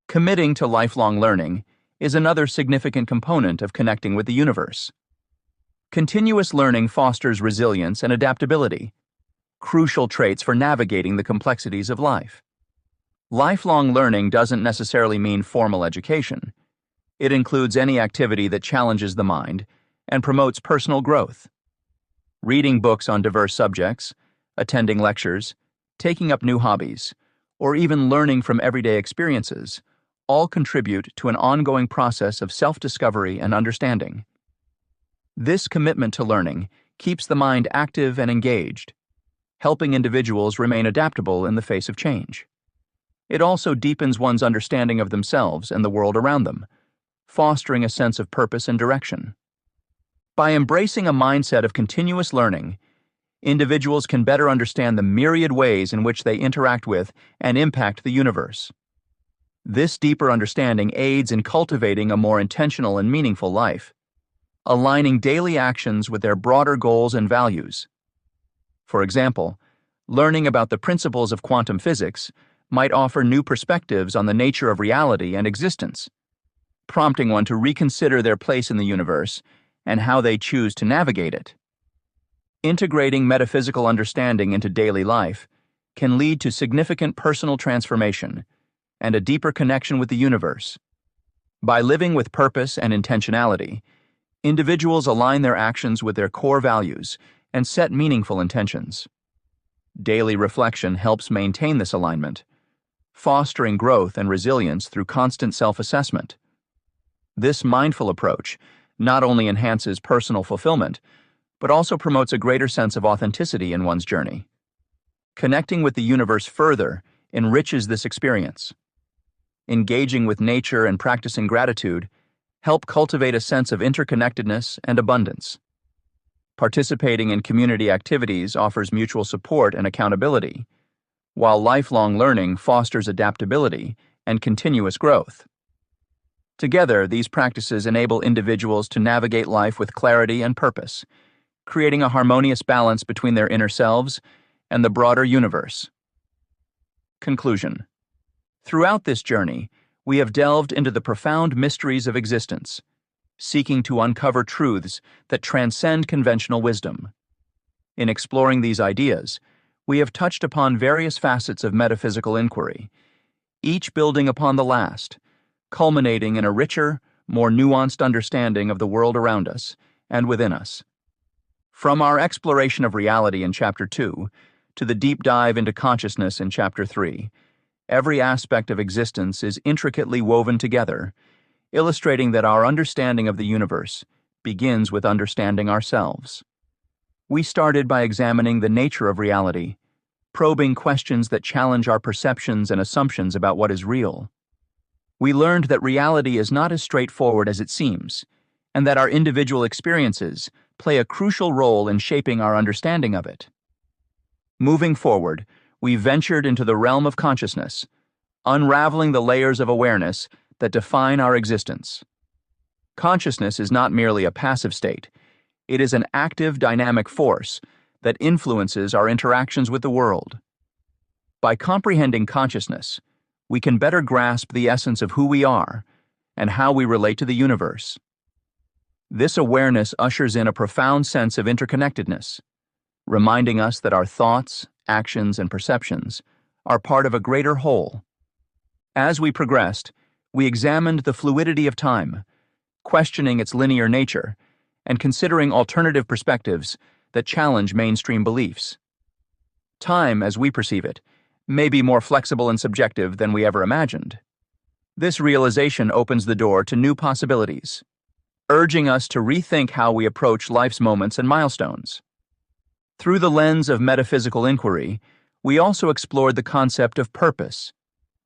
Committing to lifelong learning is another significant component of connecting with the universe. Continuous learning fosters resilience and adaptability, crucial traits for navigating the complexities of life. Lifelong learning doesn't necessarily mean formal education. It includes any activity that challenges the mind and promotes personal growth. Reading books on diverse subjects, attending lectures, taking up new hobbies, or even learning from everyday experiences all contribute to an ongoing process of self-discovery and understanding. This commitment to learning keeps the mind active and engaged, helping individuals remain adaptable in the face of change. It also deepens one's understanding of themselves and the world around them, fostering a sense of purpose and direction. By embracing a mindset of continuous learning, individuals can better understand the myriad ways in which they interact with and impact the universe. This deeper understanding aids in cultivating a more intentional and meaningful life, aligning daily actions with their broader goals and values. For example, learning about the principles of quantum physics might offer new perspectives on the nature of reality and existence, prompting one to reconsider their place in the universe and how they choose to navigate it. Integrating metaphysical understanding into daily life can lead to significant personal transformation and a deeper connection with the universe. By living with purpose and intentionality, individuals align their actions with their core values and set meaningful intentions. Daily reflection helps maintain this alignment, fostering growth and resilience through constant self-assessment. This mindful approach not only enhances personal fulfillment, but also promotes a greater sense of authenticity in one's journey. Connecting with the universe further enriches this experience. Engaging with nature and practicing gratitude help cultivate a sense of interconnectedness and abundance. Participating in community activities offers mutual support and accountability, while lifelong learning fosters adaptability and continuous growth. Together, these practices enable individuals to navigate life with clarity and purpose, creating a harmonious balance between their inner selves and the broader universe. Conclusion. Throughout this journey, we have delved into the profound mysteries of existence, seeking to uncover truths that transcend conventional wisdom. In exploring these ideas, we have touched upon various facets of metaphysical inquiry, each building upon the last, culminating in a richer, more nuanced understanding of the world around us and within us. From our exploration of reality in Chapter 2 to the deep dive into consciousness in Chapter 3, every aspect of existence is intricately woven together, illustrating that our understanding of the universe begins with understanding ourselves. We started by examining the nature of reality, probing questions that challenge our perceptions and assumptions about what is real. We learned that reality is not as straightforward as it seems, and that our individual experiences play a crucial role in shaping our understanding of it. Moving forward, we ventured into the realm of consciousness, unraveling the layers of awareness that define our existence. Consciousness is not merely a passive state. It is an active, dynamic force that influences our interactions with the world. By comprehending consciousness, we can better grasp the essence of who we are and how we relate to the universe. This awareness ushers in a profound sense of interconnectedness, reminding us that our thoughts, actions, and perceptions are part of a greater whole. As we progressed, we examined the fluidity of time, questioning its linear nature, and considering alternative perspectives that challenge mainstream beliefs. Time, as we perceive it, may be more flexible and subjective than we ever imagined. This realization opens the door to new possibilities, urging us to rethink how we approach life's moments and milestones. Through the lens of metaphysical inquiry, we also explored the concept of purpose,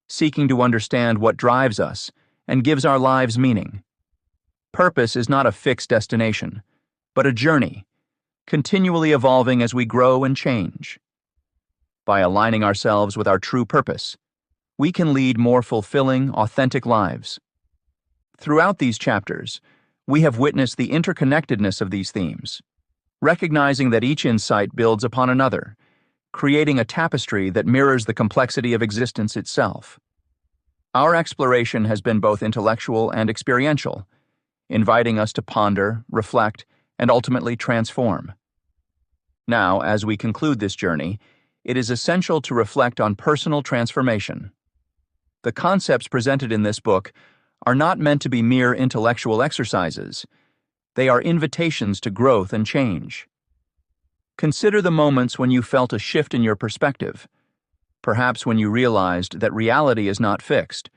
seeking to understand what drives us and gives our lives meaning. Purpose is not a fixed destination, but a journey, continually evolving as we grow and change. By aligning ourselves with our true purpose, we can lead more fulfilling, authentic lives. Throughout these chapters, we have witnessed the interconnectedness of these themes, recognizing that each insight builds upon another, creating a tapestry that mirrors the complexity of existence itself. Our exploration has been both intellectual and experiential, inviting us to ponder, reflect, and ultimately transform. Now, as we conclude this journey, it is essential to reflect on personal transformation. The concepts presented in this book are not meant to be mere intellectual exercises. They are invitations to growth and change. Consider the moments when you felt a shift in your perspective, perhaps when you realized that reality is not fixed,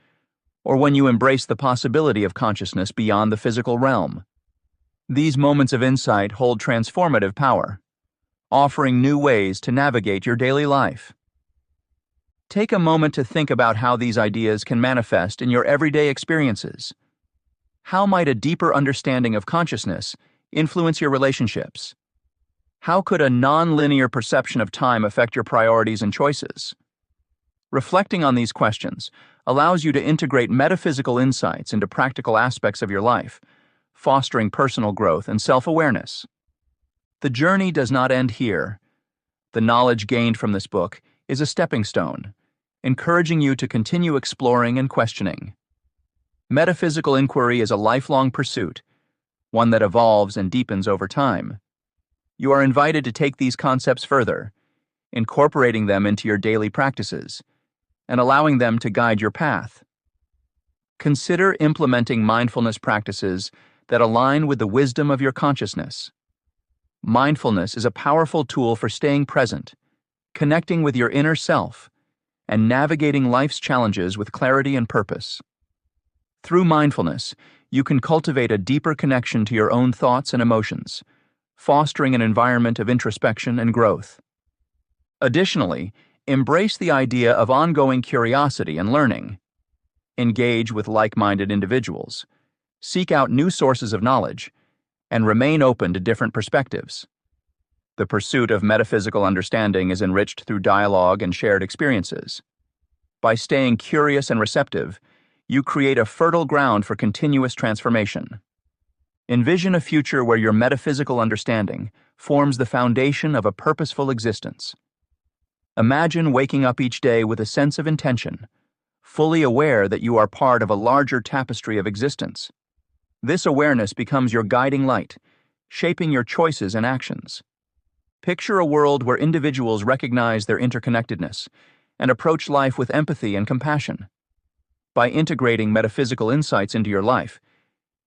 or when you embraced the possibility of consciousness beyond the physical realm. These moments of insight hold transformative power, offering new ways to navigate your daily life. Take a moment to think about how these ideas can manifest in your everyday experiences. How might a deeper understanding of consciousness influence your relationships? How could a non-linear perception of time affect your priorities and choices? Reflecting on these questions allows you to integrate metaphysical insights into practical aspects of your life, fostering personal growth and self-awareness. The journey does not end here. The knowledge gained from this book is a stepping stone, encouraging you to continue exploring and questioning. Metaphysical inquiry is a lifelong pursuit, one that evolves and deepens over time. You are invited to take these concepts further, incorporating them into your daily practices, and allowing them to guide your path. Consider implementing mindfulness practices that align with the wisdom of your consciousness. Mindfulness is a powerful tool for staying present, connecting with your inner self, and navigating life's challenges with clarity and purpose. Through mindfulness, you can cultivate a deeper connection to your own thoughts and emotions, fostering an environment of introspection and growth. Additionally, embrace the idea of ongoing curiosity and learning. Engage with like-minded individuals, seek out new sources of knowledge, and remain open to different perspectives. The pursuit of metaphysical understanding is enriched through dialogue and shared experiences. By staying curious and receptive, you create a fertile ground for continuous transformation. Envision a future where your metaphysical understanding forms the foundation of a purposeful existence. Imagine waking up each day with a sense of intention, fully aware that you are part of a larger tapestry of existence. This awareness becomes your guiding light, shaping your choices and actions. Picture a world where individuals recognize their interconnectedness and approach life with empathy and compassion. By integrating metaphysical insights into your life,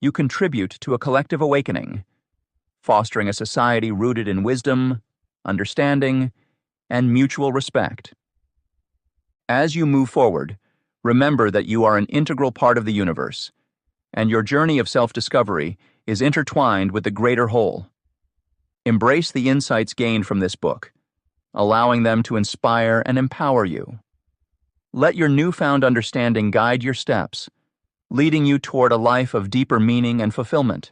you contribute to a collective awakening, fostering a society rooted in wisdom, understanding, and mutual respect. As you move forward, remember that you are an integral part of the universe, and your journey of self-discovery is intertwined with the greater whole. Embrace the insights gained from this book, allowing them to inspire and empower you. Let your newfound understanding guide your steps, leading you toward a life of deeper meaning and fulfillment.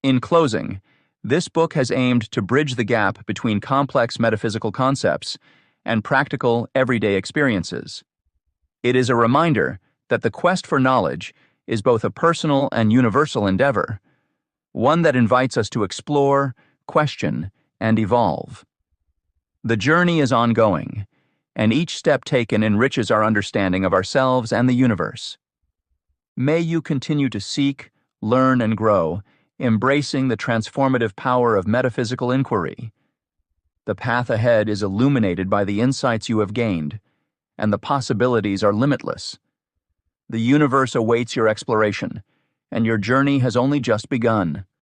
In closing, this book has aimed to bridge the gap between complex metaphysical concepts and practical, everyday experiences. It is a reminder that the quest for knowledge is both a personal and universal endeavor, one that invites us to explore, question, and evolve. The journey is ongoing, and each step taken enriches our understanding of ourselves and the universe. May you continue to seek, learn, and grow, embracing the transformative power of metaphysical inquiry. The path ahead is illuminated by the insights you have gained, and the possibilities are limitless. The universe awaits your exploration, and your journey has only just begun.